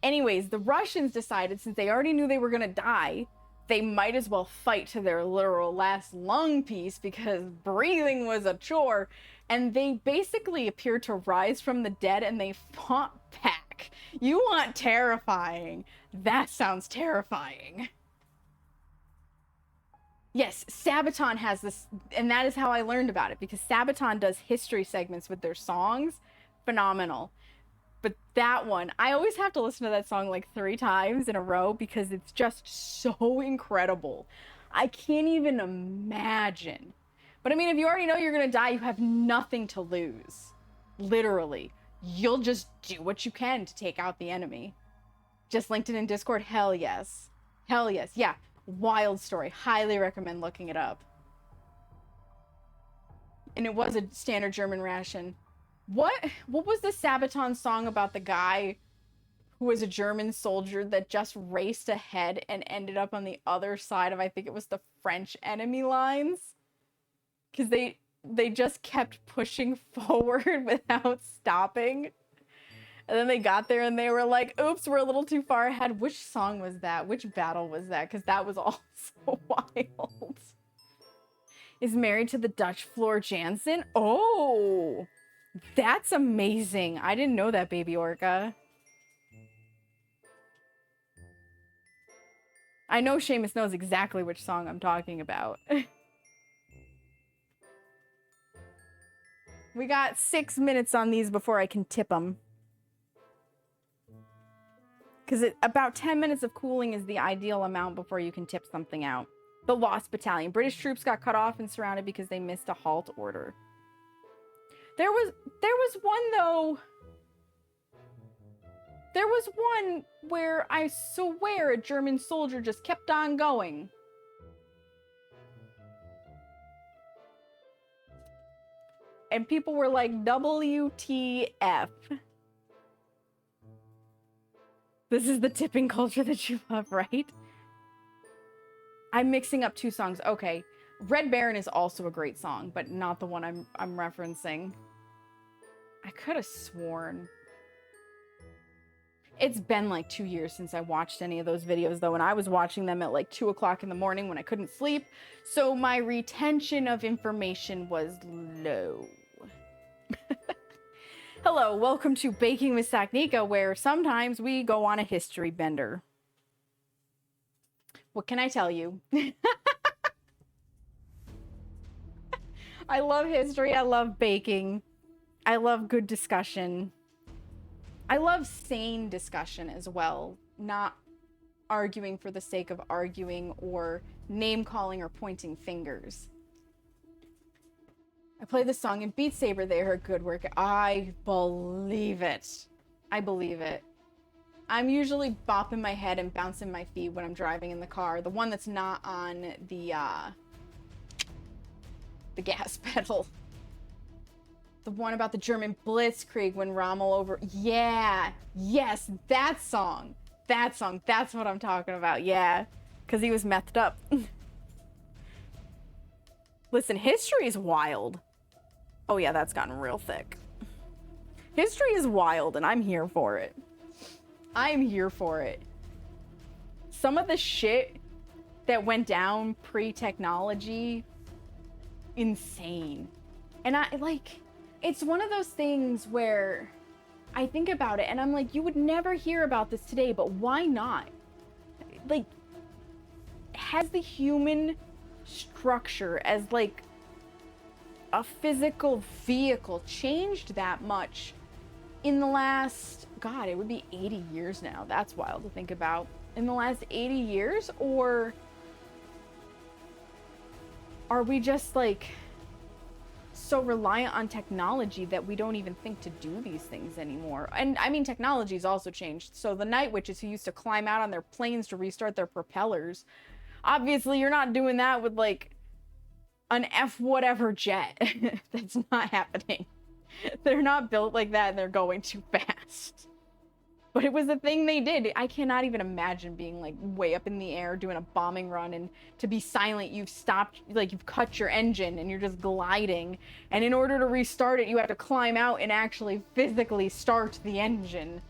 Anyways, the Russians decided, since they already knew they were gonna die, they might as well fight to their literal last lung piece because breathing was a chore. And they basically appeared to rise from the dead, and they fought back. You want terrifying? That sounds terrifying. Yes, Sabaton has this, and that is how I learned about it, because Sabaton does history segments with their songs. Phenomenal. But that one, I always have to listen to that song like 3 times in a row because it's just so incredible. I can't even imagine. But I mean, if you already know you're gonna die, you have nothing to lose. Literally. You'll just do what you can to take out the enemy. Just linked it in Discord? Hell yes. Hell yes. Yeah. Wild story. Highly recommend looking it up. And it was a standard German ration. What was the Sabaton song about the guy who was a German soldier that just raced ahead and ended up on the other side of, I think it was the French enemy lines? Because they just kept pushing forward without stopping. And then they got there and they were like, oops, we're a little too far ahead. Which song was that? Which battle was that? Because that was all so wild. Is married to the Dutch Floor Jansen? Oh! That's amazing. I didn't know that, baby orca. I know Seamus knows exactly which song I'm talking about. We got 6 minutes on these before I can tip them. Because about 10 minutes of cooling is the ideal amount before you can tip something out. The Lost Battalion. British troops got cut off and surrounded because they missed a halt order. There was one, though. There was one where I swear a German soldier just kept on going. And people were like, WTF. This is the tipping culture that you love, right? I'm mixing up 2 songs. Okay. Red Baron is also a great song, but not the one I'm referencing. I could have sworn. It's been like 2 years since I watched any of those videos, though, and I was watching them at like 2 o'clock in the morning when I couldn't sleep, so my retention of information was low. Hello, welcome to Baking with Saknika, where sometimes we go on a history bender. What can I tell you? I love history, I love baking, I love good discussion. I love sane discussion as well, not arguing for the sake of arguing or name-calling or pointing fingers. I play this song in Beat Saber, they heard good work. I believe it. I believe it. I'm usually bopping my head and bouncing my feet when I'm driving in the car. The one that's not on the gas pedal. The one about the German Blitzkrieg when Rommel over... Yeah! Yes, that song! That song, that's what I'm talking about, yeah. Because he was methed up. Listen, history is wild. Oh yeah, that's gotten real thick. History is wild, and I'm here for it. I'm here for it. Some of the shit that went down pre-technology, insane. And I, like... It's one of those things where I think about it and I'm like, you would never hear about this today, but why not? Like, has the human structure as like a physical vehicle changed that much in the last, God, it would be 80 years now. That's wild to think about. In the last 80 years? Or are we just like so reliant on technology that we don't even think to do these things anymore? And I mean, technology's also changed. So the night witches who used to climb out on their planes to restart their propellers, obviously you're not doing that with like an F whatever jet. That's not happening. They're not built like that and they're going too fast. But it was a thing they did. I cannot even imagine being like way up in the air doing a bombing run, and to be silent, you've stopped, like you've cut your engine and you're just gliding. And in order to restart it, you have to climb out and actually physically start the engine.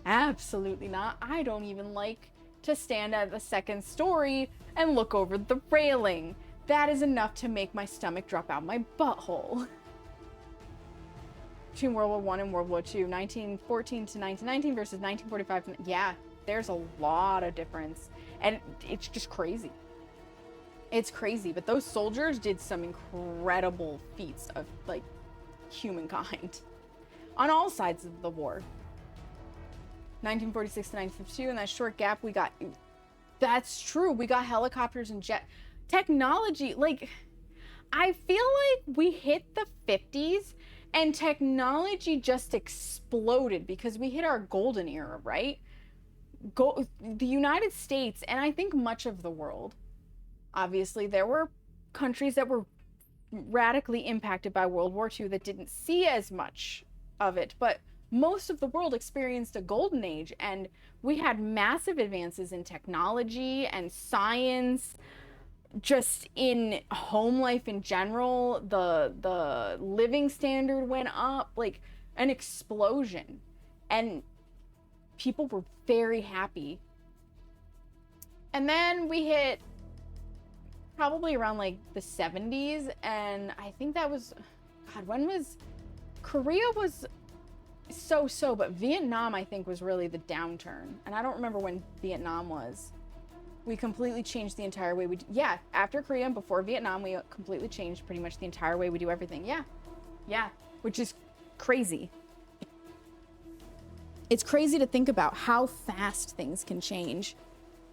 Absolutely not. I don't even like to stand at the second story and look over the railing. That is enough to make my stomach drop out my butthole. Between World War I and World War II, 1914 to 1919 versus 1945. Yeah, there's a lot of difference. And it's just crazy. It's crazy. But those soldiers did some incredible feats of, like, humankind. On all sides of the war. 1946 to 1952, in that short gap, we got... That's true. We got helicopters and jet... Technology, like... I feel like we hit the 50s... and technology just exploded because we hit our golden era, right? The United States, and I think much of the world, obviously, there were countries that were radically impacted by World War II that didn't see as much of it, but most of the world experienced a golden age, and we had massive advances in technology and science, just in home life in general. The living standard went up, like an explosion, and people were very happy. And then we hit probably around like the 70s, and I think that was, God, when was Korea? Was so, but Vietnam I think was really the downturn, and I don't remember when Vietnam was. We completely changed the entire way we do. Yeah, after Korea and before Vietnam, we completely changed pretty much the entire way we do everything. Yeah, which is crazy. It's crazy to think about how fast things can change.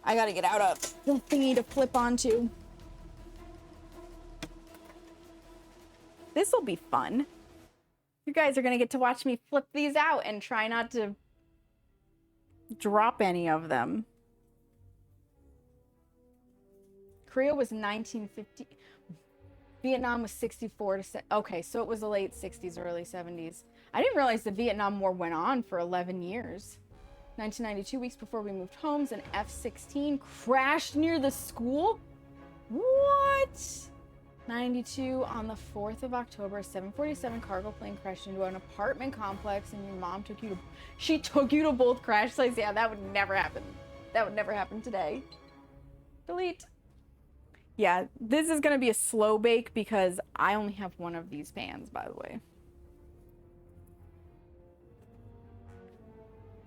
I gotta get out of the thingy to flip onto. This'll be fun. You guys are gonna get to watch me flip these out and try not to drop any of them. Korea was 1950. Vietnam was 64 to... Okay, so it was the late 60s, early 70s. I didn't realize the Vietnam War went on for 11 years. 1992, weeks before we moved homes, an F-16 crashed near the school? What? 92, on the 4th of October, a 747 cargo plane crashed into an apartment complex, and your mom took you to... She took you to both crash sites? Yeah, that would never happen. That would never happen today. Delete. Yeah, this is going to be a slow bake because I only have one of these pans, by the way.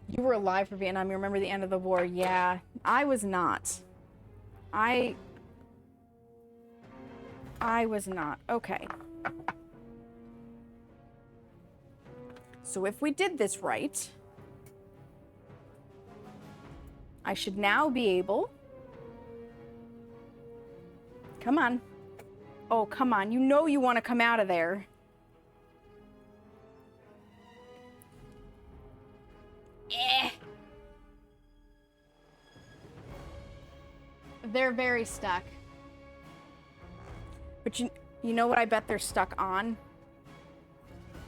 You were alive for Vietnam. You remember the end of the war. Yeah, I was not. I was not. Okay. So if we did this right, I should now be able... Come on. Oh, come on. You know you want to come out of there. Eh. They're very stuck. But you know what I bet they're stuck on?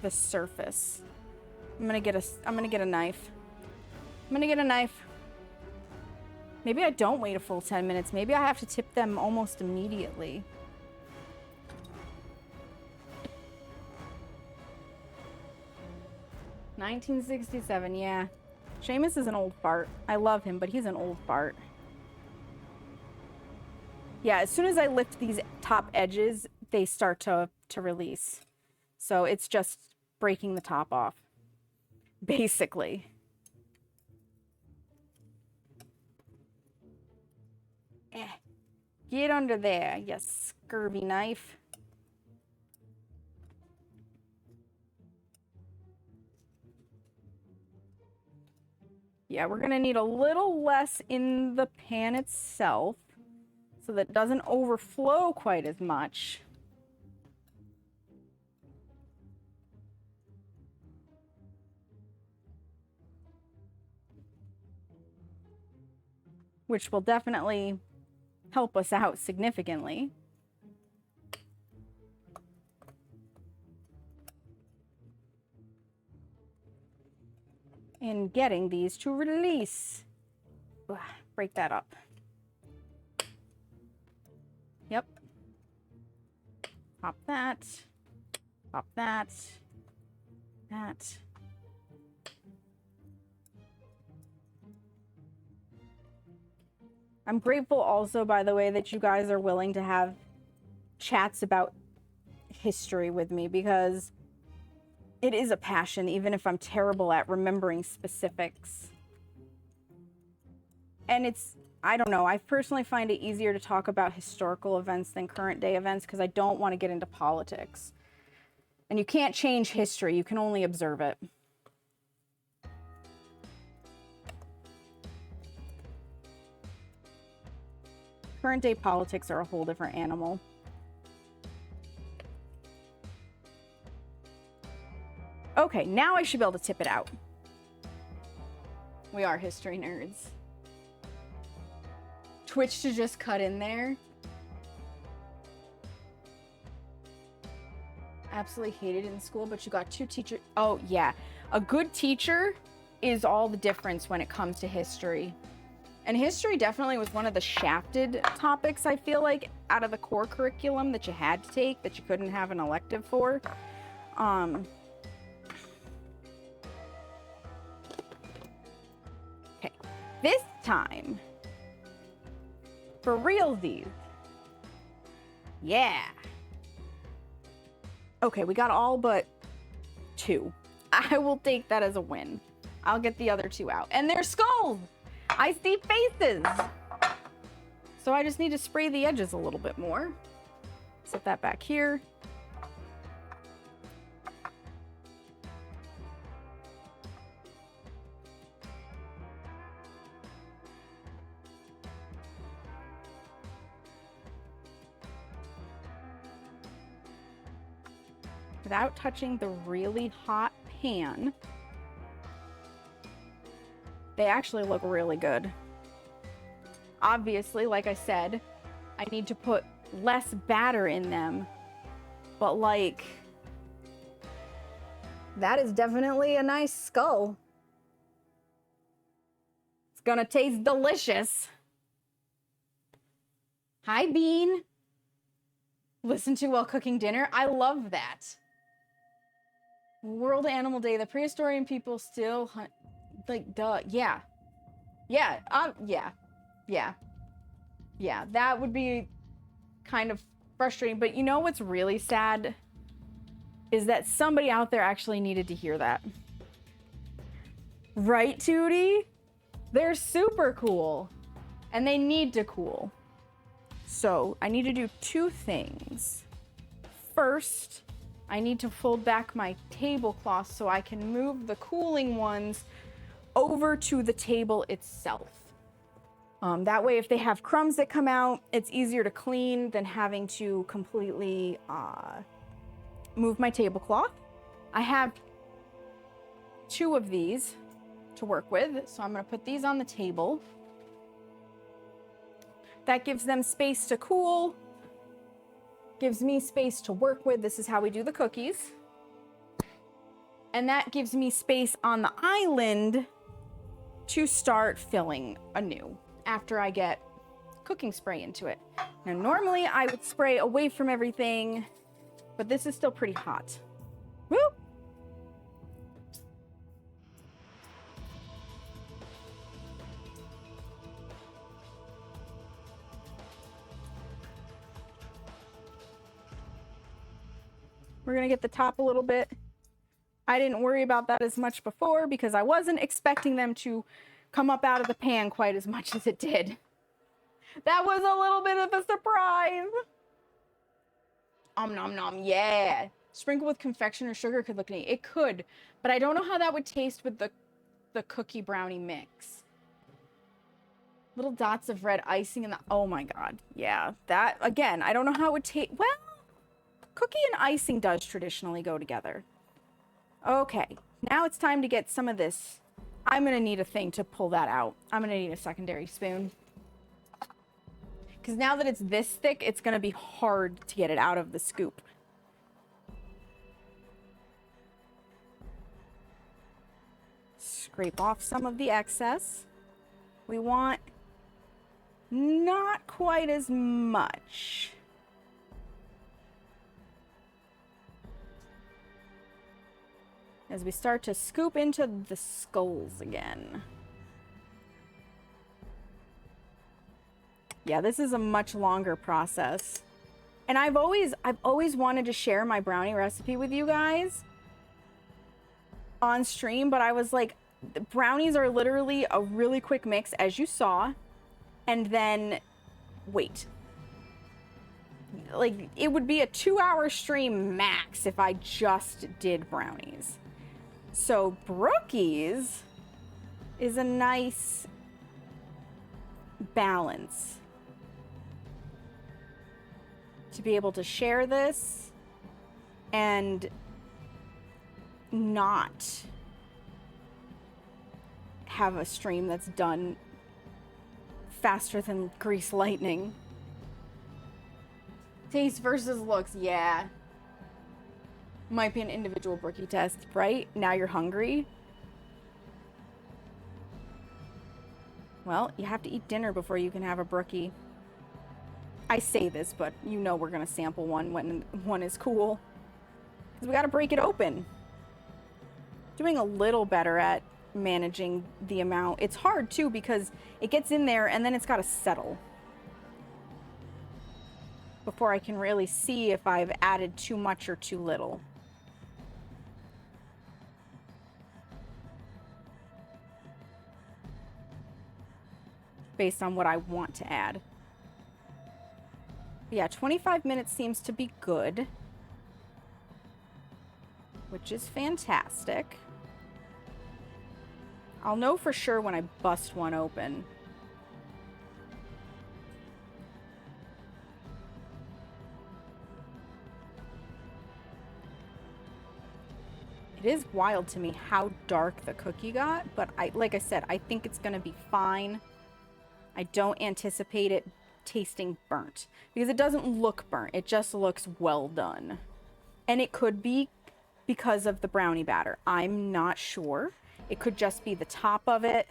The surface. I'm gonna get a knife. I'm gonna get a knife. Maybe I don't wait a full 10 minutes. Maybe I have to tip them almost immediately. $1967, yeah. Seamus is an old fart. I love him, but he's an old fart. Yeah, as soon as I lift these top edges, they start to release. So it's just breaking the top off. basically. Get under there, you scurvy knife. Yeah, we're gonna need a little less in the pan itself so that it doesn't overflow quite as much. Which will definitely help us out significantly. In getting these to release. Ugh, break that up. Yep. Pop that. Pop that. That. I'm grateful also, by the way, that you guys are willing to have chats about history with me, because it is a passion, even if I'm terrible at remembering specifics. And it's, I don't know, I personally find it easier to talk about historical events than current day events because I don't want to get into politics. And you can't change history, you can only observe it. Current day politics are a whole different animal. Okay, now I should be able to tip it out. We are history nerds. Twitch to just cut in there. Absolutely hated it in school, but you got 2 teachers. Oh, yeah. A good teacher is all the difference when it comes to history. And history definitely was one of the shafted topics, I feel like, out of the core curriculum that you had to take, that you couldn't have an elective for. Okay, this time, for realsies. Yeah. Okay, we got all but 2. I will take that as a win. I'll get the other 2 out. And they're skulls! I see faces! So I just need to spray the edges a little bit more. Set that back here. Without touching the really hot pan, they actually look really good. Obviously, like I said, I need to put less batter in them, but like, that is definitely a nice skull. It's gonna taste delicious. Hi, Bean. Listen to while cooking dinner. I love that. World Animal Day. The prehistoric people still hunt. Like, duh. Yeah. Yeah. Yeah. That would be kind of frustrating. But you know what's really sad? Is that somebody out there actually needed to hear that. Right, Tootie? They're super cool. And they need to cool. So, I need to do 2 things. First, I need to fold back my tablecloth so I can move the cooling ones over to the table itself. That way, if they have crumbs that come out, it's easier to clean than having to completely move my tablecloth. I have 2 of these to work with, so I'm gonna put these on the table. That gives them space to cool, gives me space to work with. This is how we do the cookies. And that gives me space on the island to start filling anew after I get cooking spray into it. Now, normally I would spray away from everything, but this is still pretty hot. Woo! We're gonna get the top a little bit. I didn't worry about that as much before because I wasn't expecting them to come up out of the pan quite as much as it did. That was a little bit of a surprise. Nom nom, yeah. Sprinkle with confection or sugar could look neat. It could, but I don't know how that would taste with the cookie brownie mix. Little dots of red icing in the, oh my god. Yeah, that, again, I don't know how it would taste. Well, cookie and icing does traditionally go together. Okay, now it's time to get some of this. I'm gonna need a thing to pull that out. I'm gonna need a secondary spoon. Because now that it's this thick, it's gonna be hard to get it out of the scoop. Scrape off some of the excess. We want not quite as much. As we start to scoop into the skulls again. Yeah, this is a much longer process. And I've always wanted to share my brownie recipe with you guys on stream, but I was like, the brownies are literally a really quick mix, as you saw, and then wait. Like, it would be a 2-hour stream max if I just did brownies. So Brookies is a nice balance to be able to share this and not have a stream that's done faster than grease lightning. Taste versus looks, yeah. Might be an individual Brookie test, right? Now you're hungry. Well, you have to eat dinner before you can have a Brookie. I say this, but you know we're gonna sample one when one is cool. Because we gotta break it open. Doing a little better at managing the amount. It's hard too because it gets in there and then it's gotta settle before I can really see if I've added too much or too little. Based on what I want to add. Yeah, 25 minutes seems to be good, which is fantastic. I'll know for sure when I bust one open. It is wild to me how dark the cookie got, but like I said, I think it's gonna be fine. I don't anticipate it tasting burnt because it doesn't look burnt. It just looks well done. And it could be because of the brownie batter. I'm not sure. It could just be the top of it.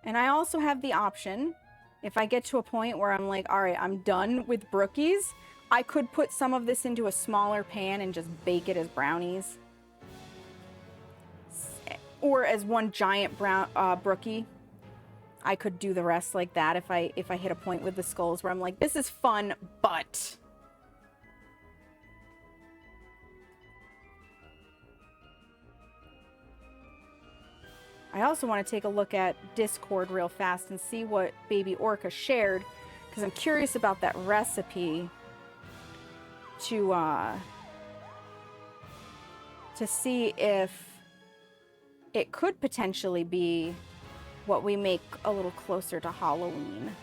And I also have the option, if I get to a point where I'm like, all right, I'm done with Brookies, I could put some of this into a smaller pan and just bake it as brownies. Or as one giant Brookie. I could do the rest like that if I hit a point with the skulls where I'm like, this is fun, but... I also want to take a look at Discord real fast and see what Baby Orca shared, because I'm curious about that recipe to see if it could potentially be what we make a little closer to Halloween.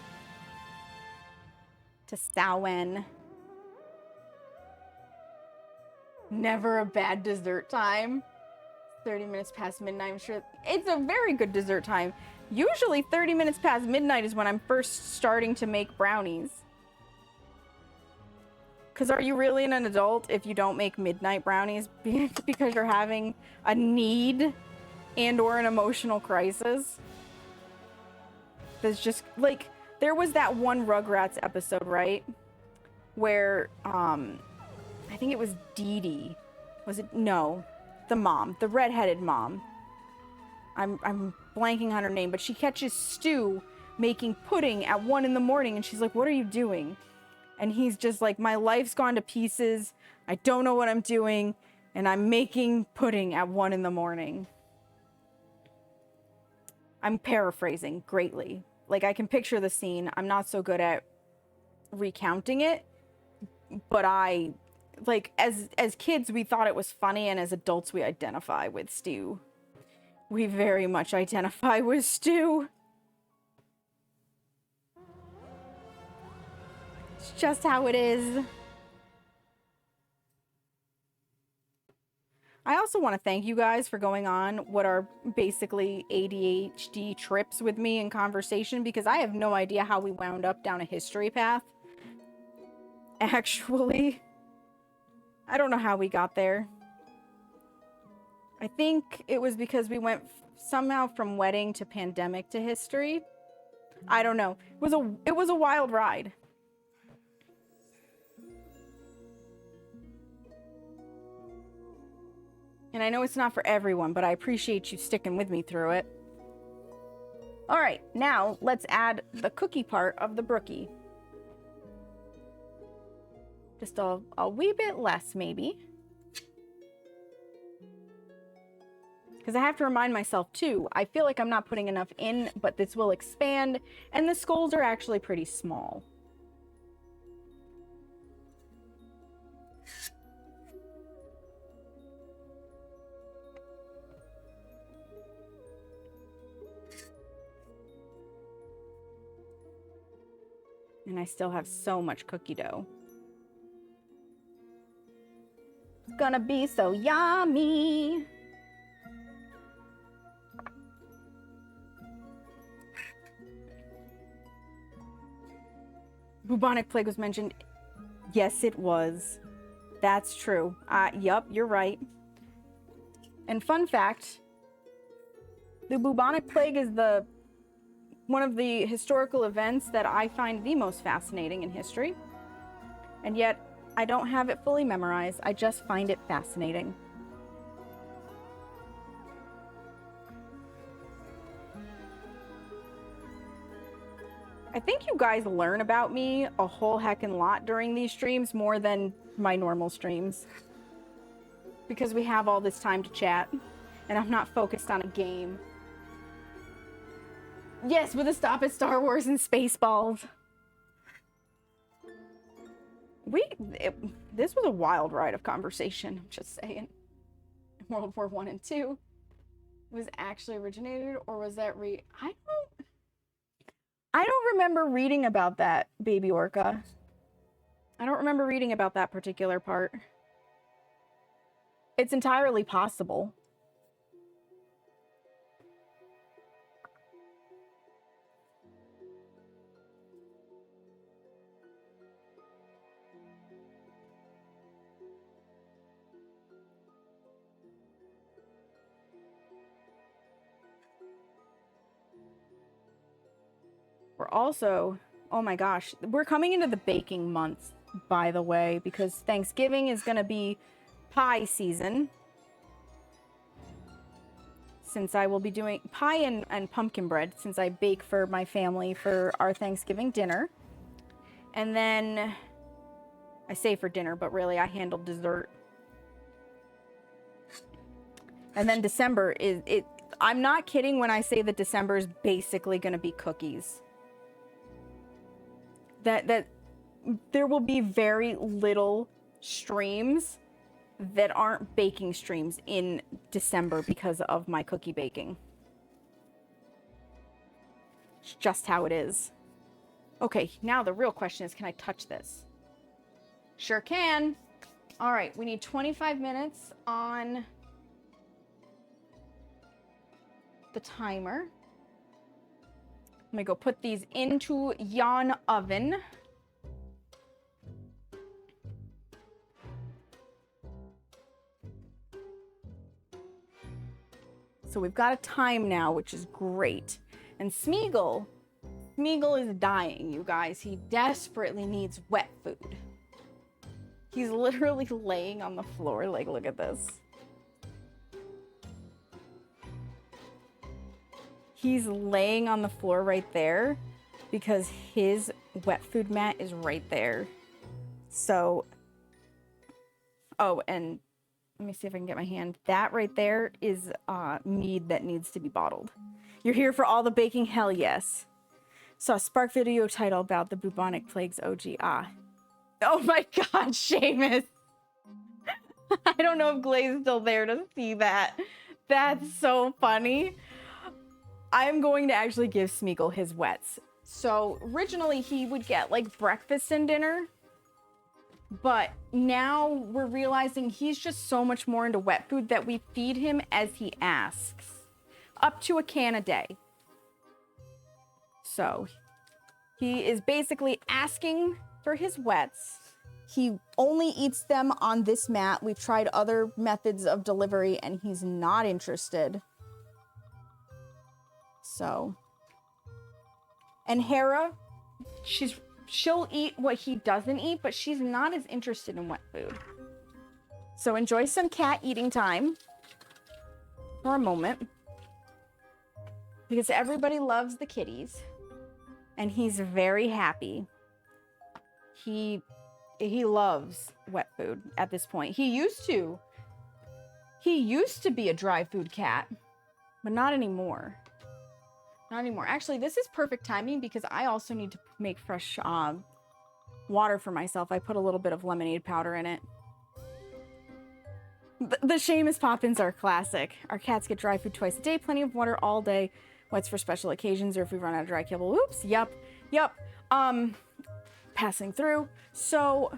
To Samhain. Never a bad dessert time. 30 minutes past midnight, I'm sure. It's a very good dessert time. Usually 30 minutes past midnight is when I'm first starting to make brownies. Because are you really an adult if you don't make midnight brownies because you're having a need and or an emotional crisis? There's just, like, there was that one Rugrats episode, right? Where, I think it was Dee Dee. Was it? No. The mom. The redheaded mom. I'm blanking on her name, but she catches Stu making pudding at 1 in the morning, and she's like, what are you doing? And he's just like, my life's gone to pieces. I don't know what I'm doing, and I'm making pudding at 1 in the morning. I'm paraphrasing greatly. Like, I can picture the scene. I'm not so good at recounting it, but like, as kids, we thought it was funny, and as adults, we identify with Stu. We very much identify with Stu. It's just how it is. I also want to thank you guys for going on what are basically ADHD trips with me in conversation, because I have no idea how we wound up down a history path. Actually, I don't know how we got there. I think it was because we went somehow from wedding to pandemic to history. I don't know. It was a wild ride. And I know it's not for everyone, but I appreciate you sticking with me through it. All right, now let's add the cookie part of the Brookie. Just a wee bit less, maybe. Because I have to remind myself, too, I feel like I'm not putting enough in, but this will expand, and the skulls are actually pretty small. And I still have so much cookie dough. It's gonna be so yummy. Bubonic plague was mentioned. Yes, it was. That's true. Yup, you're right. And fun fact, the bubonic plague is one of the historical events that I find the most fascinating in history. And yet, I don't have it fully memorized. I just find it fascinating. I think you guys learn about me a whole heckin' lot during these streams, more than my normal streams. Because we have all this time to chat, and I'm not focused on a game. Yes, with a stop at Star Wars and Spaceballs. This was a wild ride of conversation, I'm just saying. World War I and II was actually originated, or was that I don't remember reading about that, Baby Orca. I don't remember reading about that particular part. It's entirely possible. We're also, oh my gosh, we're coming into the baking month, by the way, because Thanksgiving is going to be pie season. Since I will be doing pie and pumpkin bread, since I bake for my family for our Thanksgiving dinner. And then, I say for dinner, but really I handle dessert. And then December I'm not kidding when I say that December is basically going to be cookies. That there will be very little streams that aren't baking streams in December because of my cookie baking. It's just how it is. Okay, now the real question is, can I touch this? Sure can. All right, we need 25 minutes on the timer. I'm gonna go put these into yon oven. So we've got a time now, which is great. And Smeagol is dying, you guys. He desperately needs wet food. He's literally laying on the floor, like, look at this. he's laying on the floor right there because his wet food mat is right there. So, oh, and let me see if I can get my hand. That right there is mead that needs to be bottled. You're here for all the baking? Hell yes. Saw a Spark video title about the bubonic plagues OG. Oh my god, Seamus. I don't know if Glay's still there to see that. That's so funny. I'm going to actually give Smeagol his wets. So originally he would get like breakfast and dinner, but now we're realizing he's just so much more into wet food that we feed him as he asks. Up to a can a day. So he is basically asking for his wets. He only eats them on this mat. We've tried other methods of delivery and he's not interested. So, and Hera, she'll eat what he doesn't eat, but she's not as interested in wet food. So enjoy some cat eating time for a moment, because everybody loves the kitties and he's very happy. He loves wet food at this point. He used to be a dry food cat, but not anymore. Not anymore. Actually, this is perfect timing because I also need to make fresh water for myself. I put a little bit of lemonade powder in it. The Seamus Poppins are classic. Our cats get dry food twice a day, plenty of water all day. Wets for special occasions or if we run out of dry kibble. Oops. Yep. Passing through. So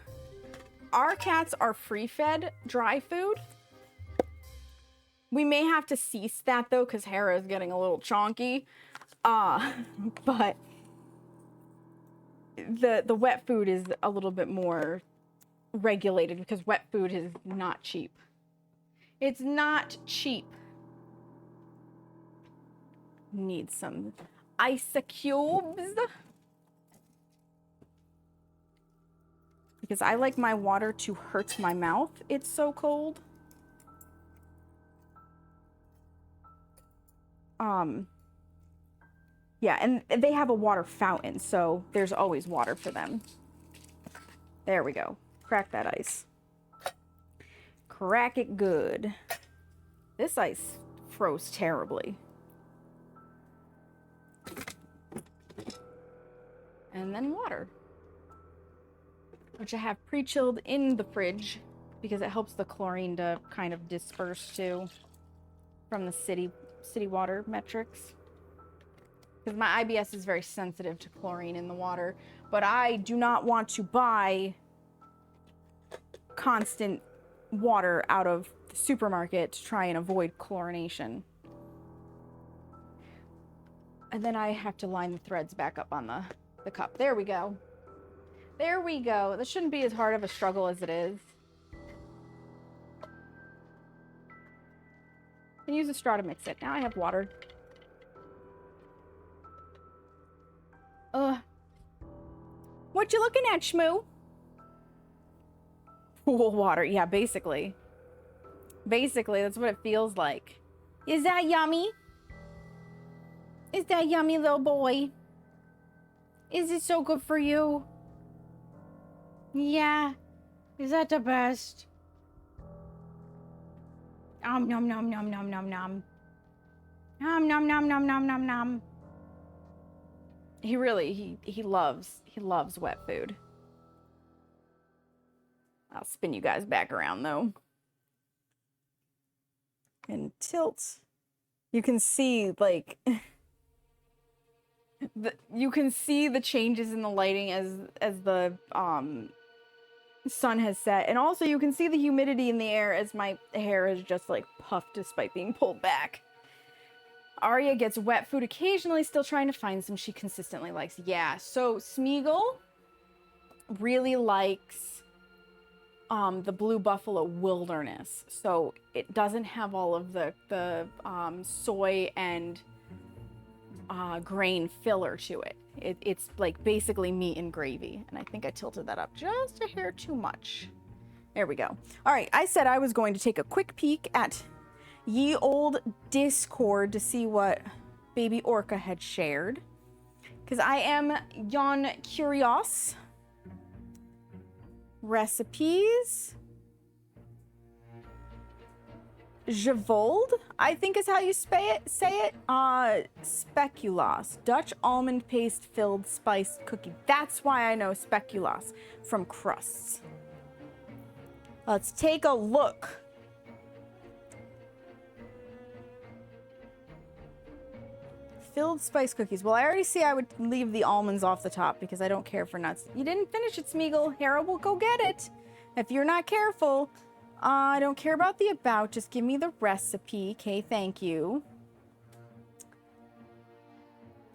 our cats are free fed dry food. We may have to cease that though, because Hera is getting a little chonky. But the wet food is a little bit more regulated because wet food is not cheap. It's not cheap. Need some ice cubes. Because I like my water to hurt my mouth. It's so cold. Yeah, and they have a water fountain, so there's always water for them. There we go. Crack that ice. Crack it good. This ice froze terribly. And then water, which I have pre-chilled in the fridge because it helps the chlorine to kind of disperse too from the city water metrics. Because my IBS is very sensitive to chlorine in the water, but I do not want to buy constant water out of the supermarket to try and avoid chlorination. And then I have to line the threads back up on the cup. There we go. There we go. This shouldn't be as hard of a struggle as it is. And use a straw to mix it. Now I have water. What you looking at, Shmoo? Pool water. Yeah, basically. Basically, that's what it feels like. Is that yummy? Is that yummy, little boy? Is it so good for you? Yeah. Is that the best? Nom nom nom nom nom nom nom. Nom nom nom nom nom nom nom. He really, he loves wet food. I'll spin you guys back around though. And tilt. You can see like you can see the changes in the lighting as the sun has set, and also you can see the humidity in the air as my hair is just like puffed despite being pulled back. Arya gets wet food occasionally, still trying to find some she consistently likes. Yeah, so Smeagol really likes the Blue Buffalo Wilderness. So it doesn't have all of the soy and grain filler to it. It's like basically meat and gravy. And I think I tilted that up just a hair too much. There we go. All right, I said I was going to take a quick peek at ye old Discord to see what baby orca had shared. Because I am yon curious. Recipes. Javold, I think is how you say it. Speculoos, Dutch almond paste filled spiced cookie. That's why I know speculoos from crusts. Let's take a look. Filled spice cookies. Well, I already see I would leave the almonds off the top because I don't care for nuts. You didn't finish it, Smeagol. Hera will go get it. If you're not careful. I don't care about the about. Just give me the recipe. Okay, thank you.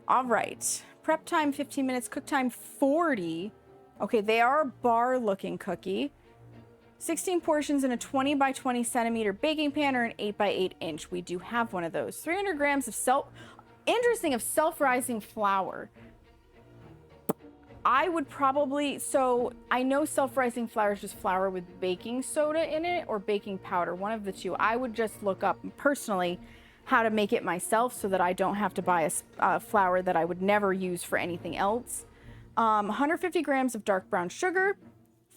All right. Prep time 15 minutes. Cook time 40. Okay, they are a bar-looking cookie. 16 portions in a 20 by 20 centimeter baking pan or an 8 by 8 inch. We do have one of those. 300 grams of self-rising flour. I would probably, so I know self-rising flour is just flour with baking soda in it or baking powder, one of the two. I would just look up personally how to make it myself so that I don't have to buy a flour that I would never use for anything else. 150 grams of dark brown sugar,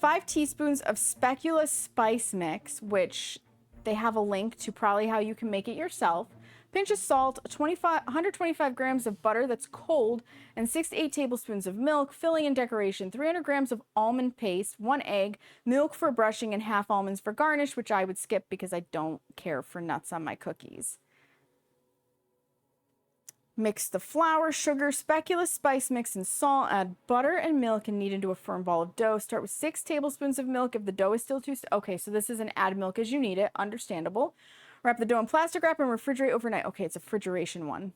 5 teaspoons of speculoos spice mix, which they have a link to probably how you can make it yourself. Pinch of salt, 125 grams of butter that's cold, and 6 to 8 tablespoons of milk, filling and decoration, 300 grams of almond paste, 1 egg, milk for brushing, and half almonds for garnish, which I would skip because I don't care for nuts on my cookies. Mix the flour, sugar, speculoos spice mix, and salt. Add butter and milk and knead into a firm ball of dough. Start with 6 tablespoons of milk if the dough is still too... Okay, so this is an add milk as you need it. Understandable. Wrap the dough in plastic wrap and refrigerate overnight. Okay, it's a refrigeration one.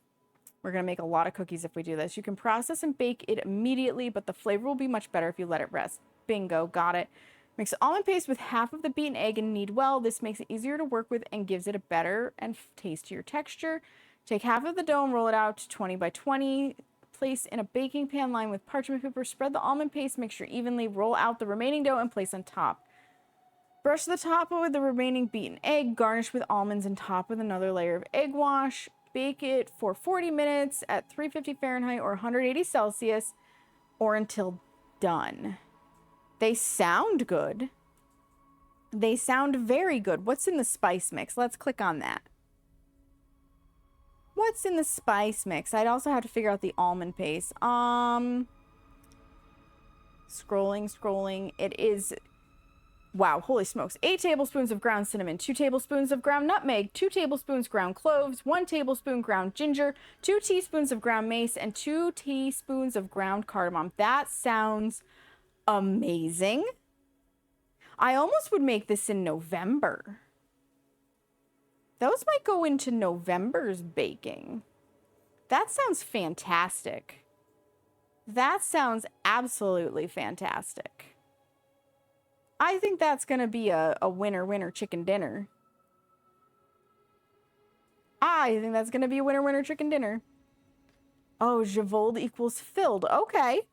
We're going to make a lot of cookies if we do this. You can process and bake it immediately, but the flavor will be much better if you let it rest. Bingo, got it. Mix the almond paste with half of the beaten egg and knead well. This makes it easier to work with and gives it a better and tastier texture. Take half of the dough and roll it out to 20 by 20. Place in a baking pan lined with parchment paper. Spread the almond paste mixture evenly. Roll out the remaining dough and place on top. Brush the top with the remaining beaten egg. Garnish with almonds and top with another layer of egg wash. Bake it for 40 minutes at 350 Fahrenheit or 180 Celsius or until done. They sound good. They sound very good. What's in the spice mix? Let's click on that. What's in the spice mix? I'd also have to figure out the almond paste. Scrolling. It is... Wow, holy smokes. 8 tablespoons of ground cinnamon, 2 tablespoons of ground nutmeg, 2 tablespoons ground cloves, 1 tablespoon ground ginger, 2 teaspoons of ground mace, and 2 teaspoons of ground cardamom. That sounds amazing. I almost would make this in November. Those might go into November's baking. That sounds fantastic. That sounds absolutely fantastic. I think that's going to be a winner chicken dinner. I think that's going to be a winner chicken dinner. Oh, Javold equals filled. Okay.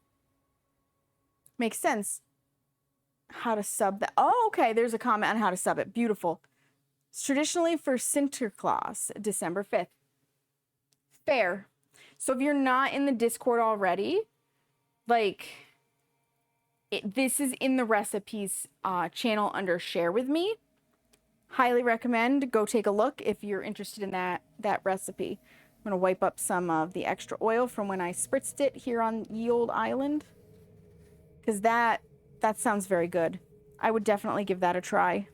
Makes sense. How to sub that. Oh, okay. There's a comment on how to sub it. Beautiful. It's traditionally for Sinterklaas, December 5th. Fair. So if you're not in the Discord already, like... this is in the recipes channel under share with me. Highly recommend. Go take a look if you're interested in that recipe. I'm going to wipe up some of the extra oil from when I spritzed it here on Ye Old Island. Because that sounds very good. I would definitely give that a try.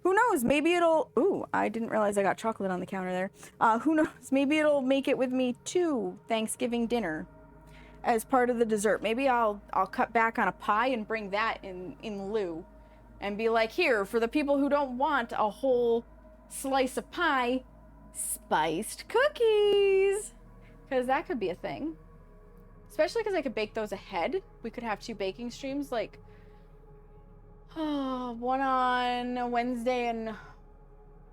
Who knows? Maybe it'll... Ooh, I didn't realize I got chocolate on the counter there. Who knows? Maybe it'll make it with me to Thanksgiving dinner. As part of the dessert. Maybe I'll cut back on a pie and bring that in lieu. And be like, here, for the people who don't want a whole slice of pie, spiced cookies. Because that could be a thing. Especially because I could bake those ahead. We could have 2 baking streams, like, one on Wednesday and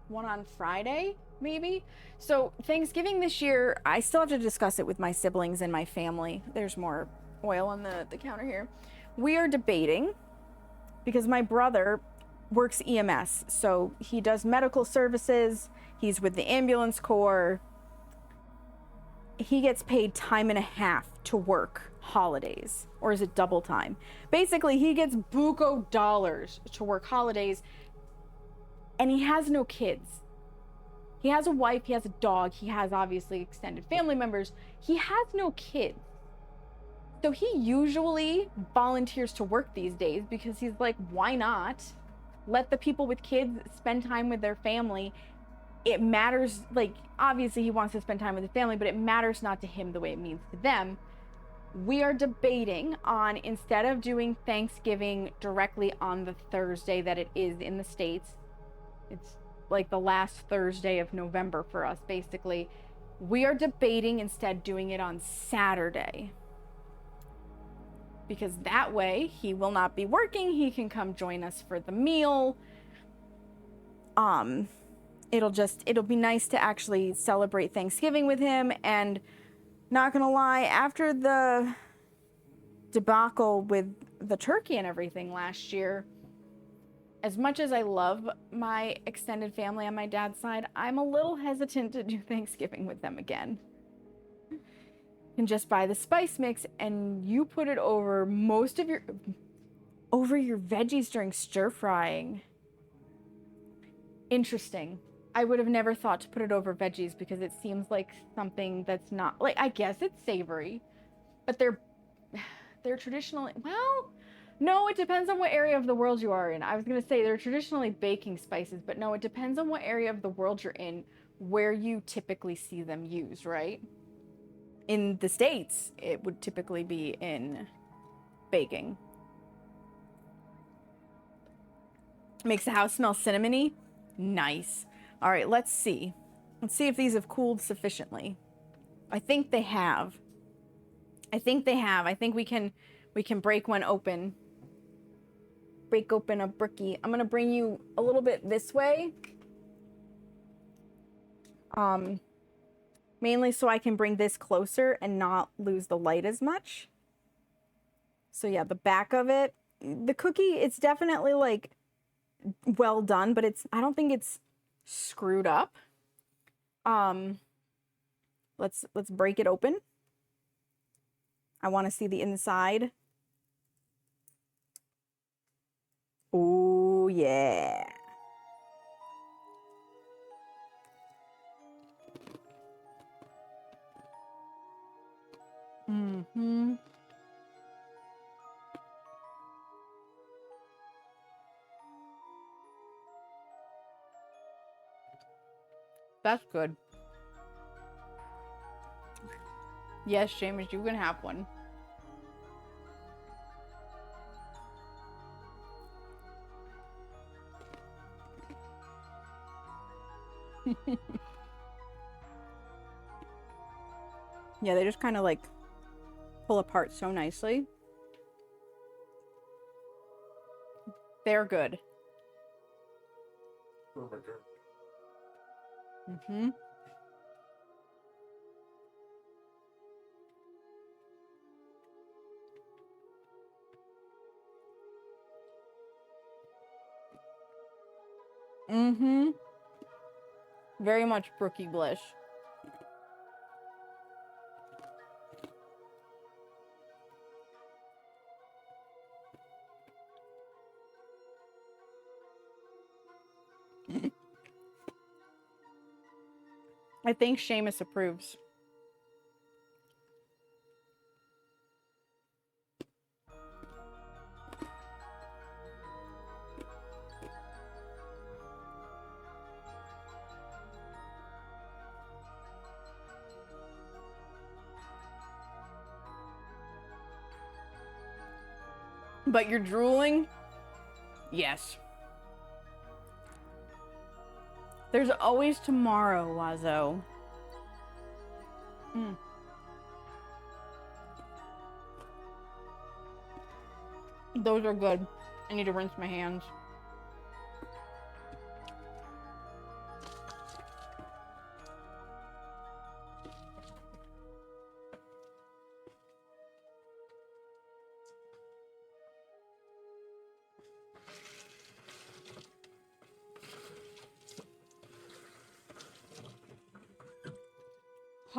one on Friday, maybe. So Thanksgiving this year, I still have to discuss it with my siblings and my family. There's more oil on the counter here. We are debating, because my brother works EMS. So he does medical services. He's with the ambulance corps. he gets paid time and a half to work holidays, or is it double time? Basically, he gets buco dollars to work holidays, and he has no kids. He has a wife, he has a dog, he has obviously extended family members. He has no kids. So he usually volunteers to work these days because he's like, why not? Let the people with kids spend time with their family. It matters, like, obviously he wants to spend time with his family, but it matters not to him the way it means to them. We are debating on, instead of doing Thanksgiving directly on the Thursday that it is in the States, it's like the last Thursday of November for us, basically. We are debating instead doing it on Saturday. Because that way he will not be working. He can come join us for the meal. It'll be nice to actually celebrate Thanksgiving with him. And not gonna lie, after the debacle with the turkey and everything last year, as much as I love my extended family on my dad's side, I'm a little hesitant to do Thanksgiving with them again. You can just buy the spice mix and you put it over your veggies during stir frying. Interesting. I would have never thought to put it over veggies because it seems like something that's not, like, I guess it's savory, but they're traditionally, well, no, it depends on what area of the world you are in. I was going to say they're traditionally baking spices, but no, it depends on what area of the world you're in, where you typically see them used, right? In the States, it would typically be in baking. Makes the house smell cinnamony. Nice. All right, let's see. Let's see if these have cooled sufficiently. I think they have. I think we can break one open. Break open a Brookie. I'm gonna bring you a little bit this way. Mainly so I can bring this closer and not lose the light as much. So yeah, the back of it, the cookie, it's definitely like well done, but I don't think it's screwed up. Let's break it open. I want to see the inside. Oh yeah. Mm-hmm. That's good. Yes, James, you can have one. Yeah, they just kind of like pull apart so nicely. They're good. Mm-hmm. Mm-hmm. Very much Brookie blish. I think Seamus approves. But you're drooling? Yes. There's always tomorrow, Lazo. Those are good. I need to rinse my hands.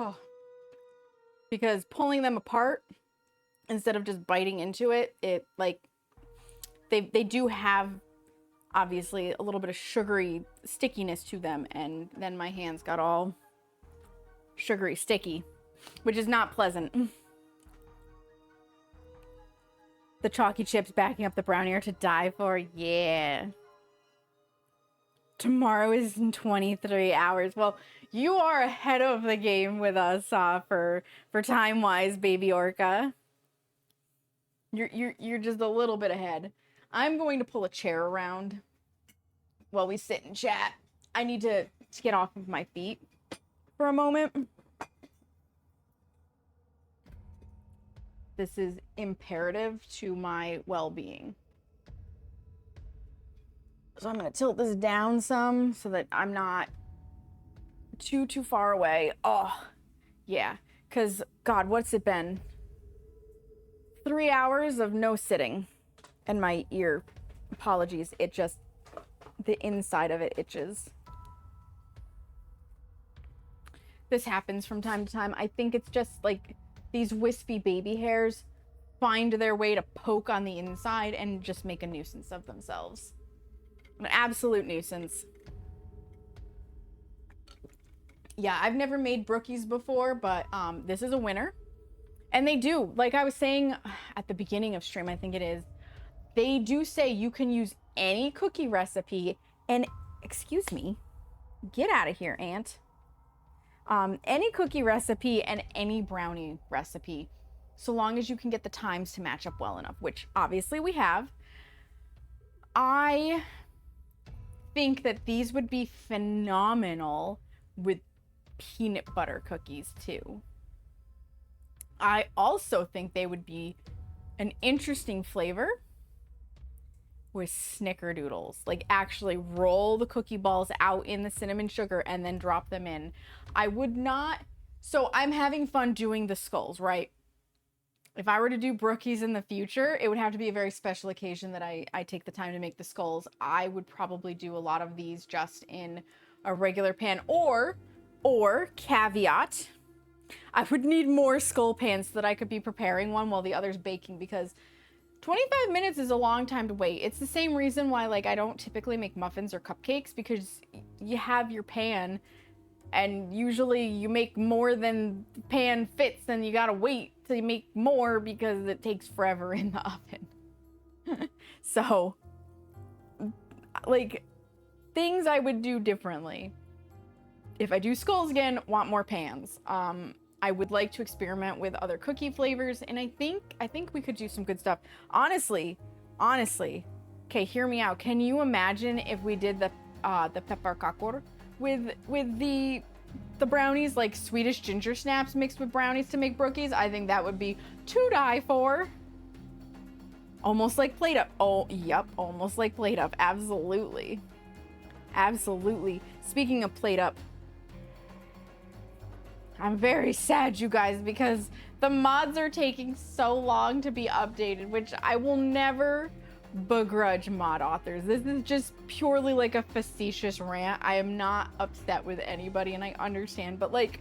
Oh. because pulling them apart instead of just biting into it, like they do have obviously a little bit of sugary stickiness to them, and then my hands got all sugary sticky, which is not pleasant. The chalky chips backing up the brownie are to die for. Yeah. Tomorrow is in 23 hours. Well, you are ahead of the game with us for time-wise, baby orca. You're just a little bit ahead. I'm going to pull a chair around while we sit and chat. I need to get off of my feet for a moment. This is imperative to my well-being. So I'm gonna tilt this down some so that I'm not too far away. Oh, yeah, because God, what's it been? 3 hours of no sitting, and my ear, apologies, it just, the inside of it itches. This happens from time to time. I think it's just like these wispy baby hairs find their way to poke on the inside and just make a nuisance of themselves. An absolute nuisance. Yeah, I've never made Brookies before, but this is a winner. And they do, like I was saying at the beginning of stream, I think it is, they do say you can use any cookie recipe and, excuse me, get out of here, Aunt. Any cookie recipe and any brownie recipe, so long as you can get the times to match up well enough, which obviously we have. I think that these would be phenomenal with peanut butter cookies too. I also think they would be an interesting flavor with snickerdoodles. Like actually roll the cookie balls out in the cinnamon sugar and then drop them in. I would not, so I'm having fun doing the skulls, right? If I were to do Brookies in the future, it would have to be a very special occasion that I take the time to make the skulls. I would probably do a lot of these just in a regular pan, or caveat, I would need more skull pans so that I could be preparing one while the other's baking, because 25 minutes is a long time to wait. It's the same reason why, like, I don't typically make muffins or cupcakes, because you have your pan and usually you make more than the pan fits, and you gotta wait till you make more because it takes forever in the oven. So, like, things I would do differently. If I do skulls again, want more pans. I would like to experiment with other cookie flavors, and I think we could do some good stuff. Honestly, okay, hear me out. Can you imagine if we did the pepparkakor with the brownies, like Swedish ginger snaps mixed with brownies to make Brookies? I think that would be to die for. Almost like plate up. Oh, yep, almost like plate up. Absolutely. Absolutely. Speaking of plate up, I'm very sad, you guys, because the mods are taking so long to be updated, which I will never begrudge mod authors. This is just purely like a facetious rant. I am not upset with anybody, and I understand, but like,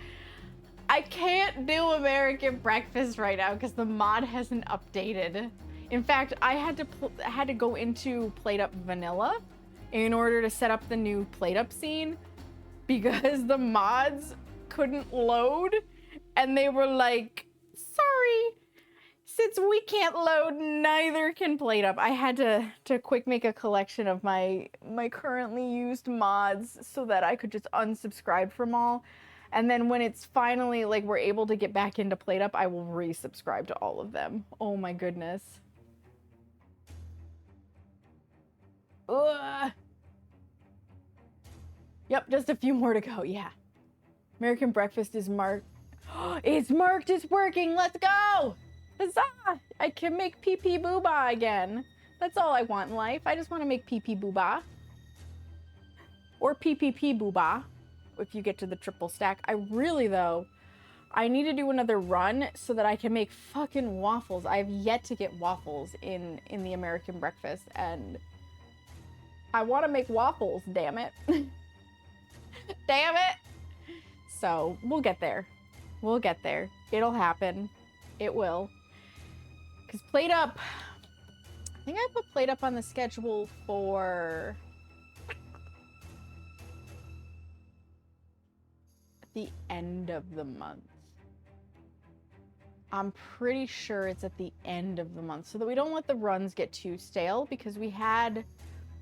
I can't do American breakfast right now because the mod hasn't updated. In fact, I had to go into Plate Up Vanilla in order to set up the new Plate Up scene, because the mods couldn't load, and they were like, sorry, since we can't load, neither can Plate Up. I had to quick make a collection of my currently used mods so that I could just unsubscribe from all, and then when it's finally like we're able to get back into Plate Up, I will resubscribe to all of them. Oh my goodness. Ugh. Yep, just a few more to go. Yeah. American breakfast is marked. It's marked, it's working, let's go! Huzzah! I can make pee-pee booba again. That's all I want in life. I just want to make pee-pee booba. Or PPP booba, if you get to the triple stack. I really, though, I need to do another run so that I can make fucking waffles. I have yet to get waffles in the American breakfast, and I want to make waffles, damn it. Damn it! So, we'll get there. We'll get there. It'll happen. It will. Because Plate Up, I think I put Plate Up on the schedule for the end of the month. I'm pretty sure it's at the end of the month so that we don't let the runs get too stale, because we had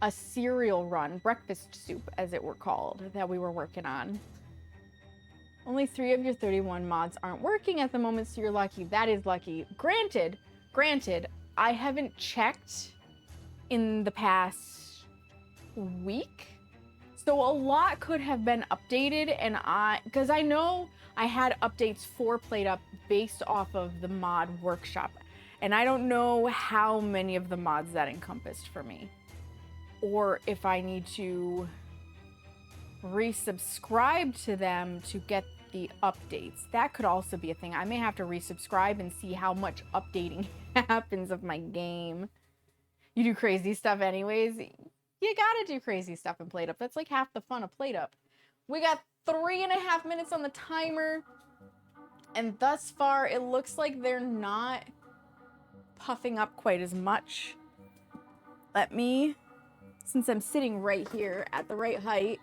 a cereal run, breakfast soup as it were called, that we were working on. Only 3 of your 31 mods aren't working at the moment, so you're lucky. That is lucky. Granted, I haven't checked in the past week, so a lot could have been updated, and because I know I had updates for Plate Up based off of the mod workshop, and I don't know how many of the mods that encompassed for me, or if I need to resubscribe to them to get the updates. That could also be a thing. I may have to resubscribe and see how much updating happens of my game. You do crazy stuff anyways. You gotta do crazy stuff in Plate Up. That's like half the fun of Plate Up. We got 3.5 minutes on the timer, and thus far it looks like they're not puffing up quite as much. Let me, since I'm sitting right here at the right height,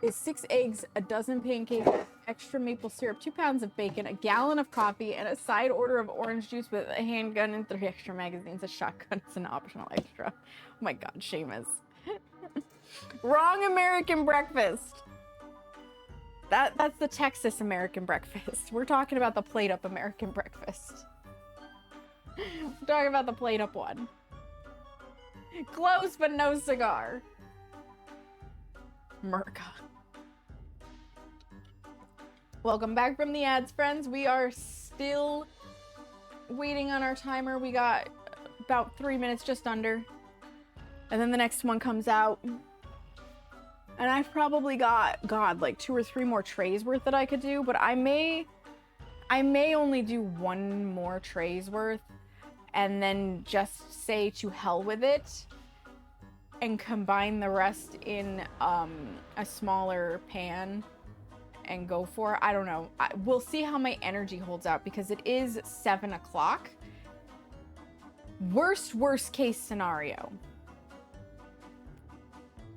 is 6 eggs, a dozen pancakes, extra maple syrup, 2 pounds of bacon, a gallon of coffee, and a side order of orange juice with a handgun and 3 extra magazines. A shotgun is an optional extra. Oh my god, Seamus. Wrong American breakfast. That's the Texas American breakfast. We're talking about the Plate Up American breakfast. We're talking about the Plate Up one. Close but no cigar. Merca. Welcome back from the ads, friends. We are still waiting on our timer. We got about 3 minutes, just under. And then the next one comes out. And I've probably got, God, like 2 or 3 more trays worth that I could do, but I may only do 1 more trays worth and then just say to hell with it and combine the rest in a smaller pan and go for it. I don't know. We'll see how my energy holds out, because it is 7 o'clock. Worst case scenario,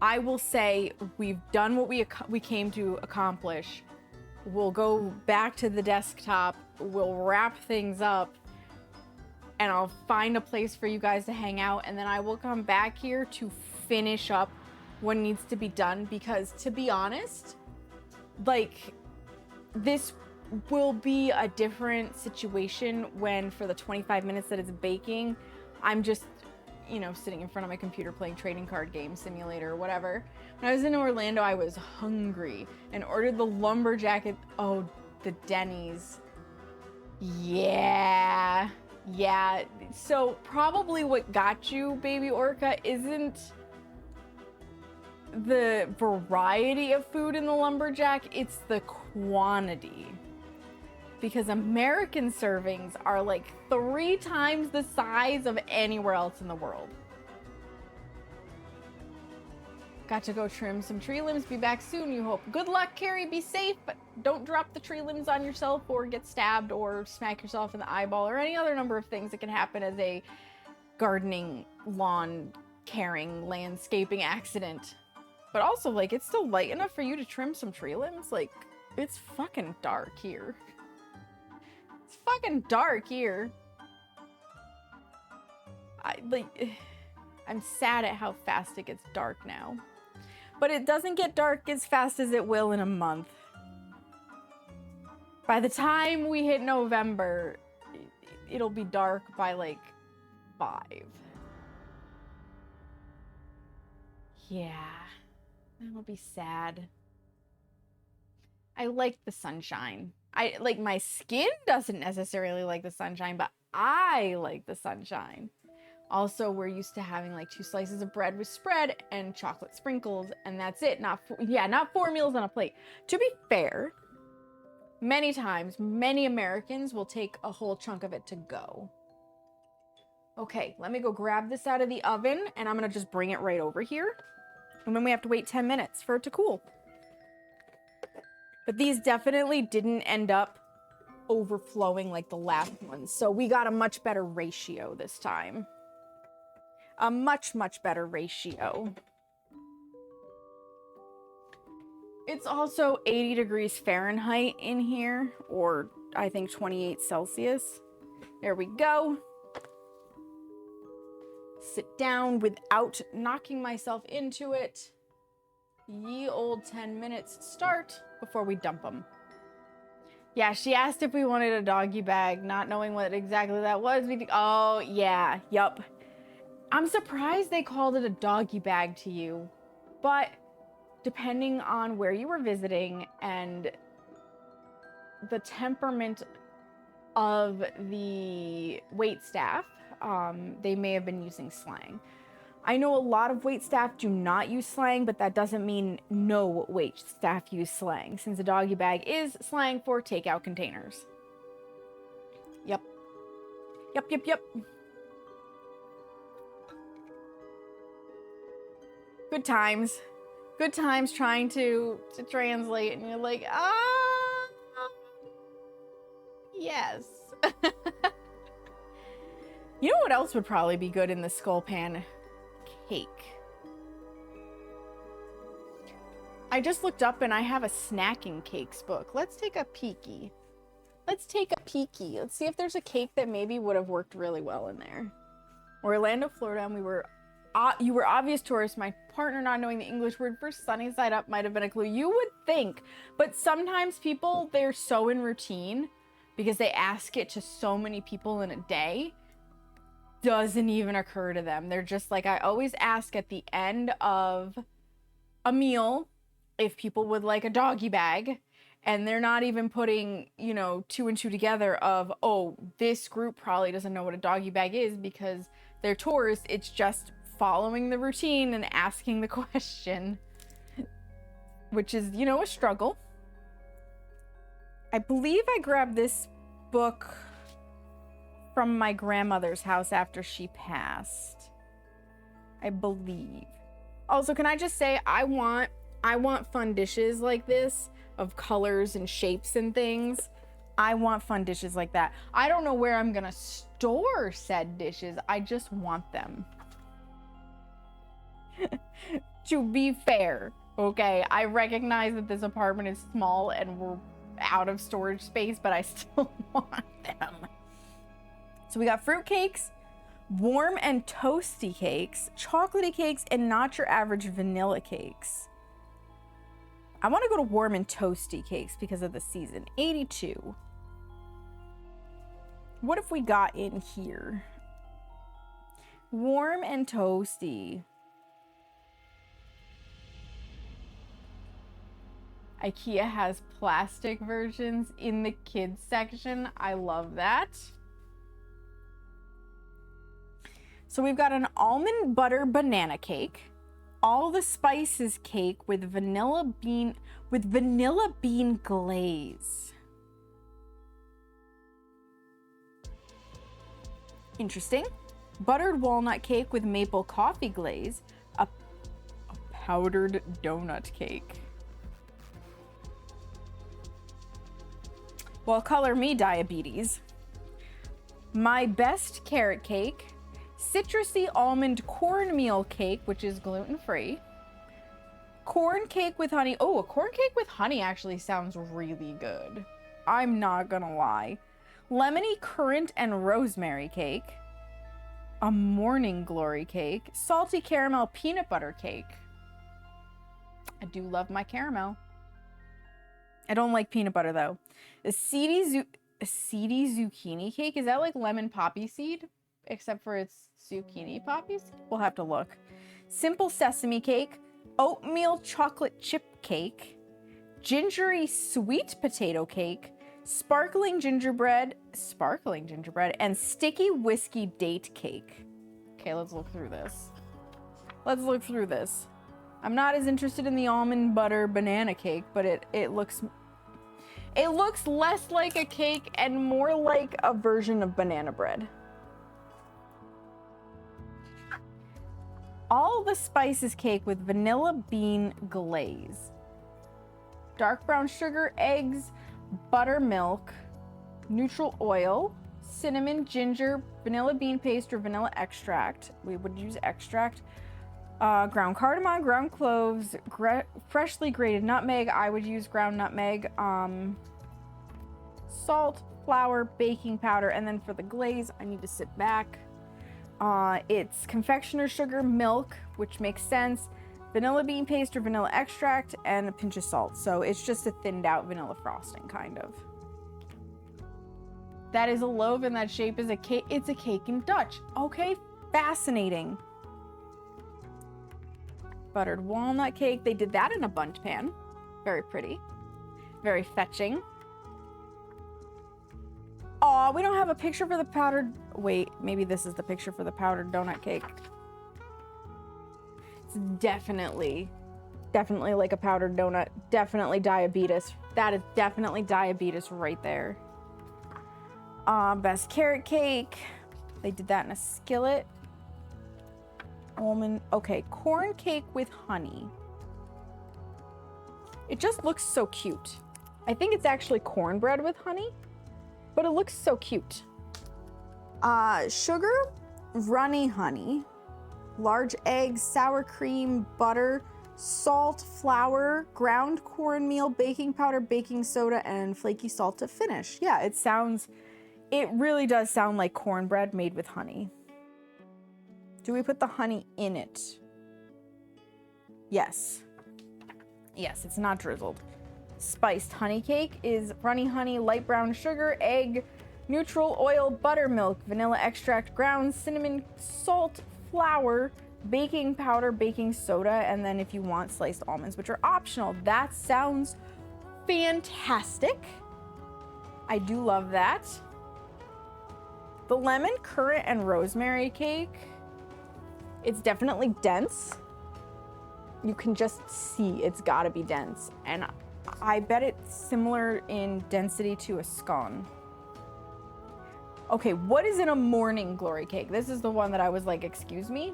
I will say we've done what we came to accomplish. We'll go back to the desktop. We'll wrap things up, and I'll find a place for you guys to hang out, and then I will come back here to finish up what needs to be done, because to be honest, like, this will be a different situation when, for the 25 minutes that it's baking, I'm just, you know, sitting in front of my computer playing trading card game simulator or whatever. When I was in Orlando, I was hungry and ordered the lumberjack at, oh, the Denny's. Yeah. So probably what got you, Baby Orca, isn't the variety of food in the lumberjack, it's the quantity. Because American servings are like 3 times the size of anywhere else in the world. Got to go trim some tree limbs. Be back soon, you hope. Good luck, Carrie. Be safe, but don't drop the tree limbs on yourself or get stabbed or smack yourself in the eyeball or any other number of things that can happen as a gardening, lawn caring, landscaping accident. But also, like, it's still light enough for you to trim some tree limbs. Like, it's fucking dark here. It's fucking dark here. I'm sad at how fast it gets dark now. But it doesn't get dark as fast as it will in a month. By the time we hit November, it'll be dark by like 5. Yeah, that'll be sad. I like the sunshine. My skin doesn't necessarily like the sunshine, but I like the sunshine. Also, we're used to having like 2 slices of bread with spread and chocolate sprinkles, and that's it. Not 4 meals on a plate. To be fair, many times, many Americans will take a whole chunk of it to go. Okay, let me go grab this out of the oven, and I'm gonna just bring it right over here. And then we have to wait 10 minutes for it to cool. But these definitely didn't end up overflowing like the last one. So we got a much better ratio this time. A much, much better ratio. It's also 80 degrees Fahrenheit in here, or I think 28 Celsius. There we go. Sit down without knocking myself into it. Ye old 10 minutes start before we dump them. Yeah, she asked if we wanted a doggy bag, not knowing what exactly that was. Oh, yeah, yup. I'm surprised they called it a doggy bag to you, but depending on where you were visiting and the temperament of the waitstaff, they may have been using slang. I know a lot of waitstaff do not use slang, but that doesn't mean no waitstaff use slang, since a doggy bag is slang for takeout containers. Yep. Yep, yep, yep. Good times. Good times trying to translate, and you're like, yes. You know what else would probably be good in the skull pan? Cake. I just looked up and I have a snacking cakes book. Let's take a peeky. Let's take a peeky. Let's see if there's a cake that maybe would have worked really well in there. Orlando, Florida, and you were obvious tourists. My partner not knowing the English word for sunny side up might have been a clue. You would think, but sometimes people, they're so in routine because they ask it to so many people in a day, doesn't even occur to them. They're just like, I always ask at the end of a meal if people would like a doggy bag, and they're not even putting, you know, 2 and 2 together of, oh, this group probably doesn't know what a doggy bag is because they're tourists. It's just following the routine and asking the question, which is, you know, a struggle. I believe I grabbed this book from my grandmother's house after she passed. I believe. Also, can I just say, I want fun dishes like this of colors and shapes and things. I want fun dishes like that. I don't know where I'm gonna store said dishes. I just want them. To be fair, okay, I recognize that this apartment is small and we're out of storage space, but I still want them. So we got fruit cakes, warm and toasty cakes, chocolatey cakes, and not your average vanilla cakes. I want to go to warm and toasty cakes because of the season. 82. What if we got in here? Warm and toasty. IKEA has plastic versions in the kids section. I love that. So we've got an almond butter banana cake, all the spices cake with vanilla bean glaze. Interesting. Buttered walnut cake with maple coffee glaze, a powdered donut cake. Well, color me diabetes. My best carrot cake, citrusy almond cornmeal cake, which is gluten-free. Corn cake with honey. Oh, a corn cake with honey actually sounds really good. I'm not gonna lie. Lemony currant and rosemary cake. A morning glory cake. Salty caramel peanut butter cake. I do love my caramel. I don't like peanut butter though. A seedy zucchini cake. Is that like lemon poppy seed? Except for it's zucchini poppy seed? We'll have to look. Simple sesame cake. Oatmeal chocolate chip cake. Gingery sweet potato cake. Sparkling gingerbread, and sticky whiskey date cake. Okay, let's look through this. I'm not as interested in the almond butter banana cake, but it looks less like a cake and more like a version of banana bread. All the spices cake with vanilla bean glaze. Dark brown sugar, eggs, buttermilk, neutral oil, cinnamon, ginger, vanilla bean paste, or vanilla extract. We would use extract. Ground cardamom, ground cloves, freshly grated nutmeg. I would use ground nutmeg. Salt, flour, baking powder, and then for the glaze, I need to sit back. It's confectioner sugar, milk, which makes sense, vanilla bean paste or vanilla extract, and a pinch of salt. So it's just a thinned out vanilla frosting, kind of. That is a loaf, and that shape is a cake. It's a cake in Dutch. Okay, fascinating. Buttered walnut cake. They did that in a bundt pan. Very pretty. Very fetching. Aw, we don't have a picture for the powdered... Wait, maybe this is the picture for the powdered donut cake. It's definitely like a powdered donut. Definitely diabetes. That is definitely diabetes right there. Best carrot cake. They did that in a skillet. Almond. Okay, corn cake with honey. It just looks so cute. I think it's actually cornbread with honey, but it looks so cute. Sugar, runny honey, large eggs, sour cream, butter, salt, flour, ground cornmeal, baking powder, baking soda, and flaky salt to finish. Yeah, it really does sound like cornbread made with honey. Do we put the honey in it? Yes. Yes, it's not drizzled. Spiced honey cake is runny honey, light brown sugar, egg, neutral oil, buttermilk, vanilla extract, ground cinnamon, salt, flour, baking powder, baking soda, and then if you want sliced almonds, which are optional. That sounds fantastic. I do love that. The lemon, currant, and rosemary cake. It's definitely dense. You can just see it's gotta be dense. And I bet it's similar in density to a scone. Okay, what is in a morning glory cake? This is the one that I was like, excuse me?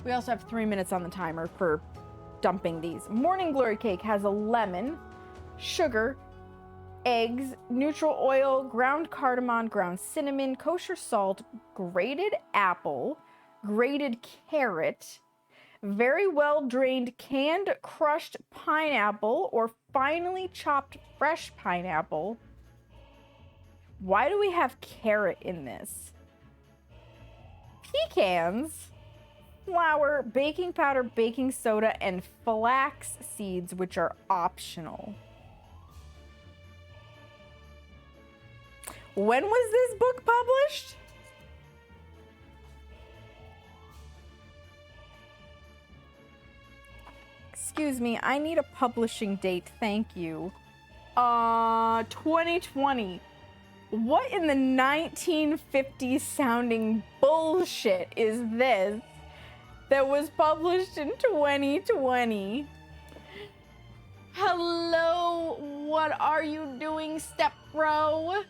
We also have 3 minutes on the timer for dumping these. Morning glory cake has a lemon, sugar, eggs, neutral oil, ground cardamom, ground cinnamon, kosher salt, grated apple, grated carrot, very well drained canned crushed pineapple or finely chopped fresh pineapple. Why do we have carrot in this? Pecans, flour, baking powder, baking soda, and flax seeds, which are optional. When was this book published? Excuse me, I need a publishing date, thank you. 2020. What in the 1950s sounding bullshit is this that was published in 2020? Hello, what are you doing, step bro?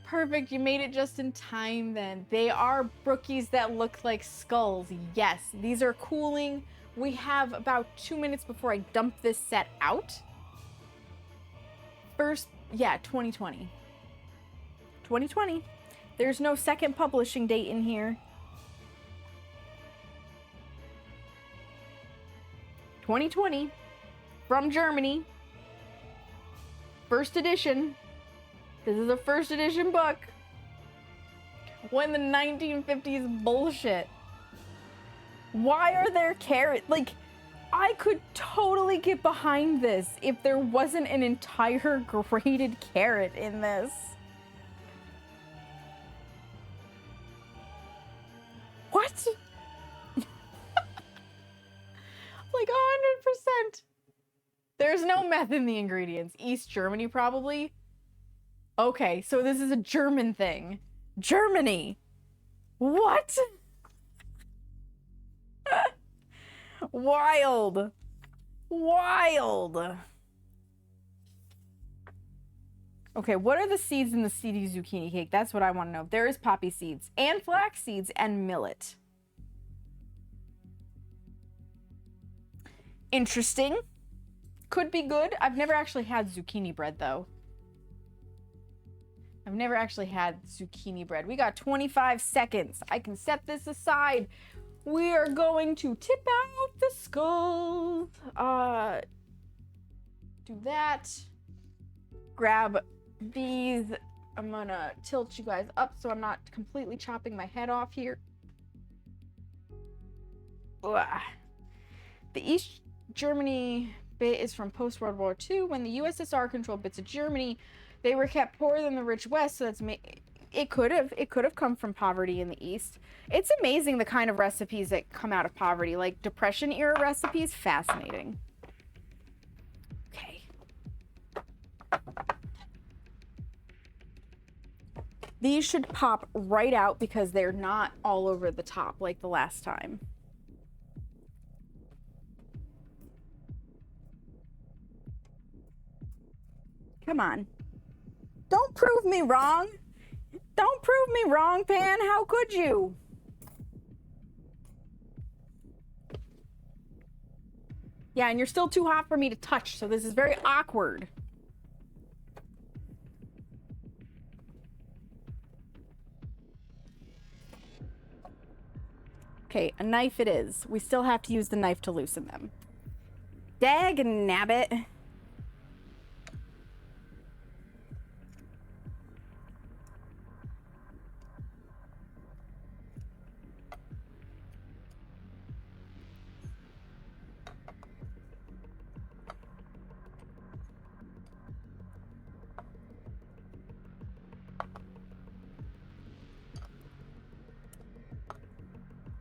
Perfect, you made it just in time then. They are brookies that look like skulls. Yes, these are cooling. We have about 2 minutes before I dump this set out. First, yeah, 2020. 2020. There's no second publishing date in here. 2020. From Germany. First edition. This is a first edition book. When the 1950s bullshit. Why are there carrots? Like, I could totally get behind this if there wasn't an entire grated carrot in this. What? Like 100%. There's no meth in the ingredients. East Germany, probably. Okay, so this is a German thing. Germany. What? Wild. Wild. Okay, what are the seeds in the seedy zucchini cake? That's what I want to know. There is poppy seeds and flax seeds and millet. Interesting. Could be good. I've never actually had zucchini bread, though. I've never actually had zucchini bread. We got 25 seconds. I can set this aside. We are going to tip out the skull. Do that. Grab these. I'm gonna tilt you guys up so I'm not completely chopping my head off here. Ugh. The East Germany bit is from post-World War II. When the USSR controlled bits of Germany, they were kept poorer than the rich West, so it could have come from poverty in the East. It's amazing the kind of recipes that come out of poverty, like Depression era recipes. Fascinating. Okay. These should pop right out because they're not all over the top like the last time. Come on. Don't prove me wrong. Don't prove me wrong, Pan. How could you? Yeah, and you're still too hot for me to touch, so this is very awkward. Okay, a knife it is. We still have to use the knife to loosen them. Dag nabbit.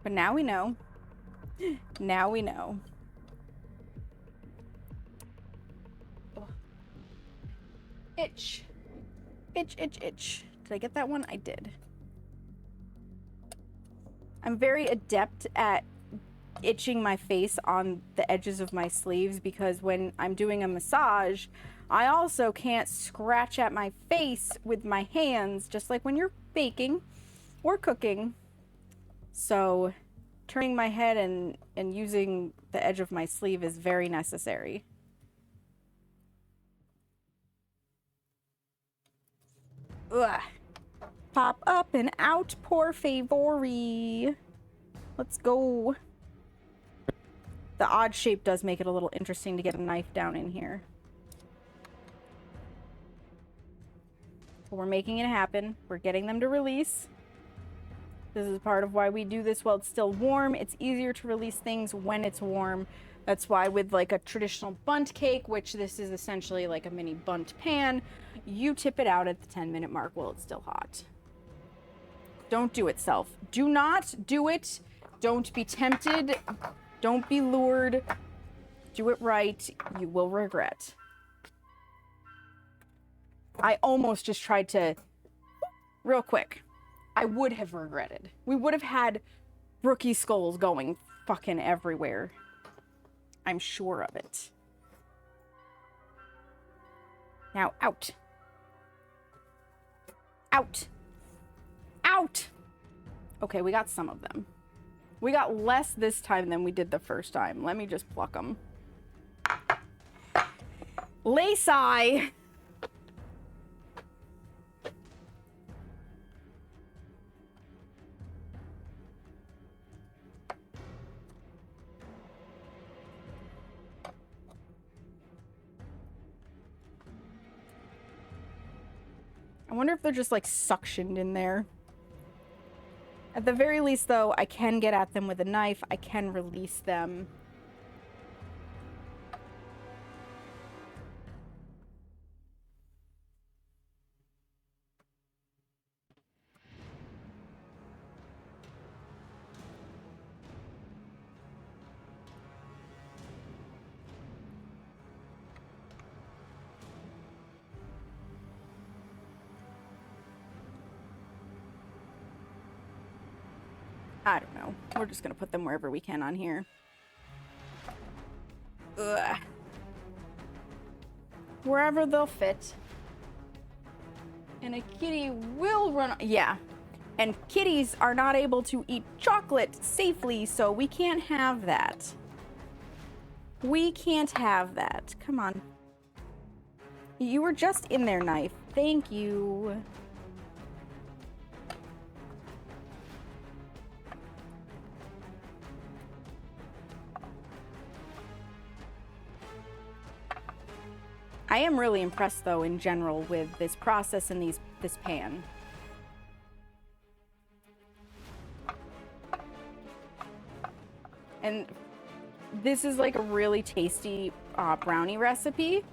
But now we know. Now we know. Oh. Itch. Itch, itch, itch. Did I get that one? I did. I'm very adept at itching my face on the edges of my sleeves because when I'm doing a massage, I also can't scratch at my face with my hands, just like when you're baking or cooking. So turning my head and using the edge of my sleeve is very necessary. Ugh. Pop up and out, por favor. Let's go. The odd shape does make it a little interesting to get a knife down in here. But we're making it happen. We're getting them to release. This is part of why we do this while it's still warm. It's easier to release things when it's warm. That's why with like a traditional bundt cake, which this is essentially like a mini bundt pan, you tip it out at the 10-minute mark while it's still hot. Don't do it, self. Do not do it. Don't be tempted. Don't be lured. Do it right. You will regret. I almost just tried to, real quick. I would have regretted. We would have had Brookie skulls going fucking everywhere. I'm sure of it. Now, out. Out. Out! Okay, we got some of them. We got less this time than we did the first time. Let me just pluck them. Lace-eye! I wonder if they're just like suctioned in there. At the very least though, I can get at them with a knife. I can release them. I don't know. We're just gonna put them wherever we can on here. Ugh. Wherever they'll fit. And a kitty will run... Yeah. And kitties are not able to eat chocolate safely, so we can't have that. We can't have that. Come on. You were just in there, knife. Thank you. I am really impressed, though, in general with this process and this pan. And this is like a really tasty brownie recipe.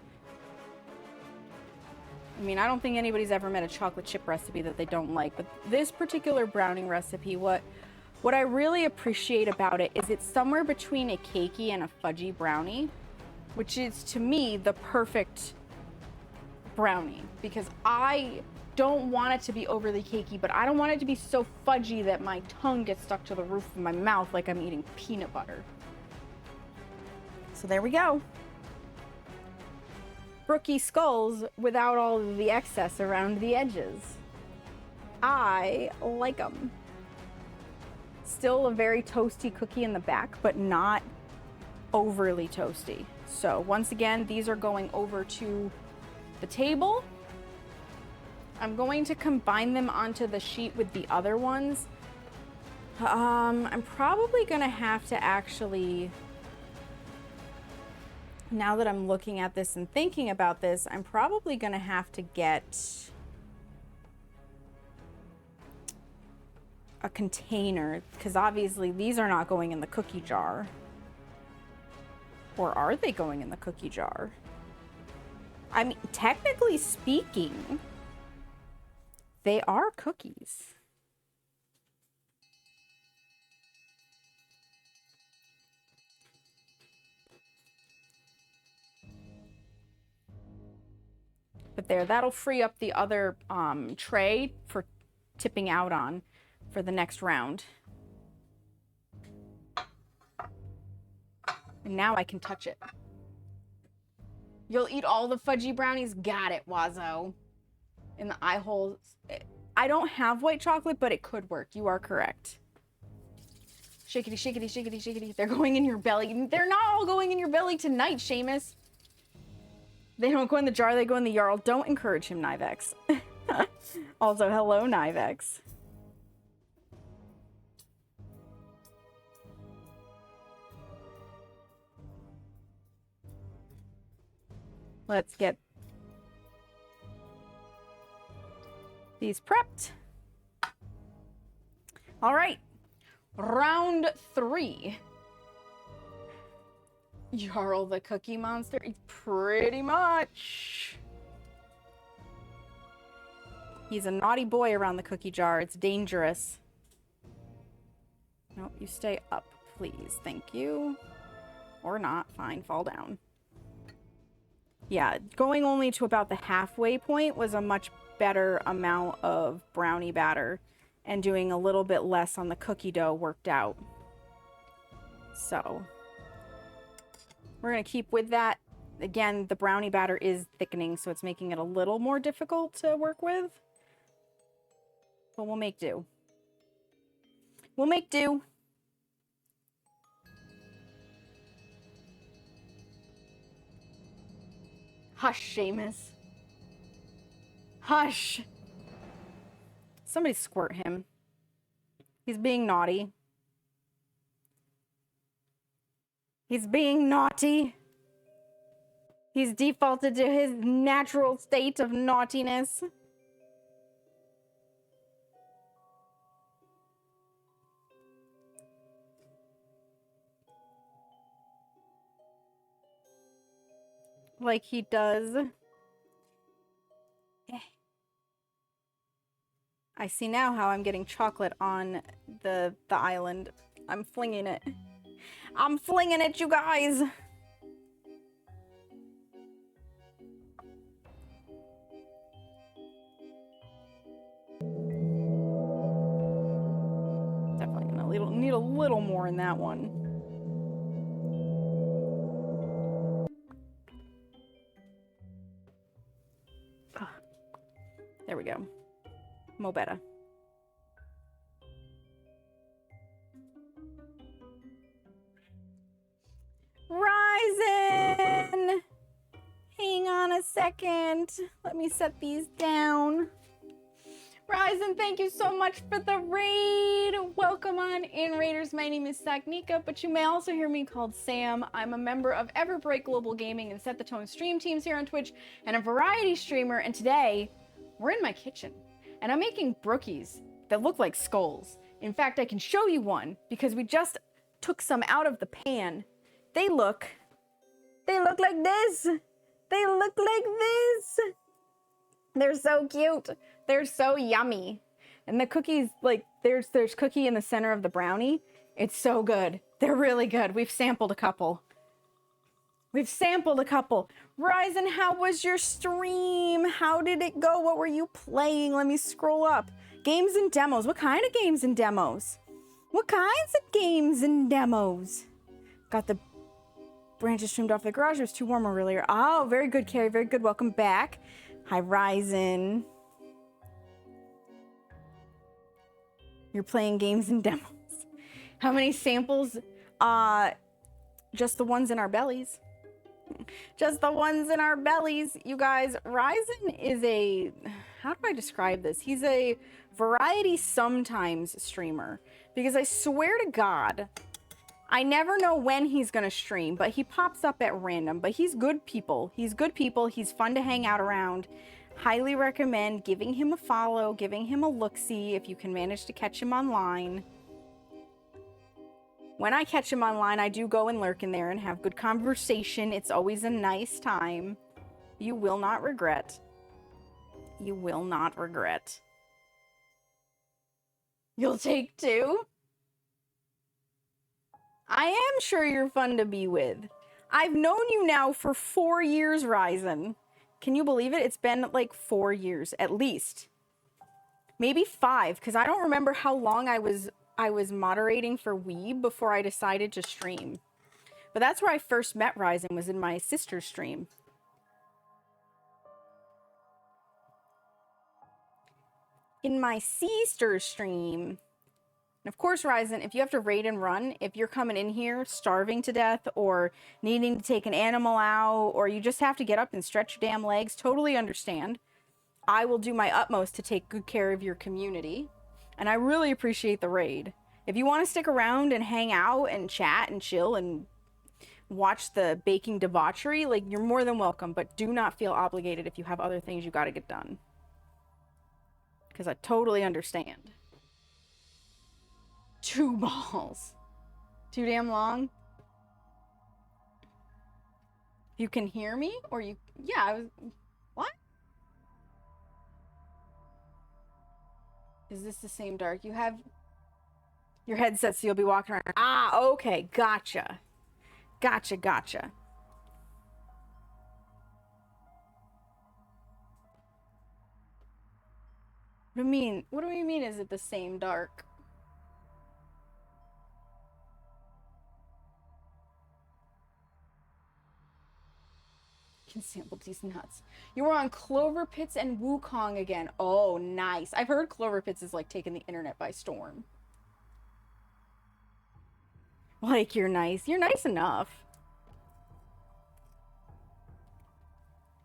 I mean, I don't think anybody's ever met a chocolate chip recipe that they don't like, but this particular brownie recipe, what I really appreciate about it is it's somewhere between a cakey and a fudgy brownie, which is, to me, the perfect brownie, because I don't want it to be overly cakey, but I don't want it to be so fudgy that my tongue gets stuck to the roof of my mouth like I'm eating peanut butter. So there we go. Brookie skulls without all of the excess around the edges. I like them. Still a very toasty cookie in the back, but not overly toasty. So once again, these are going over to the table. I'm going to combine them onto the sheet with the other ones. I'm probably gonna have to actually, now that I'm looking at this and thinking about this, I'm probably gonna have to get a container, because obviously these are not going in the cookie jar. Or are they going in the cookie jar? I mean, technically speaking, they are cookies. But there, that'll free up the other tray for tipping out on for the next round. And now I can touch it. You'll eat all the fudgy brownies? Got it, Wazo. In the eye holes. I don't have white chocolate, but it could work. You are correct. Shakety, shakety, shakety, shakety. They're going in your belly. They're not all going in your belly tonight, Seamus. They don't go in the jar, they go in the Jarl. Don't encourage him, Nivex. Also, hello, Nivex. Let's get these prepped. All right, round 3. Jarl the Cookie Monster? Pretty much. He's a naughty boy around the cookie jar. It's dangerous. Nope, you stay up, please. Thank you. Or not. Fine, fall down. Yeah, going only to about the halfway point was a much better amount of brownie batter, and doing a little bit less on the cookie dough worked out. So we're going to keep with that. Again, the brownie batter is thickening, so it's making it a little more difficult to work with. But we'll make do. We'll make do. Hush, Seamus. Hush. Somebody squirt him. He's being naughty. He's being naughty. He's defaulted to his natural state of naughtiness. Like he does. I see now how I'm getting chocolate on the island. I'm flinging it. I'm flinging it, you guys! Definitely gonna need a little more in that one. There we go. Mo better. Ryzen! Hang on a second. Let me set these down. Ryzen! Ryzen, thank you so much for the raid. Welcome on in, Raiders. My name is Sagnika, but you may also hear me called Sam. I'm a member of Everbreak Global Gaming and Set the Tone stream teams here on Twitch, and a variety streamer. And today, we're in my kitchen, and I'm making brookies that look like skulls. In fact, I can show you one because we just took some out of the pan. They look like this. They look like this. They're so cute. They're so yummy. And the cookies, like, there's cookie in the center of the brownie. It's so good. They're really good. We've sampled a couple. Ryzen, how was your stream? How did it go? What were you playing? Let me scroll up. Games and demos. What kind of games and demos? What kinds of games and demos? Got the branches trimmed off the garage. It was too warm earlier. Oh, very good, Carrie. Very good. Welcome back. Hi, Ryzen. You're playing games and demos. How many samples? Just the ones in our bellies. Just the ones in our bellies. You guys, Ryzen is a... How do I describe this? He's a variety sometimes streamer. Because I swear to God, I never know when he's going to stream, but he pops up at random. But he's good people. He's good people. He's fun to hang out around. Highly recommend giving him a follow, giving him a look-see if you can manage to catch him online. When I catch him online, I do go and lurk in there and have good conversation. It's always a nice time. You will not regret. You will not regret. You'll take two? I am sure you're fun to be with. I've known you now for 4 years, Ryzen. Can you believe it? It's been like 4 years, at least. Maybe 5, because I don't remember how long I was moderating for Weeb before I decided to stream. But that's where I first met Ryzen, was in my sister's stream. In my sister's stream. And of course, Ryzen, if you have to raid and run, if you're coming in here starving to death or needing to take an animal out, or you just have to get up and stretch your damn legs, totally understand. I will do my utmost to take good care of your community. And I really appreciate the raid. If you want to stick around and hang out and chat and chill and watch the baking debauchery, like, you're more than welcome. But do not feel obligated if you have other things you got to get done. Because I totally understand. 2 balls. Too damn long? You can hear me? Or you... Yeah, I was... What? Is this the same dark? You have your headset, so you'll be walking around. Ah, okay. Gotcha. Gotcha. What do you mean? What do you mean is it the same dark? Can sample these nuts. You were on Clover Pits and Wukong again. Oh, nice. I've heard Clover Pits is like taking the internet by storm. Like, you're nice. You're nice enough.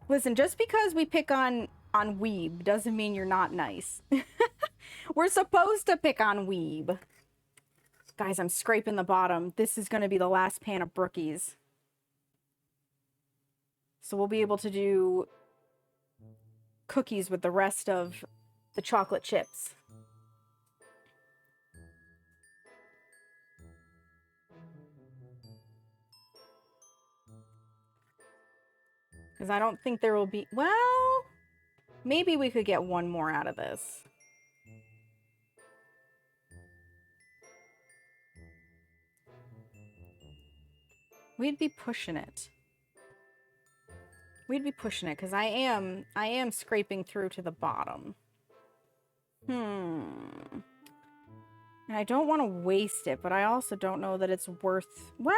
Listen, just because we pick on Weeb doesn't mean you're not nice. We're supposed to pick on Weeb. Guys, I'm scraping the bottom. This is going to be the last pan of Brookies. So we'll be able to do cookies with the rest of the chocolate chips. Because I don't think there will be... Well, maybe we could get one more out of this. We'd be pushing it. We'd be pushing it, because I am scraping through to the bottom. And I don't want to waste it, but I also don't know that it's worth... Well,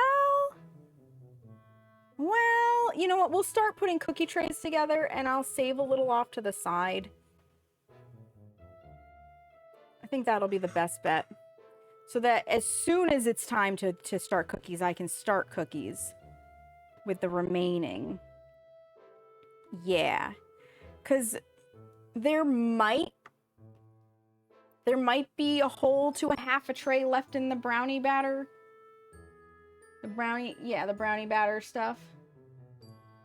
you know what? We'll start putting cookie trays together, and I'll save a little off to the side. I think that'll be the best bet. So that as soon as it's time to start cookies, I can start cookies with the remaining. Yeah. Because there might There might be a whole to a half a tray left in the brownie batter. The brownie batter stuff.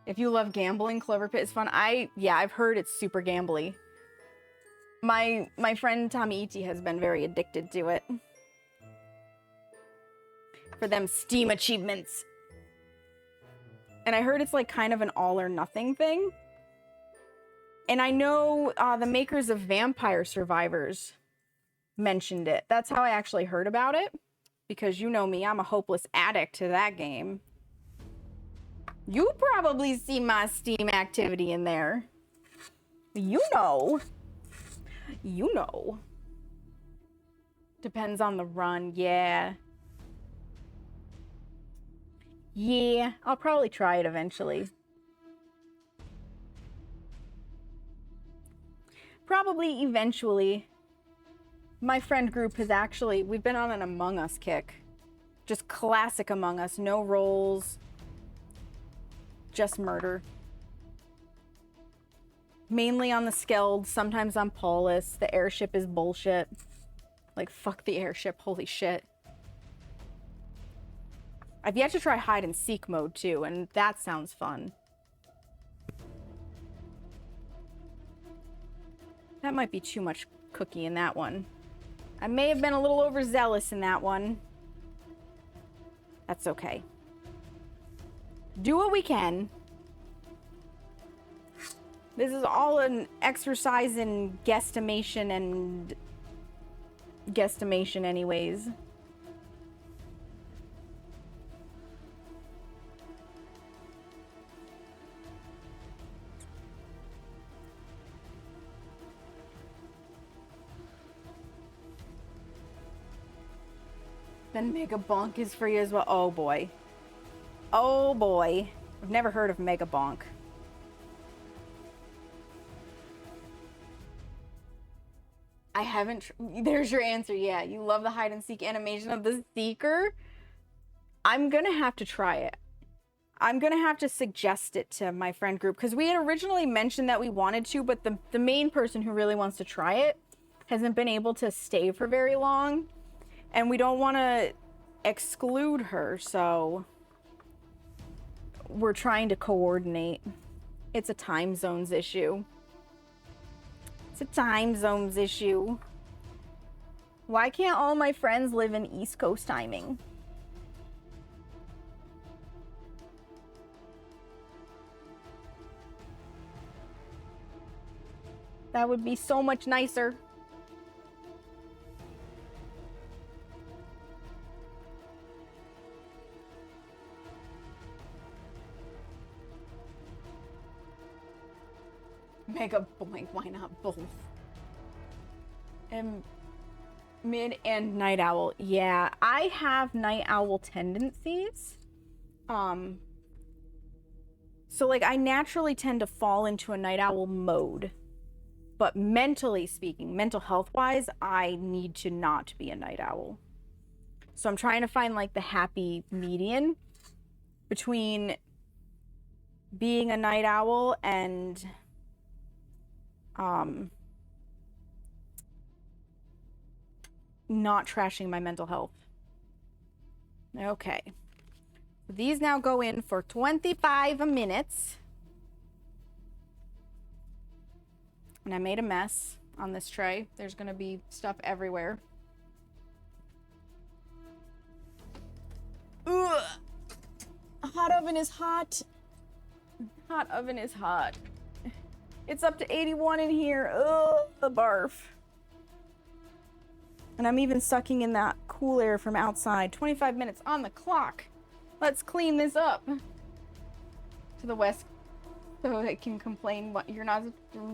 If you love gambling, Clover Pit is fun. I've heard it's super gambly. My friend Tommy Iti has been very addicted to it. For them Steam achievements. And I heard it's like kind of an all or nothing thing. And I know the makers of Vampire Survivors mentioned it. That's how I actually heard about it. Because you know me, I'm a hopeless addict to that game. You probably see my Steam activity in there. You know. You know. Depends on the run, yeah. Yeah, I'll probably try it eventually. Probably eventually. My friend group has actually, we've been on an Among Us kick. Just classic Among Us, no rolls. Just murder. Mainly on the Skeld, sometimes on Paulus. The airship is bullshit. Like, fuck the airship, holy shit. I've yet to try hide and seek mode too, and that sounds fun. That might be too much cookie in that one. I may have been a little overzealous in that one. That's okay. Do what we can. This is all an exercise in guesstimation and guesstimation anyways. Then Mega Bonk is free as well. Oh boy. Oh boy. I've never heard of Mega Bonk. I haven't. There's your answer. Yeah, you love the hide and seek animation of the Seeker. I'm gonna have to try it. I'm gonna have to suggest it to my friend group because we had originally mentioned that we wanted to, but the main person who really wants to try it hasn't been able to stay for very long. And we don't want to exclude her, so we're trying to coordinate. It's a time zones issue. It's a time zones issue. Why can't all my friends live in East Coast timing? That would be so much nicer. Mega Boink, why not both? And mid and night owl. Yeah, I have night owl tendencies. So like I naturally tend to fall into a night owl mode. But mentally speaking, mental health wise, I need to not be a night owl. So I'm trying to find like the happy median between being a night owl and not trashing my mental health. Okay. These now go in for 25 minutes. And I made a mess on this tray. There's gonna be stuff everywhere. Ugh. Hot oven is hot. Hot oven is hot. It's up to 81 in here. Ugh, the barf. And I'm even sucking in that cool air from outside. 25 minutes on the clock. Let's clean this up. To the west, so I can complain what you're not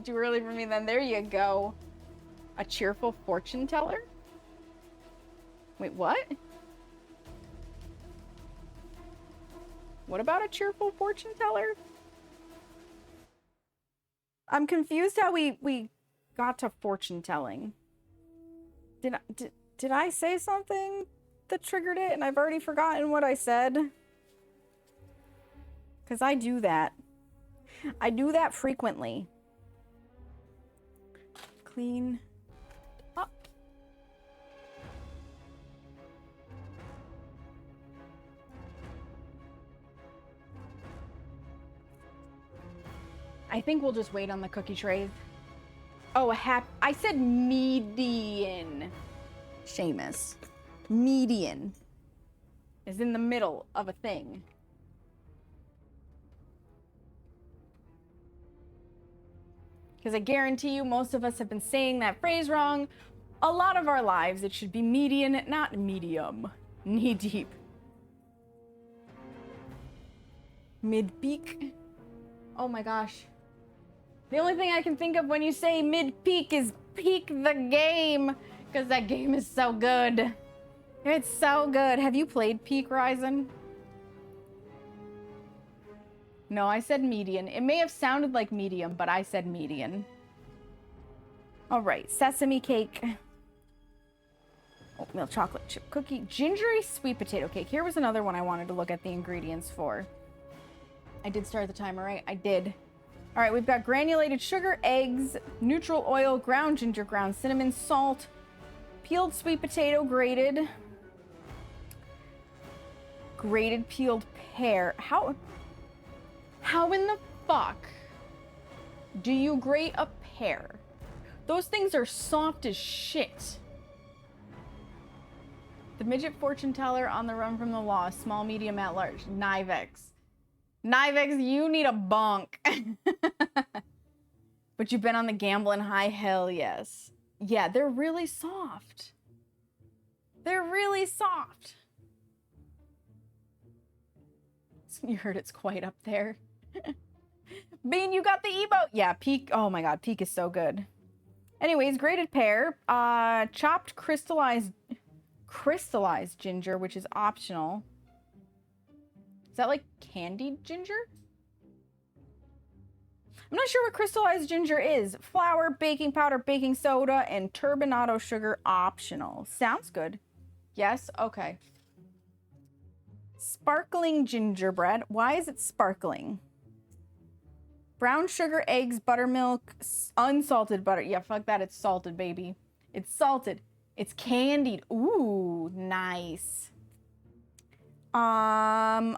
too early for me. Then there you go. A cheerful fortune teller? Wait, what? What about a cheerful fortune teller? I'm confused how we got to fortune telling. Did I say something that triggered it and I've already forgotten what I said? Because I do that. I do that frequently. Clean up. I think we'll just wait on the cookie trays. Oh, I said median. Seamus. Median is in the middle of a thing. Because I guarantee you most of us have been saying that phrase wrong a lot of our lives. It should be median, not medium. Knee deep. Mid-peak. Oh my gosh. The only thing I can think of when you say mid-peak is peak the game. Because that game is so good. It's so good. Have you played Peak Ryzen? No, I said median. It may have sounded like medium, but I said median. All right, sesame cake. Oatmeal chocolate chip cookie. Gingery sweet potato cake. Here was another one I wanted to look at the ingredients for. I did start the timer, right? I did. All right, we've got granulated sugar, eggs, neutral oil, ground ginger, ground cinnamon, salt, peeled sweet potato, grated peeled pear. How in the fuck do you grate a pear? Those things are soft as shit. The midget fortune teller on the run from the law. Small, medium, at large. Nivex. Nivex, you need a bunk. But you've been on the gambling high? Hell yes. Yeah, they're really soft. They're really soft. You heard it's quite up there. Bean, you got the emote. Yeah, Peak. Oh my god, Peak is so good. Anyways, grated pear, chopped crystallized ginger, which is optional. Is that like candied ginger? I'm not sure what crystallized ginger is. Flour, baking powder, baking soda, and turbinado sugar optional. Sounds good. Yes? Okay. Sparkling gingerbread. Why is it sparkling? Brown sugar, eggs, buttermilk, unsalted butter. Yeah, fuck that. It's salted, baby. It's salted. It's candied. Ooh, nice. Unsulfured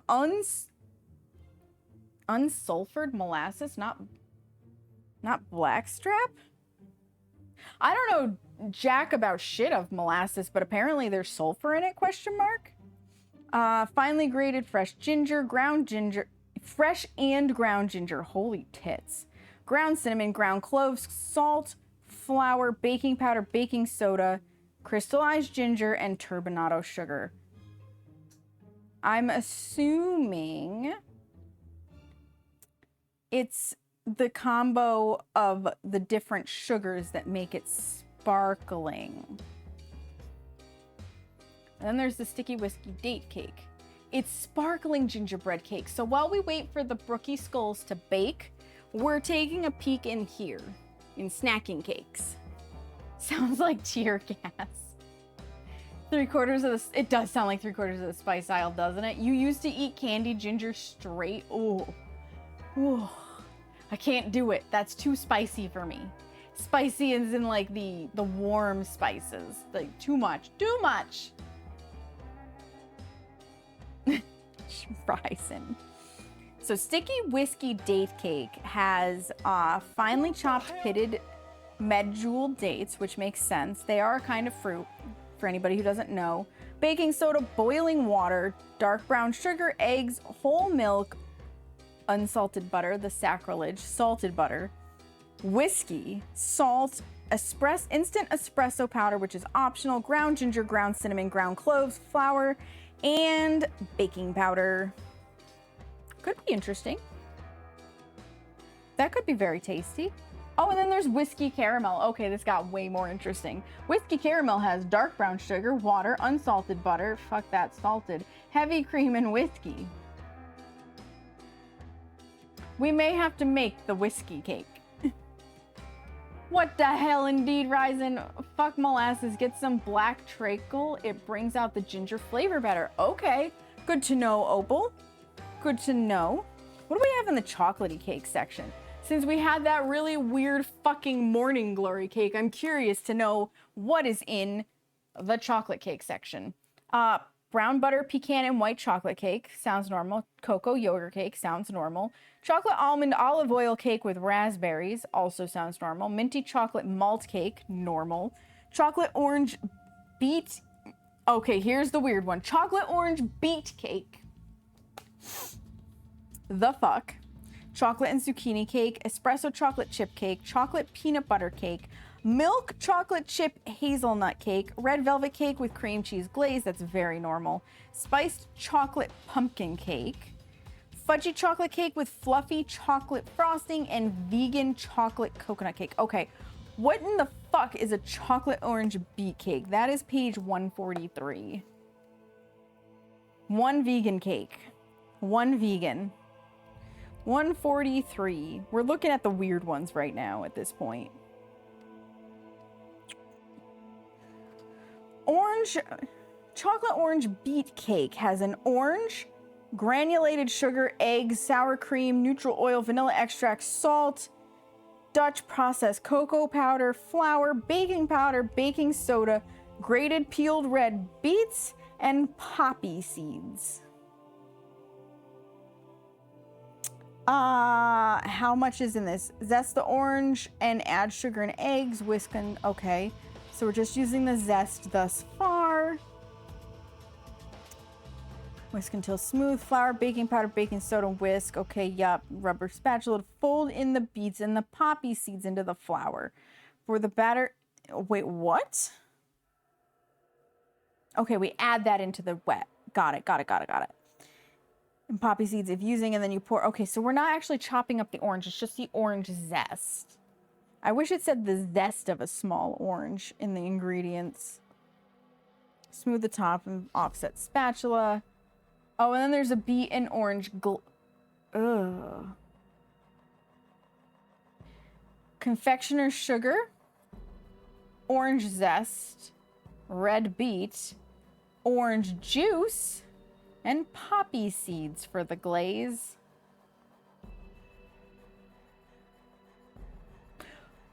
molasses, not blackstrap? I don't know jack about shit of molasses, but apparently there's sulfur in it, question mark. Finely grated fresh ginger, ground ginger, fresh and ground ginger, holy tits. Ground cinnamon, ground cloves, salt, flour, baking powder, baking soda, crystallized ginger, and turbinado sugar. I'm assuming it's the combo of the different sugars that make it sparkling. And then there's the sticky whiskey date cake. It's sparkling gingerbread cake. So while we wait for the Brookie skulls to bake, we're taking a peek in here in snacking cakes. Sounds like tear gas. 3/4 of the, it does sound like 3/4 of the spice aisle, doesn't it? You used to eat candied ginger straight. Ooh. Ooh. I can't do it. That's too spicy for me. Spicy is in like the warm spices. Like too much. Too much. Rising. So sticky whiskey date cake has finely chopped pitted medjool dates, which makes sense. They are a kind of fruit, for anybody who doesn't know. Baking soda, boiling water, dark brown sugar, eggs, whole milk, unsalted butter, the sacrilege, salted butter, whiskey, salt, instant espresso powder, which is optional, ground ginger, ground cinnamon, ground cloves, flour, and baking powder. Could be interesting. That could be very tasty. Oh, and then there's whiskey caramel. Okay, this got way more interesting. Whiskey caramel has dark brown sugar, water, unsalted butter, fuck that, salted, heavy cream, and whiskey. We may have to make the whiskey cake. What the hell indeed, Ryzen? Fuck molasses, get some black treacle. It brings out the ginger flavor better. Okay, good to know, Opal. Good to know. What do we have in the chocolatey cake section? Since we had that really weird fucking morning glory cake, I'm curious to know what is in the chocolate cake section. Brown butter pecan and white chocolate cake, sounds normal. Cocoa yogurt cake, sounds normal. Chocolate almond olive oil cake with raspberries, also sounds normal. Minty chocolate malt cake, normal. Chocolate orange beet, okay, here's the weird one. Chocolate orange beet cake. The fuck? Chocolate and zucchini cake, espresso chocolate chip cake, chocolate peanut butter cake, milk chocolate chip hazelnut cake, red velvet cake with cream cheese glaze, that's very normal. Spiced chocolate pumpkin cake, fudgy chocolate cake with fluffy chocolate frosting, and vegan chocolate coconut cake. Okay, what in the fuck is a chocolate orange beet cake? That is page 143. One vegan cake. One vegan. 143. We're looking at the weird ones right now at this point. Orange, chocolate orange beet cake has an orange, granulated sugar, eggs, sour cream, neutral oil, vanilla extract, salt, Dutch processed cocoa powder, flour, baking powder, baking soda, grated peeled red beets, and poppy seeds. How much is in this? Zest the orange and add sugar and eggs, whisk and, okay. So we're just using the zest thus far. Whisk until smooth. Flour, baking powder, baking soda, whisk. Okay, yup. Rubber spatula to fold in the beets and the poppy seeds into the flour. For the batter, wait, what? Okay, we add that into the wet. Got it. And poppy seeds if using, and then you pour. Okay, so we're not actually chopping up the orange. It's just the orange zest. I wish it said the zest of a small orange in the ingredients. Smooth the top and offset spatula. Oh, and then there's a beet and orange ugh. Confectioner's sugar. Orange zest. Red beet. Orange juice. And poppy seeds for the glaze.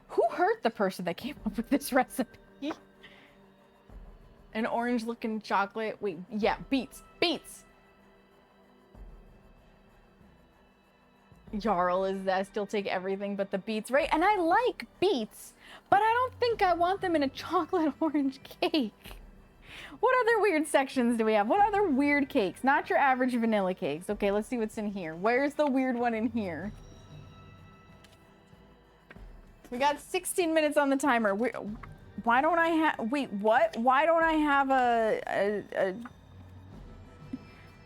Who hurt the person that came up with this recipe? An orange looking chocolate. Wait, yeah, beets. Jarl is zest. You'll take everything but the beets, right? And I like beets, but I don't think I want them in a chocolate orange cake. What other weird sections do we have? What other weird cakes? Not your average vanilla cakes. Okay, let's see what's in here. Where's the weird one in here? We got 16 minutes on the timer. Why don't I have... Wait, what? Why don't I have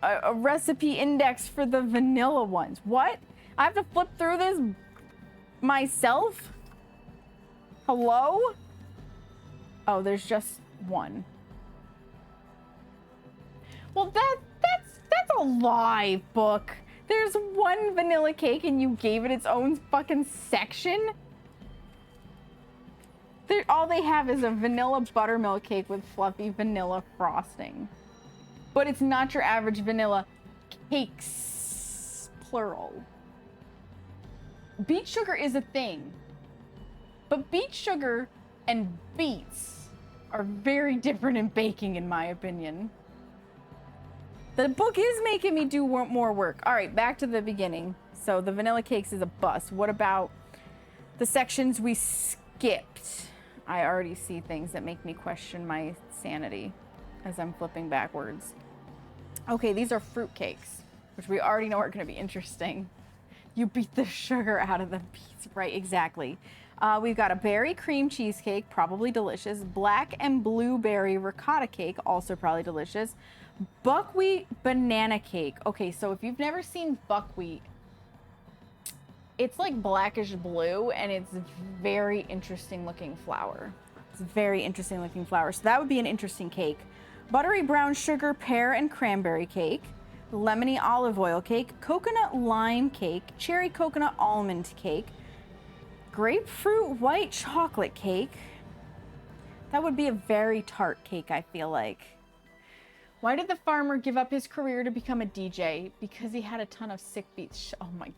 a recipe index for the vanilla ones? What? I have to flip through this myself? Hello? Oh, there's just one. Well, that's a lie, book. There's one vanilla cake and you gave it its own fucking section? All they have is a vanilla buttermilk cake with fluffy vanilla frosting. But it's not your average vanilla cakes, plural. Beet sugar is a thing. But beet sugar and beets are very different in baking, in my opinion. The book is making me do more work. All right, back to the beginning. So the vanilla cakes is a bust. What about the sections we skipped? I already see things that make me question my sanity as I'm flipping backwards. Okay, these are fruit cakes, which we already know are going to be interesting. You beat the sugar out of the beets. Right, exactly. We've got a berry cream cheesecake, probably delicious. Black and blueberry ricotta cake, also probably delicious. Buckwheat banana cake. Okay, so if you've never seen buckwheat, it's like blackish blue and it's very interesting looking flour. It's very interesting looking flour. So that would be an interesting cake. Buttery brown sugar pear and cranberry cake. Lemony olive oil cake. Coconut lime cake. Cherry coconut almond cake. Grapefruit white chocolate cake. That would be a very tart cake, I feel like. Why did the farmer give up his career to become a DJ? Because he had a ton of sick beets. Oh my...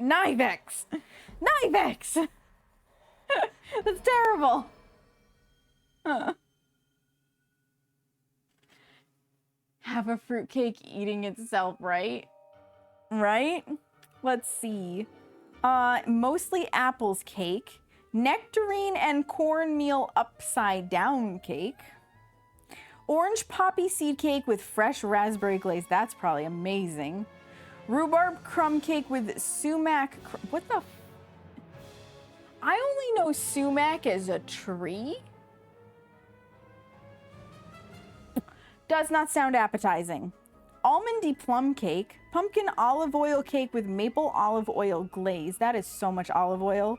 Knivex! Knivex! That's terrible. have a fruitcake eating itself, right? Right? Let's see. Mostly apples cake. Nectarine and cornmeal upside down cake. Orange poppy seed cake with fresh raspberry glaze. That's probably amazing. Rhubarb crumb cake with sumac. What the? I only know sumac as a tree. Does not sound appetizing. Almondy plum cake. Pumpkin olive oil cake with maple olive oil glaze. That is so much olive oil.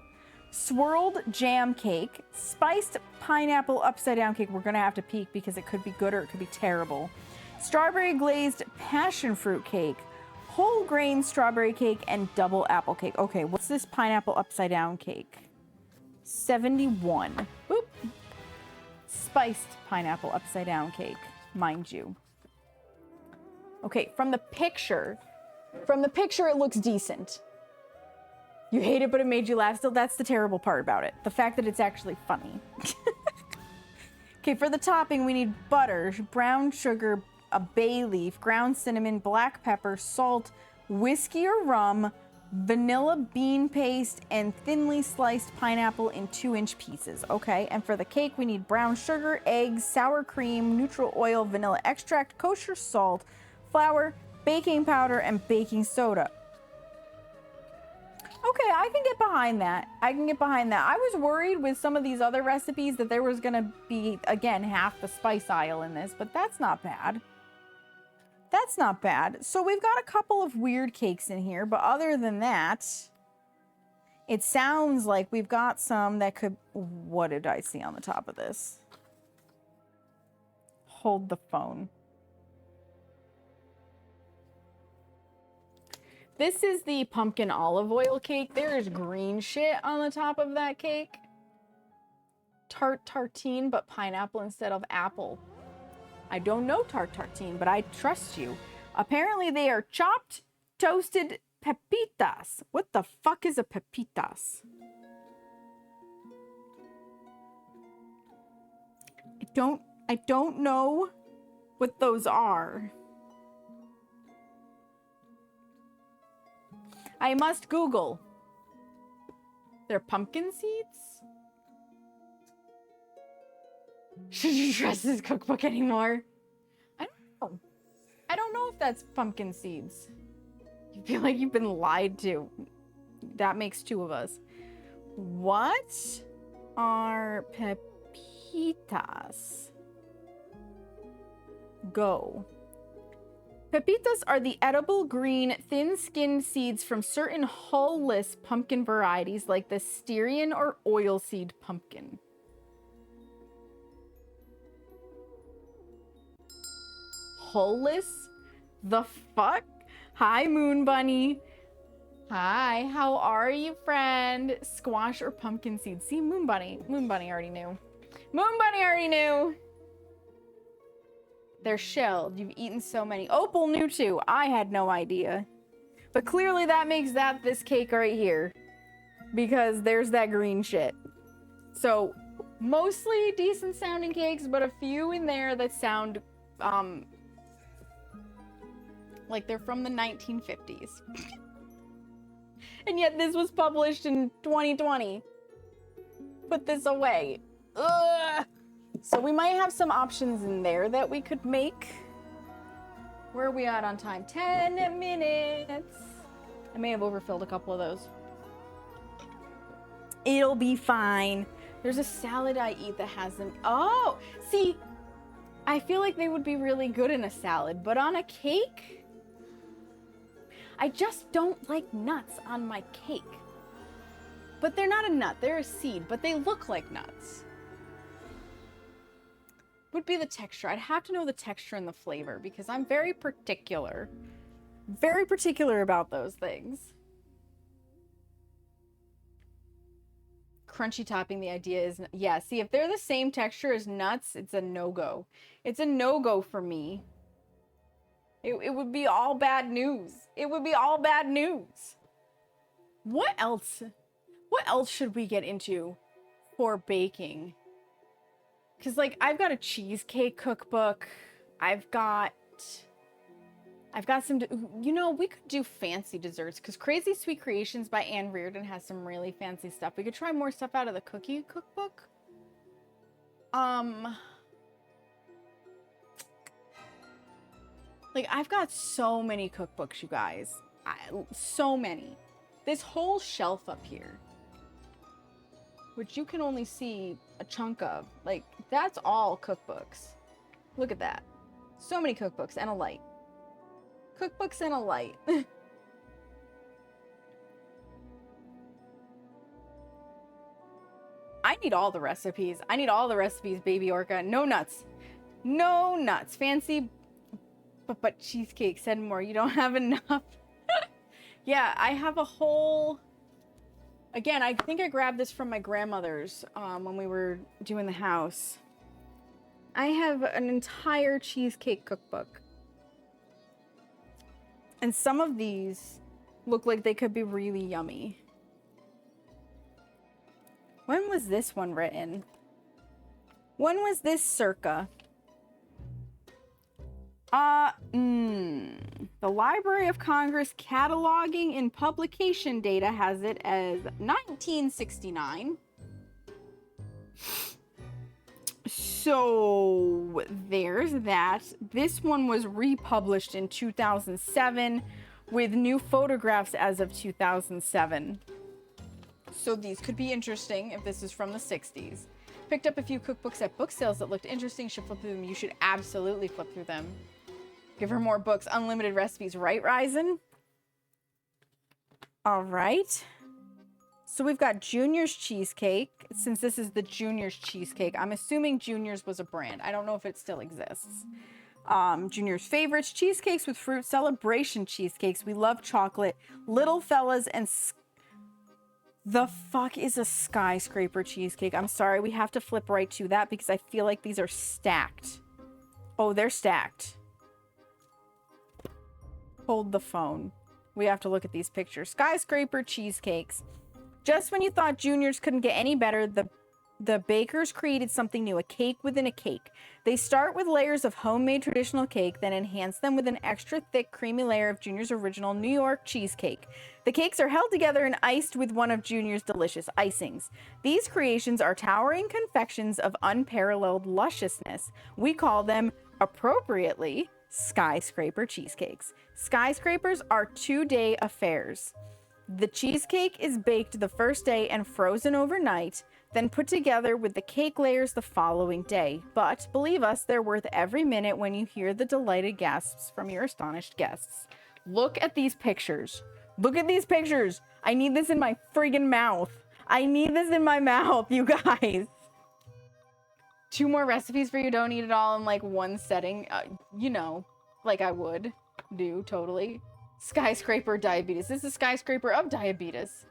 Swirled jam cake. Spiced pineapple upside down cake. We're going to have to peek because it could be good or it could be terrible. Strawberry glazed passion fruit cake. Whole grain strawberry cake and double apple cake. Okay, what's this pineapple upside down cake? 71. Boop. Spiced pineapple upside down cake, mind you. Okay, from the picture, it looks decent. You hate it, but it made you laugh still. That's the terrible part about it. The fact that it's actually funny. Okay, for the topping, we need butter, brown sugar, a bay leaf, ground cinnamon, black pepper, salt, whiskey or rum, vanilla bean paste, and thinly sliced pineapple in 2-inch pieces. Okay, and for the cake, we need brown sugar, eggs, sour cream, neutral oil, vanilla extract, kosher salt, flour, baking powder, and baking soda. Okay, I can get behind that. I was worried with some of these other recipes that there was gonna be, again, half the spice aisle in this, but that's not bad. That's not bad. So we've got a couple of weird cakes in here, but other than that, it sounds like we've got some that could... What did I see on the top of this? Hold the phone. This is the pumpkin olive oil cake. There is green shit on the top of that cake. Tart tartine, but pineapple instead of apple. I don't know tart tartine, but I trust you. Apparently they are chopped, toasted pepitas. What the fuck is a pepitas? I don't know what those are. I must Google. They're pumpkin seeds? Should you trust this cookbook anymore? I don't know. I don't know if that's pumpkin seeds. You feel like you've been lied to. That makes 2 of us. What are pepitas? Go. Pepitas are the edible green, thin-skinned seeds from certain hull-less pumpkin varieties like the Styrian or oilseed pumpkin. Hull-less? The fuck? Hi, Moon Bunny. Hi, how are you, friend? Squash or pumpkin seeds? See, Moon Bunny. Moon Bunny already knew. Moon Bunny already knew. They're shelled. You've eaten so many. Opal knew too. I had no idea. But clearly that makes that this cake right here. Because there's that green shit. So, mostly decent sounding cakes, but a few in there that sound, like they're from the 1950s. And yet this was published in 2020. Put this away. Ugh. So we might have some options in there that we could make. Where are we at on time? 10 minutes. I may have overfilled a couple of those. It'll be fine. There's a salad I eat that has them. Oh, see, I feel like they would be really good in a salad, but on a cake, I just don't like nuts on my cake. But they're not a nut, they're a seed, but they look like nuts. Would be the texture. I'd have to know the texture and the flavor because I'm very particular. Very particular about those things. Crunchy topping, the idea is... Yeah, see, if they're the same texture as nuts, it's a no-go. It's a no-go for me. It would be all bad news. It would be all bad news. What else? What else should we get into for baking? Because, like, I've got a cheesecake cookbook. I've got I've got some, you know, we could do fancy desserts because Crazy Sweet Creations by Anne Reardon has some really fancy stuff. We could try more stuff out of the cookie cookbook. Like, I've got so many cookbooks, you guys. So many. This whole shelf up here, which you can only see a chunk of, like, that's all cookbooks. Look at that. So many cookbooks and a light. Cookbooks and a light. I need all the recipes. I need all the recipes, baby orca. No nuts. No nuts. Fancy but cheesecake. Said more. You don't have enough. Yeah, I have a whole... Again, I think I grabbed this from my grandmother's when we were doing the house. I have an entire cheesecake cookbook. And some of these look like they could be really yummy. When was this one written? When was this circa? The Library of Congress cataloging and publication data has it as 1969. So there's that. This one was republished in 2007 with new photographs as of 2007. So these could be interesting if this is from the 60s. Picked up a few cookbooks at book sales that looked interesting. Should flip through them. You should absolutely flip through them. Give her more books. Unlimited recipes, right, Ryzen? All right. So we've got Junior's Cheesecake. Since this is the Junior's Cheesecake, I'm assuming Junior's was a brand. I don't know if it still exists. Junior's Favorites, cheesecakes with fruit, celebration cheesecakes. We love chocolate. Little fellas and... The fuck is a skyscraper cheesecake? I'm sorry, we have to flip right to that because I feel like these are stacked. Oh, they're stacked. Hold the phone. We have to look at these pictures. Skyscraper cheesecakes. Just when you thought Junior's couldn't get any better, the bakers created something new, a cake within a cake. They start with layers of homemade traditional cake, then enhance them with an extra thick, creamy layer of Junior's original New York cheesecake. The cakes are held together and iced with one of Junior's delicious icings. These creations are towering confections of unparalleled lusciousness. We call them, appropriately, skyscraper cheesecakes. Skyscrapers are 2-day affairs. The cheesecake is baked the first day and frozen overnight, then put together with the cake layers the following day. But believe us, they're worth every minute when you hear the delighted gasps from your astonished guests. Look at these pictures. Look at these pictures. I need this in my friggin' mouth. I need this in my mouth, you guys. 2 more recipes for you. Don't eat it all in like one setting. You know, like I would do totally. Skyscraper diabetes. This is a skyscraper of diabetes.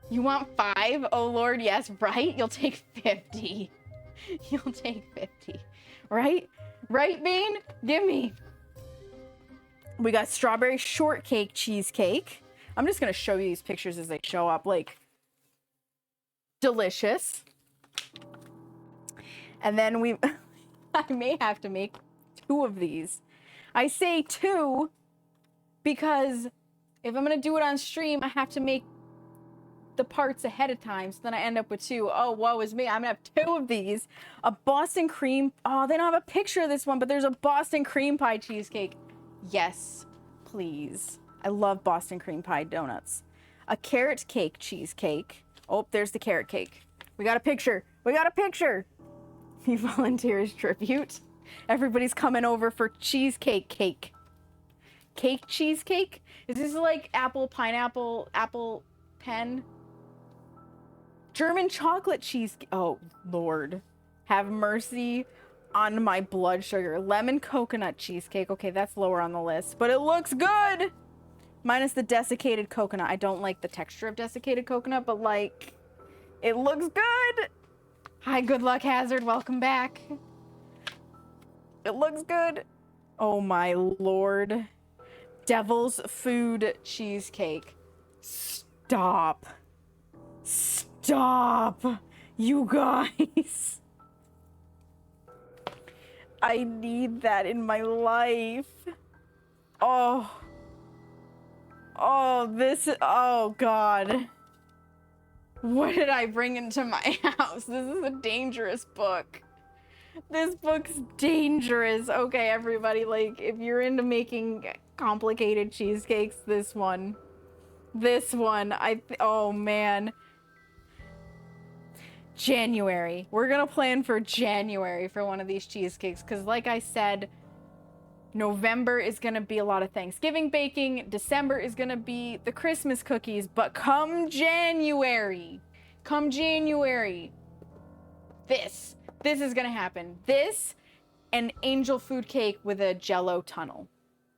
You want 5? Oh Lord, yes, right? You'll take 50. You'll take 50. Right? Right, Bean? Give me. We got strawberry shortcake cheesecake. I'm just gonna show you these pictures as they show up. Like, delicious. And then I may have to make 2 of these. I say 2 because if I'm gonna do it on stream, I have to make the parts ahead of time, so then I end up with 2. Oh, woe is me. I'm gonna have 2 of these. A Boston cream. Oh, they don't have a picture of this one, but there's a Boston cream pie cheesecake. Yes, please. I love Boston cream pie donuts. A carrot cake cheesecake. Oh, there's the carrot cake. We got a picture. We got a picture. You volunteers tribute. Everybody's coming over for cheesecake cake. Cake cheesecake? Is this like apple, pineapple, apple pen? German chocolate cheese. Oh, Lord. Have mercy on my blood sugar. Lemon coconut cheesecake. Okay, that's lower on the list, but it looks good. Minus the desiccated coconut. I don't like the texture of desiccated coconut, but like, it looks good. Hi, Good Luck Hazard. Welcome back. It looks good. Oh my Lord. Devil's food cheesecake. Stop. Stop. You guys. I need that in my life. Oh. Oh, oh God. What did I bring into my house? This is a dangerous book. This book's dangerous. Okay, everybody, like, if you're into making complicated cheesecakes, this one, oh man. January. We're gonna plan for January for one of these cheesecakes, because like I said, November is gonna be a lot of Thanksgiving baking. December is gonna be the Christmas cookies, but come January, this is gonna happen. This and angel food cake with a Jello tunnel.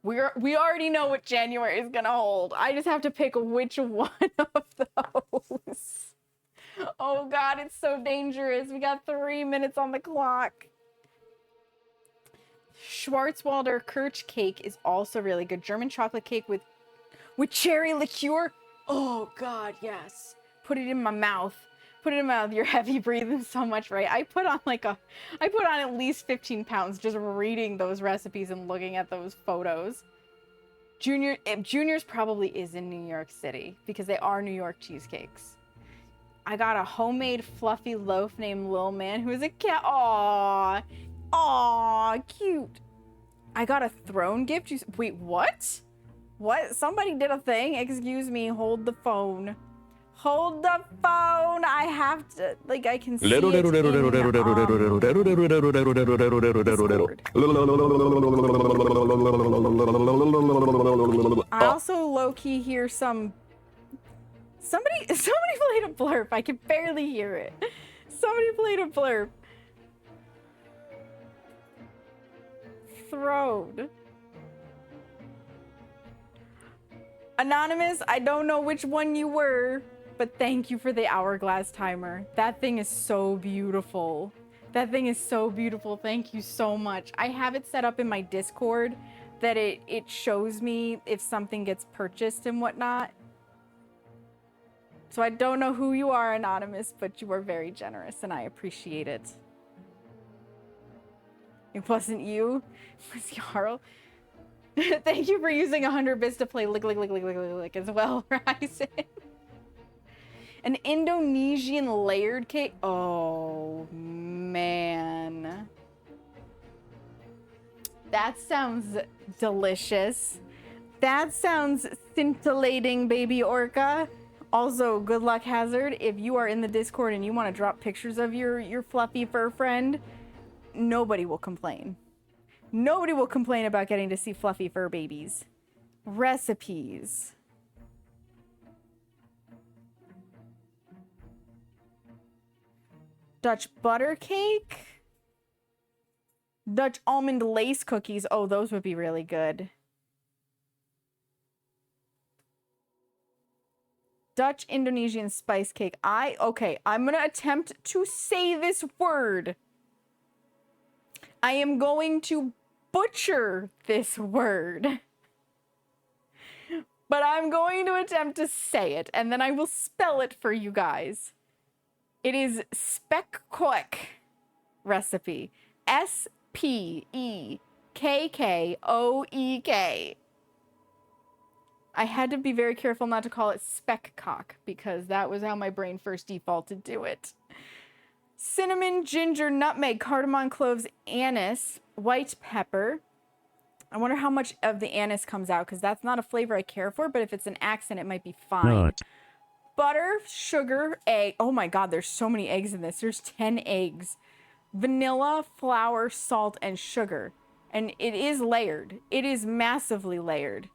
We already know what January is gonna hold. I just have to pick which one of those. Oh God, it's so dangerous. We got 3 minutes on the clock. Schwarzwälder Kirsch cake is also really good. German chocolate cake with cherry liqueur. Oh God, yes. Put it in my mouth. Put it in my mouth. You're heavy breathing so much, right? I put on at least 15 pounds just reading those recipes and looking at those photos. Junior's probably is in New York City because they are New York cheesecakes. I got a homemade fluffy loaf named Lil Man who is a cat. Aww. Aww, cute. I got a throne gift. Wait, what? What? Somebody did a thing? Excuse me, hold the phone. Hold the phone. I have to, like, I can see it in, I also low-key hear somebody played a blurb. I can barely hear it. Somebody played a blurb. Throne. Anonymous, I don't know which one you were, but thank you for the hourglass timer. That thing is so beautiful. That thing is so beautiful. Thank you so much. I have it set up in my Discord that it shows me if something gets purchased and whatnot. So I don't know who you are, Anonymous, but you are very generous and I appreciate it. It wasn't you. It was Jarl. Thank you for using 100 bits to play lick as well, Ryzen. An Indonesian layered cake. Oh, man. That sounds delicious. That sounds scintillating, baby orca. Also, good luck, Hazard. If you are in the Discord and you want to drop pictures of your fluffy fur friend, nobody will complain. Nobody will complain about getting to see fluffy fur babies. Recipes. Dutch butter cake. Dutch almond lace cookies. Oh, those would be really good. Dutch Indonesian spice cake. Okay, I'm gonna attempt to say this word. I am going to butcher this word. But I'm going to attempt to say it, and then I will spell it for you guys. It is spekkoek recipe. S-P-E-K-K-O-E-K. I had to be very careful not to call it speckcock, because that was how my brain first defaulted to it. Cinnamon, ginger, nutmeg, cardamom, cloves, anise, white pepper. I wonder how much of the anise comes out, because that's not a flavor I care for, but if it's an accent, it might be fine. Nut. Butter, sugar, egg. Oh my god, there's so many eggs in this. There's 10 eggs. Vanilla, flour, salt, and sugar. And it is layered. It is massively layered.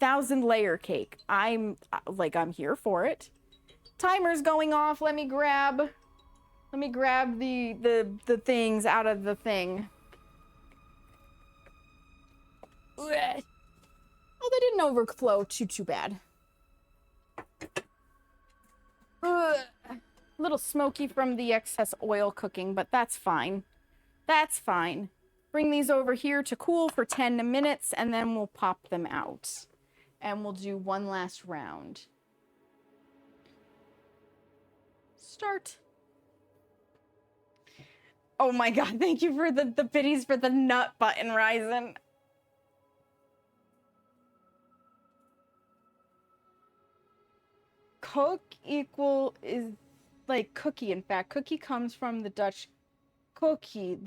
1,000-layer cake. I'm here for it. Timer's going off. Let me grab the things out of the thing. Oh, they didn't overflow too bad. A little smoky from the excess oil cooking, but that's fine. That's fine. Bring these over here to cool for 10 minutes, and then we'll pop them out. And we'll do one last round. Start. Oh my god, thank you for the biddies for the nut button, Ryzen. cook equal is like cookie. In fact, cookie comes from the Dutch cookie.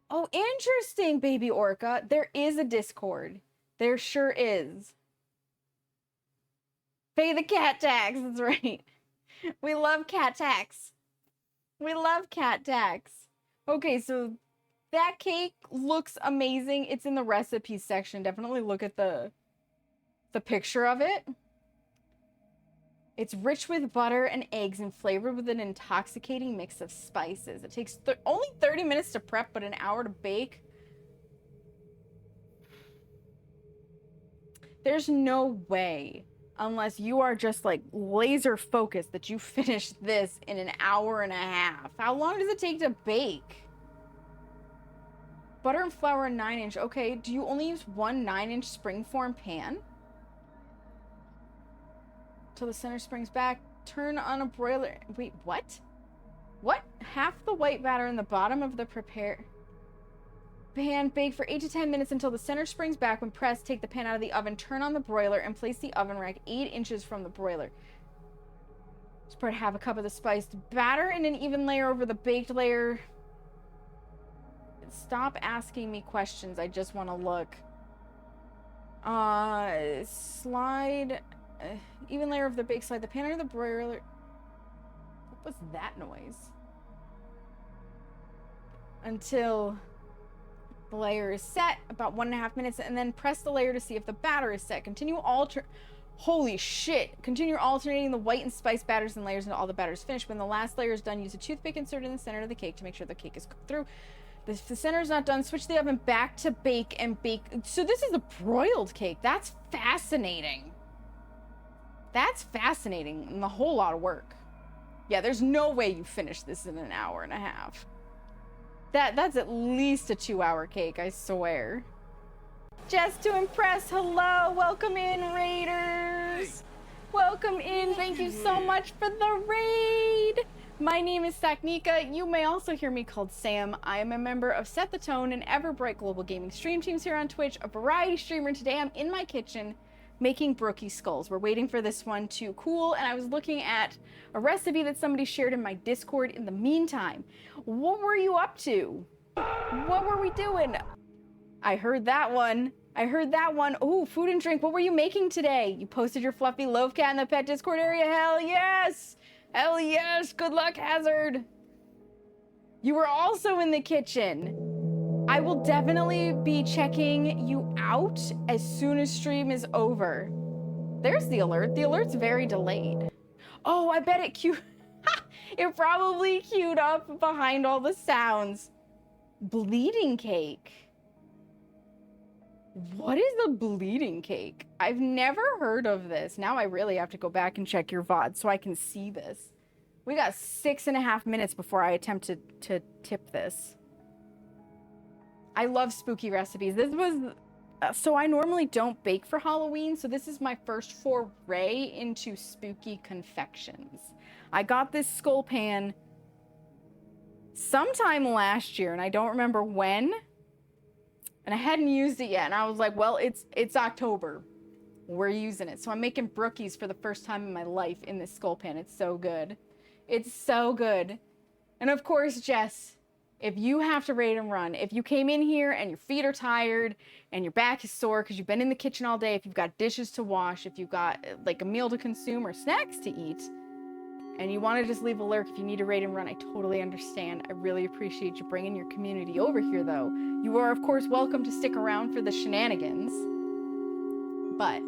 Oh, interesting, baby orca. There is a Discord. There sure is. Pay the cat tax. That's right. We love cat tax. We love cat tax. Okay, so that cake looks amazing. It's in the recipes section. Definitely look at the picture of it. It's rich with butter and eggs and flavored with an intoxicating mix of spices. It takes only 30 minutes to prep, but an hour to bake. There's no way, unless you are just like laser focused, that you finish this in an hour and a half. How long does it take to bake? Butter and flour, 9-inch. Okay, do you only use one 9-inch springform pan? Till the center springs back. Turn on a broiler. Wait, what? What? Half the white batter in the bottom of the prepare pan. Bake for 8 to 10 minutes until the center springs back. When pressed, take the pan out of the oven. Turn on the broiler and place the oven rack 8 inches from the broiler. Spread half a cup of the spiced batter in an even layer over the baked layer. Stop asking me questions. I just want to look. Slide... even layer of the bake, slide the pan under the broiler. What was that noise? Until the layer is set, about 1.5 minutes, and then press the layer to see if the batter is set. Holy shit! Continue alternating the white and spice batters and layers until all the batter is finished. When the last layer is done, use a toothpick inserted in the center of the cake to make sure the cake is cooked through. If the center is not done, switch the oven back to bake and bake. So this is a broiled cake. That's fascinating. That's fascinating and a whole lot of work. Yeah, there's no way you finish this in an hour and a half. That's at least a 2-hour cake, I swear. Just to impress, hello, welcome in, Raiders. Welcome in, thank you so much for the raid. My name is Saknika. You may also hear me called Sam. I am a member of Set the Tone and Everbright Global Gaming stream teams here on Twitch, a variety streamer. Today I'm in my kitchen making Brookie skulls. We're waiting for this one to cool, and I was looking at a recipe that somebody shared in my Discord in the meantime. What were you up to? What were we doing? I heard that one. Oh, food and drink. What were you making today? You posted your fluffy loaf cat in the pet Discord area? Hell yes! Hell yes! Good luck, Hazard! You were also in the kitchen. I will definitely be checking you out as soon as stream is over. There's the alert. The alert's very delayed. Oh, I bet it queued... It probably queued up behind all the sounds. Bleeding cake. What is a bleeding cake? I've never heard of this. Now I really have to go back and check your VOD so I can see this. We got 6.5 minutes before I attempt to tip this. I love spooky recipes. This was... so I normally don't bake for Halloween, so this is my first foray into spooky confections. I got this skull pan sometime last year, and I don't remember when. And I hadn't used it yet, and I was like, well, it's October. We're using it. So I'm making Brookies for the first time in my life in this skull pan. It's so good. It's so good. And of course, Jess, if you have to raid and run, if you came in here and your feet are tired and your back is sore because you've been in the kitchen all day, if you've got dishes to wash, if you've got like a meal to consume or snacks to eat, and you want to just leave a lurk if you need to raid and run, I totally understand. I really appreciate you bringing your community over here, though. You are, of course, welcome to stick around for the shenanigans. But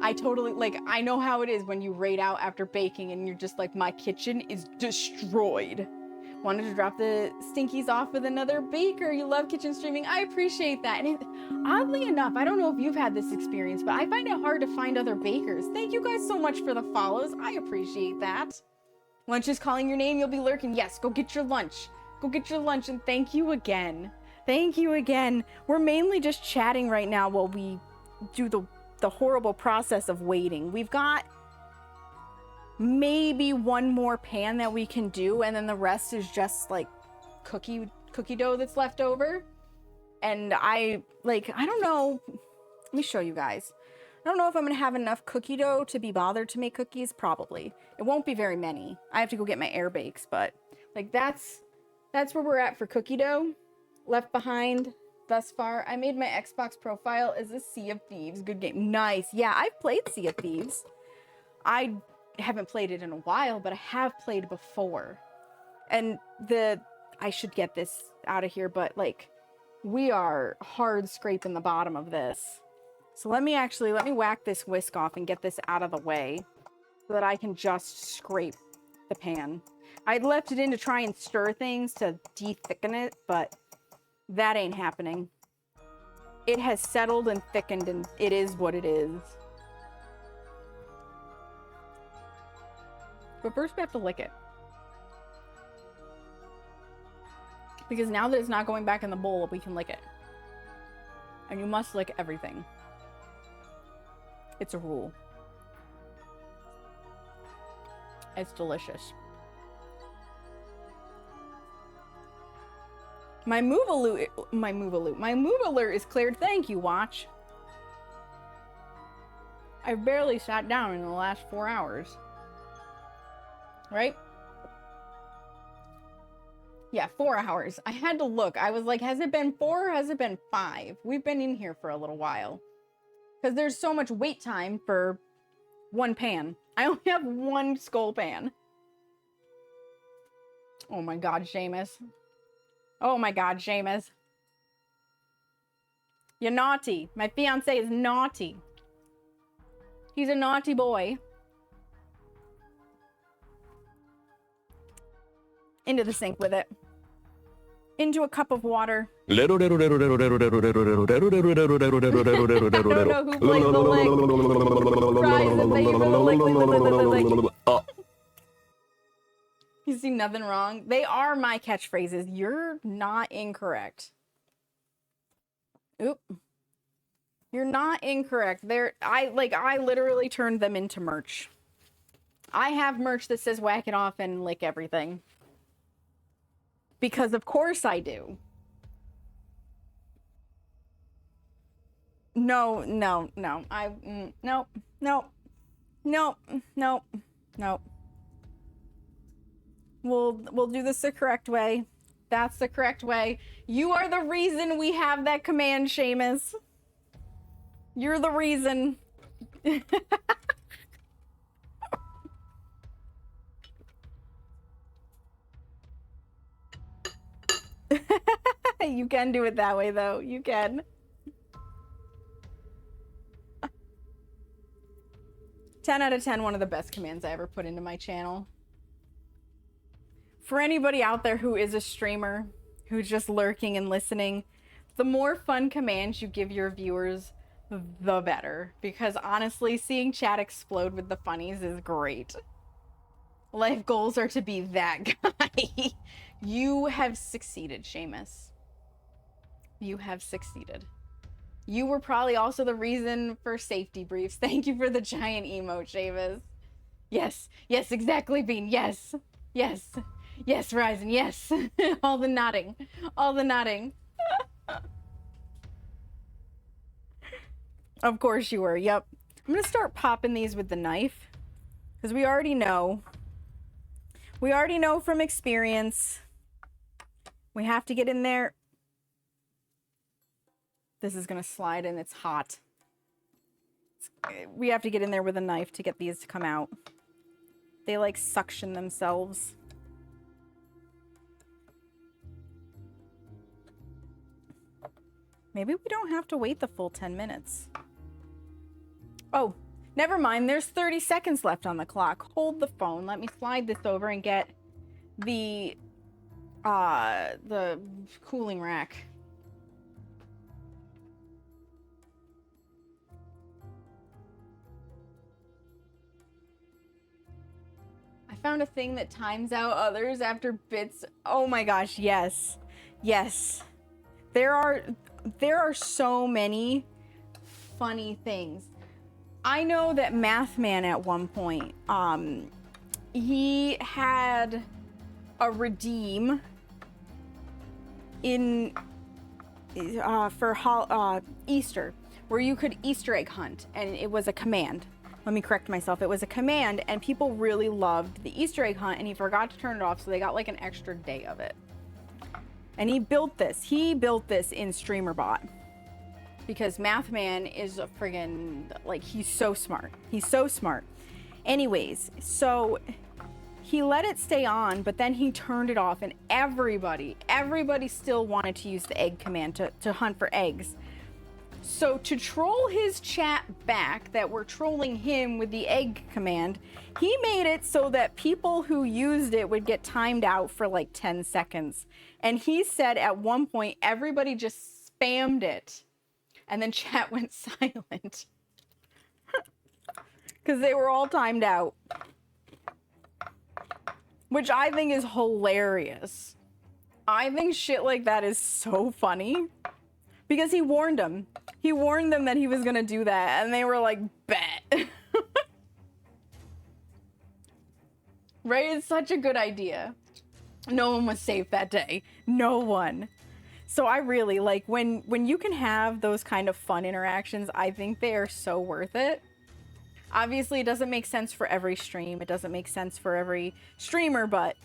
I totally, like, I know how it is when you raid out after baking and you're just like, my kitchen is destroyed. Wanted to drop the stinkies off with another baker. You love kitchen streaming. I appreciate that. And oddly enough, I don't know if you've had this experience, but I find it hard to find other bakers. Thank you guys so much for the follows. I appreciate that. Lunch is calling your name, you'll be lurking. Yes, go get your lunch. Go get your lunch, and thank you again. Thank you again. We're mainly just chatting right now while we do the horrible process of waiting. We've got maybe one more pan that we can do, and then the rest is just like cookie dough that's left over. And I don't know. Let me show you guys. I don't know if I'm gonna have enough cookie dough to be bothered to make cookies. Probably. It won't be very many. I have to go get my air bakes, but like that's where we're at for cookie dough. Left behind thus far. I made my Xbox profile as a Sea of Thieves. Good game. Nice. Yeah, I've played Sea of Thieves. I haven't played it in a while, but I have played before. And I should get this out of here, but like we are hard scraping the bottom of this. So let me whack this whisk off and get this out of the way so that I can just scrape the pan. I'd left it in to try and stir things to de-thicken it, but that ain't happening. It has settled and thickened, and it is what it is. But first we have to lick it. Because now that it's not going back in the bowl, we can lick it. And you must lick everything. It's a rule. It's delicious. My move alert is cleared. Thank you, Watch. I've barely sat down in the last 4 hours. Right? Yeah, 4 hours. I had to look. I was like, has it been 4 or has it been 5? We've been in here for a little while. Because there's so much wait time for one pan. I only have one skull pan. Oh my god, Seamus. Oh my god, Seamus. You're naughty. My fiance is naughty. He's a naughty boy. Into the sink with it. Into a cup of water. I don't know who plays the lick. Fries and they lick. You see nothing wrong? They are my catchphrases. You're not incorrect. Oop. You're not incorrect. I literally turned them into merch. I have merch that says whack it off and lick everything. Because of course I do. No. Nope. We'll do this the correct way. That's the correct way. You are the reason we have that command, Seamus. You're the reason. You can do it that way, though. You can. 10 out of 10, one of the best commands I ever put into my channel. For anybody out there who is a streamer, who's just lurking and listening, the more fun commands you give your viewers, the better. Because honestly, seeing chat explode with the funnies is great. Life goals are to be that guy. You have succeeded, Seamus. You have succeeded. You were probably also the reason for safety briefs. Thank you for the giant emote, Seamus. Yes, exactly, Bean. Yes, Ryzen, yes. All the nodding. Of course you were, yep. I'm gonna start popping these with the knife. Because we already know. We already know from experience. We have to get in there. This is gonna slide and it's hot. We have to get in there with a knife to get these to come out. They like suction themselves. Maybe we don't have to wait the full 10 minutes. Oh, never mind. There's 30 seconds left on the clock. Hold the phone. Let me slide this over and get the cooling rack. I found a thing that times out others after bits. Oh my gosh, yes. There are so many funny things. I know that Mathman at one point, he had a redeem in Easter, where you could Easter egg hunt, and it was a command. Let me correct myself. It was a command, and people really loved the Easter egg hunt, and he forgot to turn it off, so they got like an extra day of it. And he built this. He built this in StreamerBot. Because Mathman is a friggin', like, he's so smart. He's so smart. Anyways, so he let it stay on, but then he turned it off, and everybody still wanted to use the egg command to hunt for eggs. So to troll his chat back that we're trolling him with the egg command, he made it so that people who used it would get timed out for like 10 seconds. And he said at one point, everybody just spammed it. And then chat went silent. Because they were all timed out. Which I think is hilarious. I think shit like that is so funny. Because he warned them. He warned them that he was going to do that. And they were like, bet. Right? It's such a good idea. No one was safe that day. No one. So I really like when you can have those kind of fun interactions, I think they are so worth it. Obviously, it doesn't make sense for every stream. It doesn't make sense for every streamer, but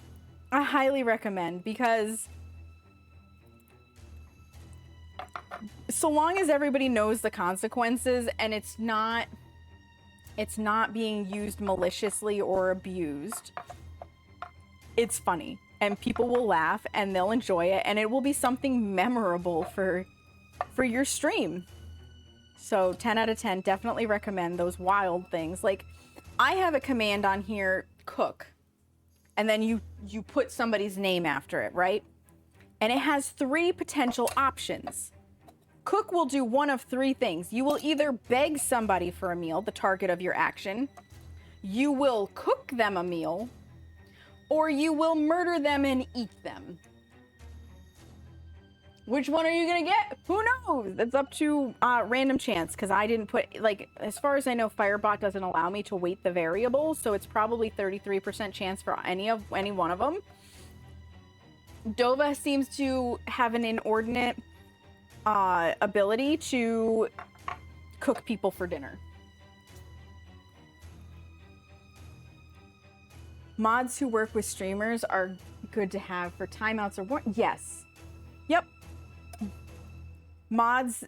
I highly recommend, because so long as everybody knows the consequences and it's not being used maliciously or abused, it's funny. And people will laugh and they'll enjoy it, and it will be something memorable for your stream. So 10 out of 10, definitely recommend those wild things. Like, I have a command on here, cook, and then you put somebody's name after it, right? And it has 3 potential options. Cook will do one of 3 things. You will either beg somebody for a meal, the target of your action, you will cook them a meal, or you will murder them and eat them. Which one are you gonna get? Who knows? It's up to random chance, because I didn't put, like, as far as I know, Firebot doesn't allow me to weight the variables, so it's probably 33% chance for any one of them. Dova seems to have an inordinate ability to cook people for dinner. Mods who work with streamers are good to have for timeouts or warning. Yes. Yep. Mods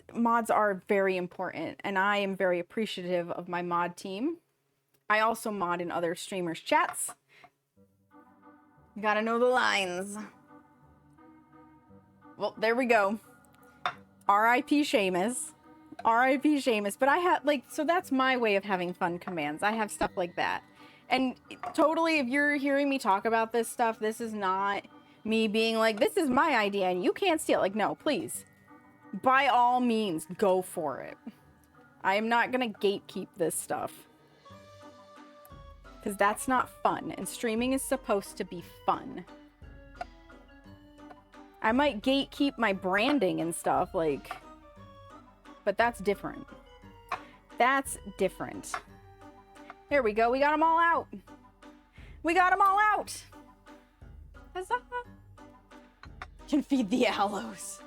are very important, and I am very appreciative of my mod team. I also mod in other streamers' chats. You gotta know the lines. Well, there we go. R.I.P. Seamus. R.I.P. Seamus. But I have, like, so that's my way of having fun commands. I have stuff like that. And totally, if you're hearing me talk about this stuff, this is not me being like, this is my idea and you can't steal. Like, no, please. By all means, go for it. I am not going to gatekeep this stuff. Because that's not fun. And streaming is supposed to be fun. I might gatekeep my branding and stuff, like, but that's different. That's different. There we go. We got them all out. We got them all out. Huzzah. Can feed the aloes.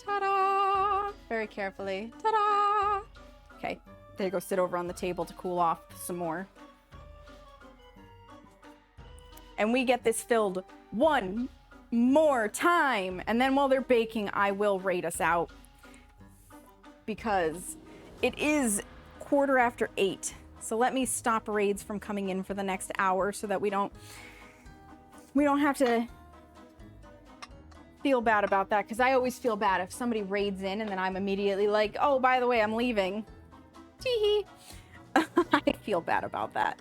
Ta-da! Very carefully. Ta-da! Okay. There you go. Sit over on the table to cool off some more. And we get this filled one more time. And then while they're baking, I will raid us out. Because it is 8:15. So let me stop raids from coming in for the next hour so that we don't have to feel bad about that. Because I always feel bad if somebody raids in and then I'm immediately like, oh, by the way, I'm leaving. Tee-hee. I feel bad about that.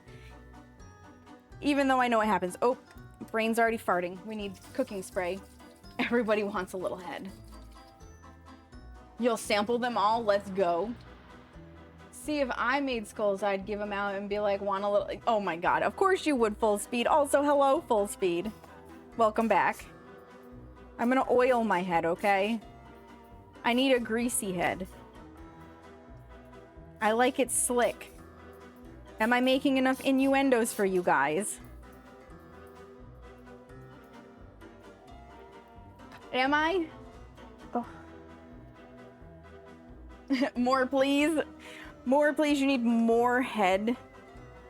Even though I know it happens. Oh, brain's already farting. We need cooking spray. Everybody wants a little head. You'll sample them all? Let's go. See, if I made skulls, I'd give them out and be like, want a little... Oh my god, of course you would, Full Speed. Also, hello, Full Speed. Welcome back. I'm gonna oil my head, okay? I need a greasy head. I like it slick. Am I making enough innuendos for you guys? Am I? Oh. More, please. More, please. You need more head,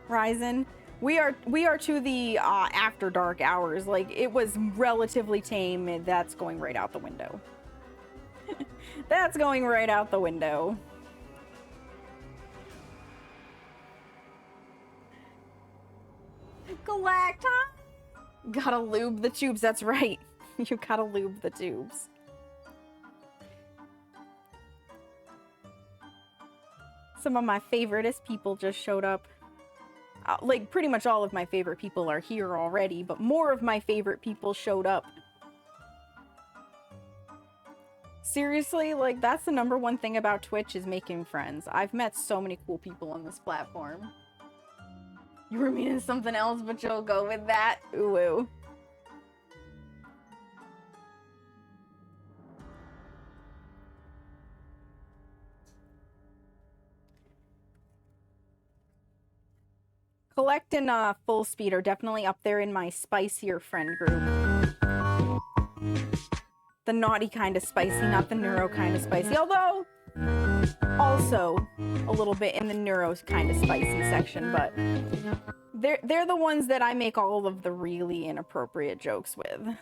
Ryzen. We are to the after dark hours. Like, it was relatively tame, and that's going right out the window. That's going right out the window. Collect, huh? Gotta lube the tubes, that's right. You gotta lube the tubes. Some of my favoriteest people just showed up. Like, pretty much all of my favorite people are here already, but more of my favorite people showed up. Seriously, like, that's the #1 thing about Twitch is making friends. I've met so many cool people on this platform. You were meaning something else, but you'll go with that? Ooh, ooh. Collect and Full Speed are definitely up there in my spicier friend group. The naughty kind of spicy, not the neuro kind of spicy. Although, also a little bit in the neuro kind of spicy section, but they're the ones that I make all of the really inappropriate jokes with.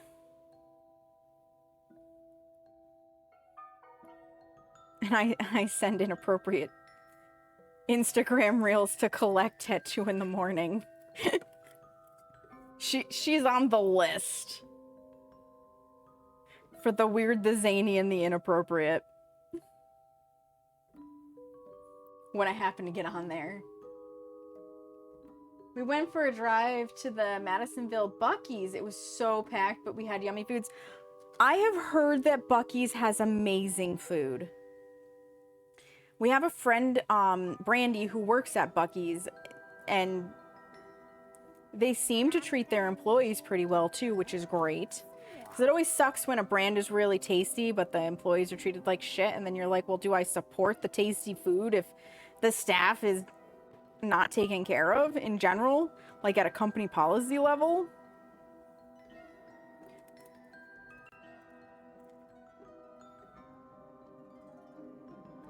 And I send inappropriate Instagram reels to Collect at 2 in the morning. She's on the list. For the weird, the zany, and the inappropriate. When I happen to get on there. We went for a drive to the Madisonville Buc-ee's. It was so packed, but we had yummy foods. I have heard that Buc-ee's has amazing food. We have a friend, Brandy, who works at Buc-ee's, and they seem to treat their employees pretty well too, which is great. Because it always sucks when a brand is really tasty, but the employees are treated like shit, and then you're like, well, do I support the tasty food if the staff is not taken care of in general, like at a company policy level?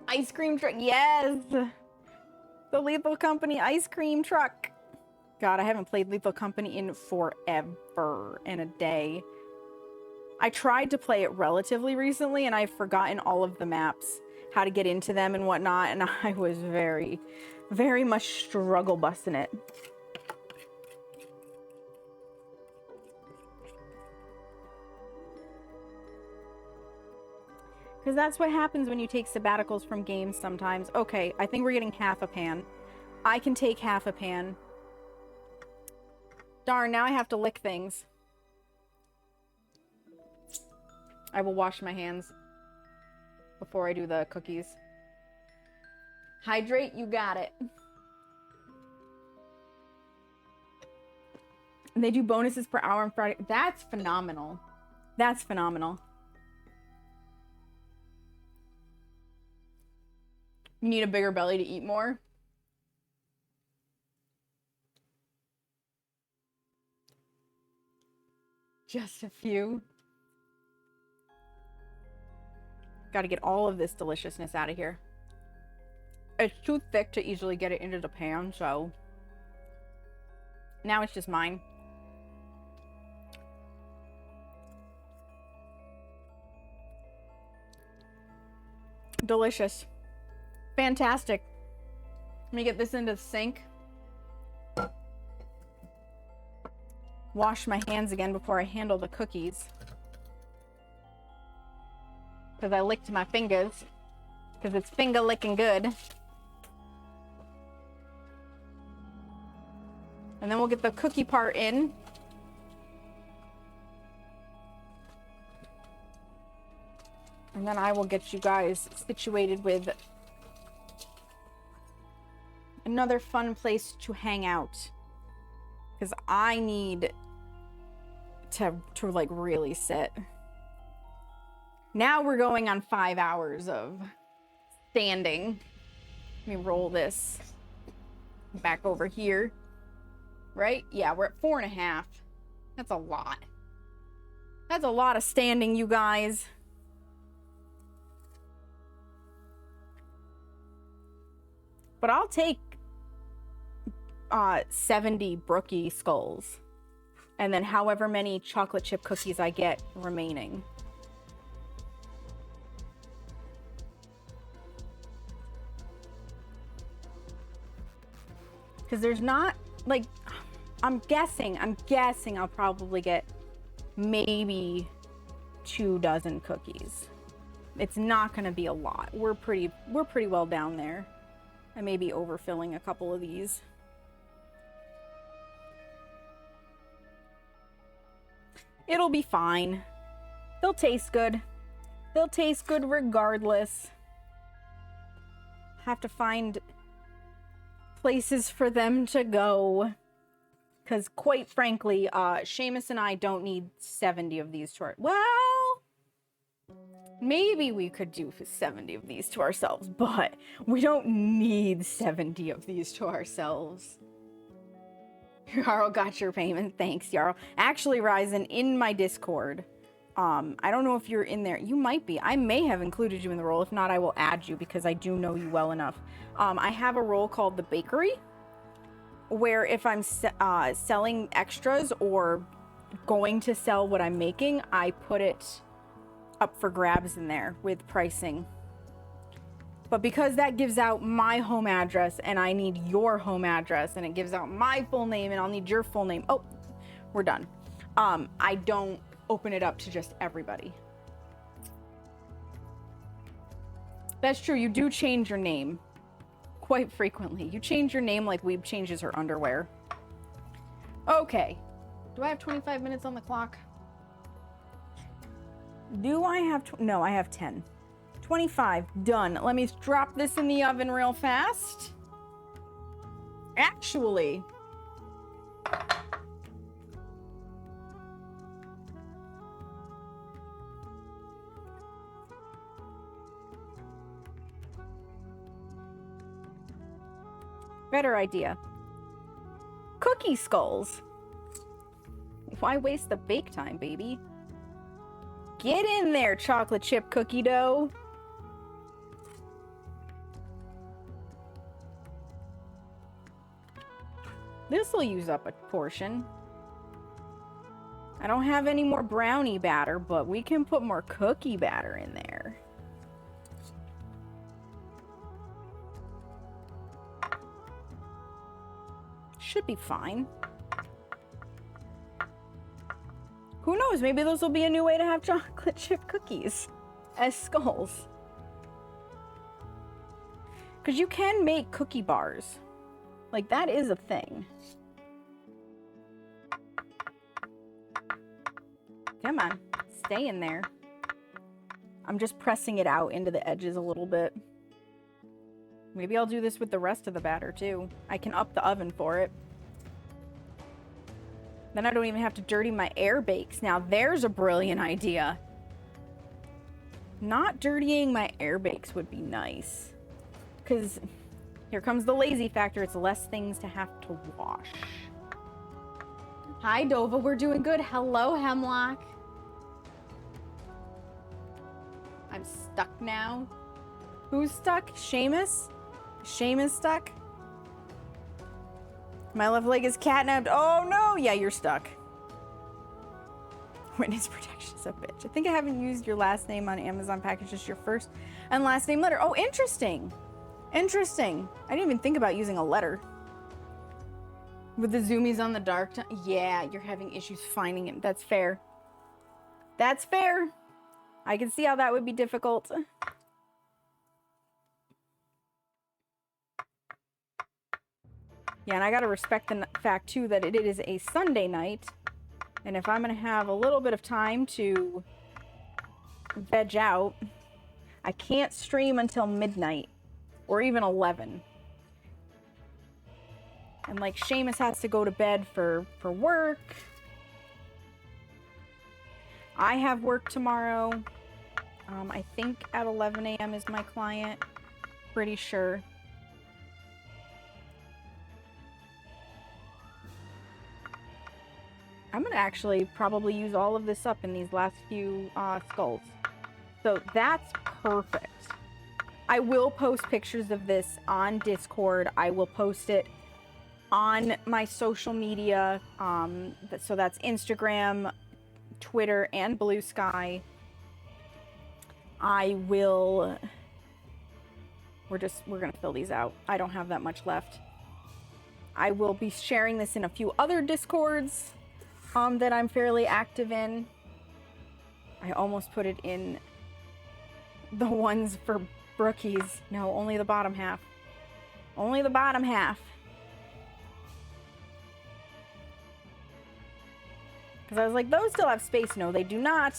Ice cream truck, yes! The Lethal Company ice cream truck. God, I haven't played Lethal Company in forever and a day. I tried to play it relatively recently, and I've forgotten all of the maps, how to get into them and whatnot, and I was very, very much struggle busting it. Because that's what happens when you take sabbaticals from games sometimes. Okay, I think we're getting half a pan. I can take half a pan. Darn, now I have to lick things. I will wash my hands before I do the cookies. Hydrate, you got it. And they do bonuses per hour on Friday. That's phenomenal. That's phenomenal. You need a bigger belly to eat more? Just a few. Gotta get all of this deliciousness out of here. It's too thick to easily get it into the pan, so now it's just mine. Delicious. Fantastic. Let me get this into the sink. Wash my hands again before I handle the cookies. Because I licked my fingers. Because it's finger licking good. And then we'll get the cookie part in. And then I will get you guys situated with another fun place to hang out. Because I need to like really sit. Now we're going on 5 hours of standing. Let me roll this back over here. Right? Yeah, we're at 4.5. That's a lot. That's a lot of standing, you guys. But I'll take 70 Brookie skulls. And then however many chocolate chip cookies I get remaining. Because there's not, like, I'm guessing I'll probably get maybe 2 dozen cookies. It's not going to be a lot. We're pretty well down there. I may be overfilling a couple of these. It'll be fine. They'll taste good. They'll taste good regardless. Have to find places for them to go. Because quite frankly, Seamus and I don't need 70 of these to our... Well, maybe we could do 70 of these to ourselves, but we don't need 70 of these to ourselves. Yarl got your payment. Thanks, Yarl. Actually, Ryzen, in my Discord, I don't know if you're in there. You might be. I may have included you in the role. If not, I will add you because I do know you well enough. I have a role called the Bakery, where if I'm selling extras or going to sell what I'm making, I put it up for grabs in there with pricing. But because that gives out my home address and I need your home address and it gives out my full name and I'll need your full name. Oh, we're done. I don't open it up to just everybody. That's true. You do change your name quite frequently. You change your name like Weeb changes her underwear. Okay. Do I have 25 minutes on the clock? Do I have... No, I have 10. 25. Done. Let me drop this in the oven real fast. Actually... better idea. Cookie skulls. Why waste the bake time, baby? Get in there, chocolate chip cookie dough. This will use up a portion. I don't have any more brownie batter, but we can put more cookie batter in there. Should be fine. Who knows? Maybe those will be a new way to have chocolate chip cookies as skulls. Because you can make cookie bars. Like, that is a thing. Come on. Stay in there. I'm just pressing it out into the edges a little bit. Maybe I'll do this with the rest of the batter, too. I can up the oven for it. Then I don't even have to dirty my air bakes. Now, there's a brilliant idea. Not dirtying my air bakes would be nice. Because here comes the lazy factor. It's less things to have to wash. Hi, Dova. We're doing good. Hello, Hemlock. I'm stuck now. Who's stuck? Seamus? Seamus stuck? My left leg is catnapped. Oh no! Yeah, you're stuck. Witness protection is a bitch. I think I haven't used your last name on Amazon package, just your first and last name letter. Oh, interesting. Interesting. I didn't even think about using a letter. With the zoomies on the dark. Yeah, you're having issues finding it. That's fair. That's fair. I can see how that would be difficult. Yeah, and I gotta respect the fact, too, that it is a Sunday night. And if I'm gonna have a little bit of time to veg out, I can't stream until midnight. Or even 11. And, like, Seamus has to go to bed for work. I have work tomorrow. I think at 11 a.m. is my client. Pretty sure. I'm gonna actually probably use all of this up in these last few skulls. So that's perfect. I will post pictures of this on Discord. I will post it on my social media. So that's Instagram, Twitter, and Blue Sky. We're gonna fill these out. I don't have that much left. I will be sharing this in a few other Discords that I'm fairly active in. I almost put it in the ones for Brookies. No, only the bottom half. Only the bottom half. Because I was like, those still have space. No, they do not.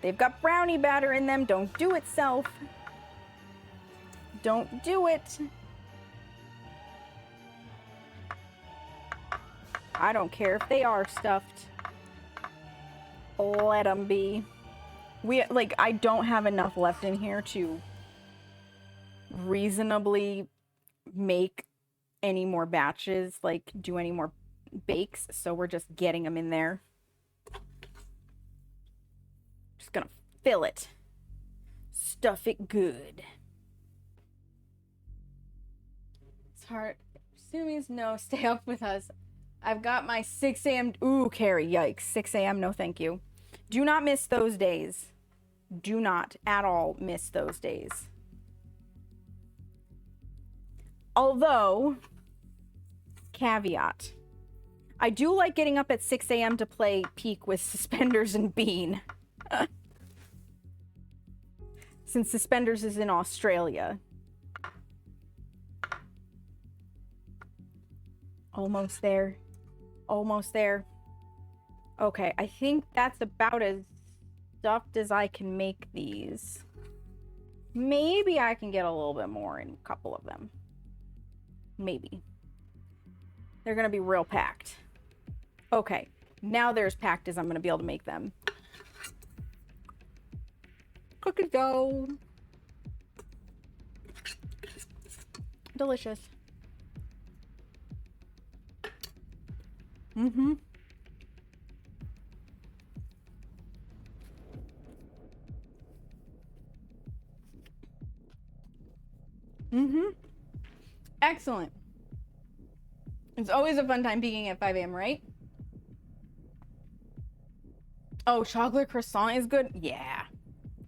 They've got brownie batter in them. Don't do it, self. Don't do it. I don't care if they are stuffed. Let them be. I don't have enough left in here to reasonably make any more batches, like do any more bakes, so we're just getting them in there. Just gonna fill it. Stuff it good. It's hard. Sumi's no, stay up with us. I've got my 6 a.m. Ooh, Carrie, yikes. 6 a.m. No, thank you. Do not miss those days. Do not at all miss those days. Although, caveat. I do like getting up at 6 a.m. to play Peak with Suspenders and Bean. Since Suspenders is in Australia. Almost there. Almost there. Okay, I think that's about as stuffed as I can make these. Maybe I can get a little bit more in a couple of them. Maybe. They're gonna be real packed. Okay, now they're as packed as I'm gonna be able to make them. Cookie dough. Delicious. Mm-hmm. Mm-hmm. Excellent. It's always a fun time peeking at 5 a.m., right? Oh, chocolate croissant is good? Yeah.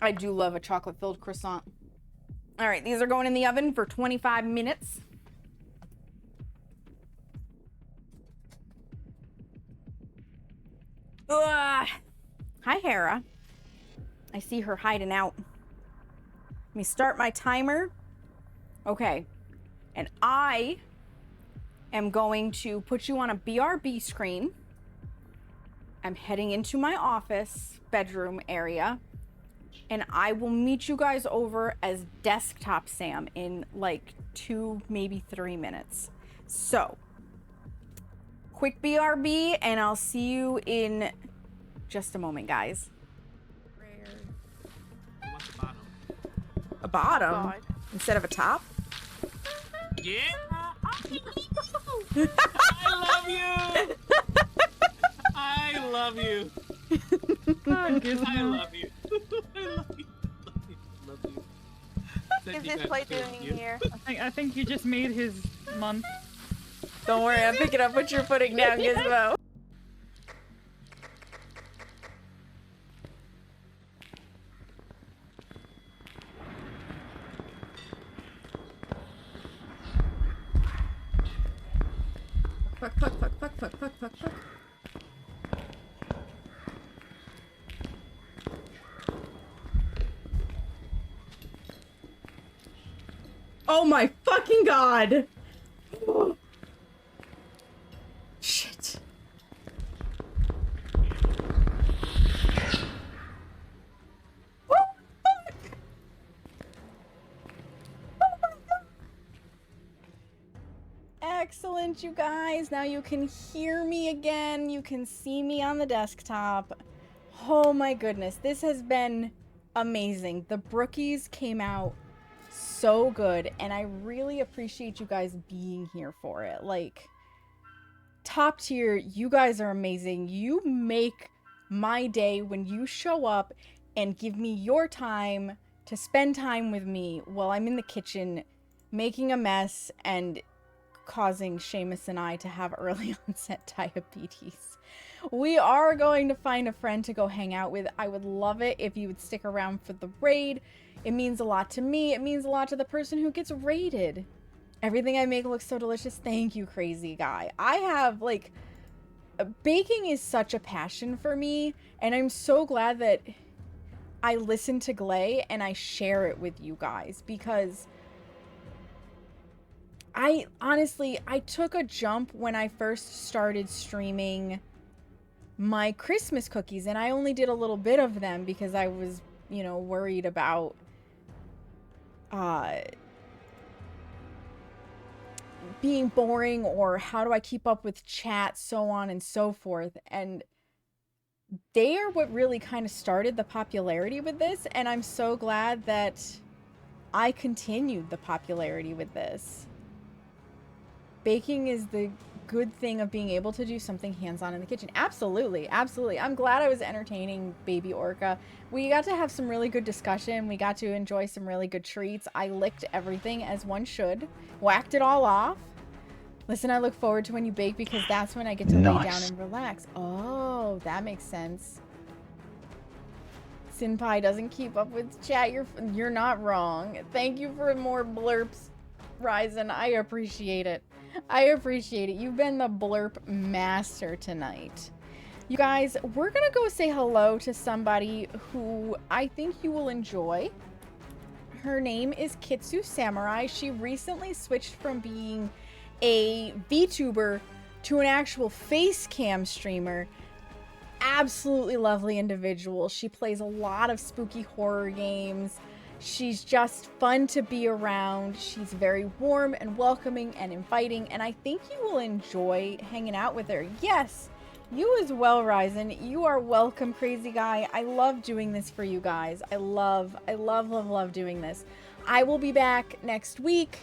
I do love a chocolate-filled croissant. All right, these are going in the oven for 25 minutes. Ugh. Hi, Hera. I see her hiding out. Let me start my timer. Okay. And I am going to put you on a BRB screen. I'm heading into my office bedroom area. And I will meet you guys over as Desktop Sam in like 2, maybe 3 minutes. So, quick BRB, and I'll see you in just a moment, guys. What's the bottom? A bottom? Oh, instead of a top? Yeah. I love you. I love you. I love you. I love you. Love you. What is this play doing here? I think you just made his month. Don't worry, I'm picking up what you're putting down, Gizmo. Fuck, fuck, fuck, fuck, fuck, fuck, fuck, fuck. Oh my fucking god! Shit. Excellent, you guys. Now you can hear me again. You can see me on the desktop. Oh my goodness. This has been amazing. The Brookies came out so good, and I really appreciate you guys being here for it. Like, top tier. You guys are amazing. You make my day when you show up and give me your time to spend time with me while I'm in the kitchen making a mess and causing Seamus and I to have early onset diabetes. We are going to find a friend to go hang out with. I would love it if you would stick around for the raid. It means a lot to me. It means a lot to the person who gets raided. Everything I make looks so delicious. Thank you, crazy guy. I have, like, baking is such a passion for me, and I'm so glad that I listen to Glay and I share it with you guys, because I took a jump when I first started streaming my Christmas cookies, and I only did a little bit of them because I was, you know, worried about being boring, or how do I keep up with chat, so on and so forth. And they are what really kind of started the popularity with this, and I'm so glad that I continued the popularity with this. Baking is the good thing of being able to do something hands-on in the kitchen. Absolutely, absolutely. I'm glad I was entertaining Baby Orca. We got to have some really good discussion. We got to enjoy some really good treats. I licked everything as one should. Whacked it all off. Listen, I look forward to when you bake, because that's when I get to lay down and relax. Oh, that makes sense. Senpai doesn't keep up with chat. You're not wrong. Thank you for more blurps, Ryzen. I appreciate it. I appreciate it. You've been the blurp master tonight. You guys, we're gonna go say hello to somebody who I think you will enjoy. Her name is Kitsu Samurai. She recently switched from being a VTuber to an actual face cam streamer. Absolutely lovely individual. She plays a lot of spooky horror games. She's just fun to be around. She's very warm and welcoming and inviting, and I think you will enjoy hanging out with her. Yes, you as well, Ryzen. You are welcome, crazy guy. I love doing this for you guys. I love doing this. I will be back next week,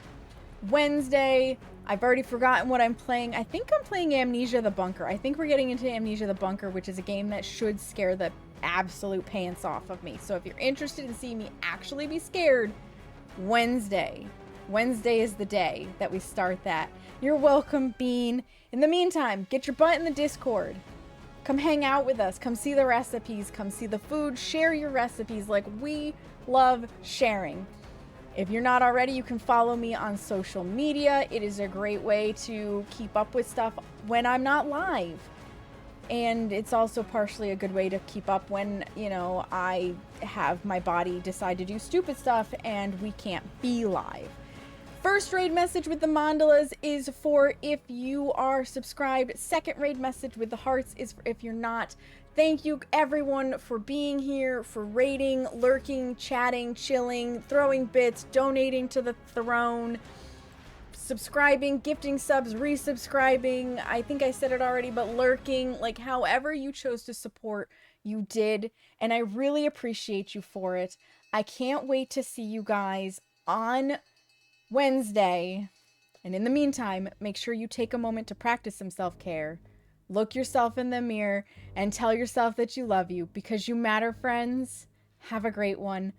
Wednesday. I've already forgotten what I'm playing. I think I'm playing Amnesia the Bunker. I think we're getting into Amnesia the Bunker, which is a game that should scare the absolute pants off of me. So if you're interested in seeing me actually be scared, Wednesday is the day that we start that. You're welcome, Bean. In the meantime, get your butt in the Discord. Come hang out with us. Come see the recipes. Come see the food. Share your recipes. Like, we love sharing. If you're not already, you can follow me on social media. It is a great way to keep up with stuff when I'm not live. And it's also partially a good way to keep up when, you know, I have my body decide to do stupid stuff and we can't be live. First raid message with the mandalas is for if you are subscribed. Second raid message with the hearts is for if you're not. Thank you everyone for being here, for raiding, lurking, chatting, chilling, throwing bits, donating to the throne, subscribing, gifting subs, resubscribing. I think I said it already, but lurking. Like, however you chose to support, you did, and I really appreciate you for it. I can't wait to see you guys on Wednesday. And in the meantime, make sure you take a moment to practice some self-care. Look yourself in the mirror and tell yourself that you love you, because you matter, friends. Have a great one.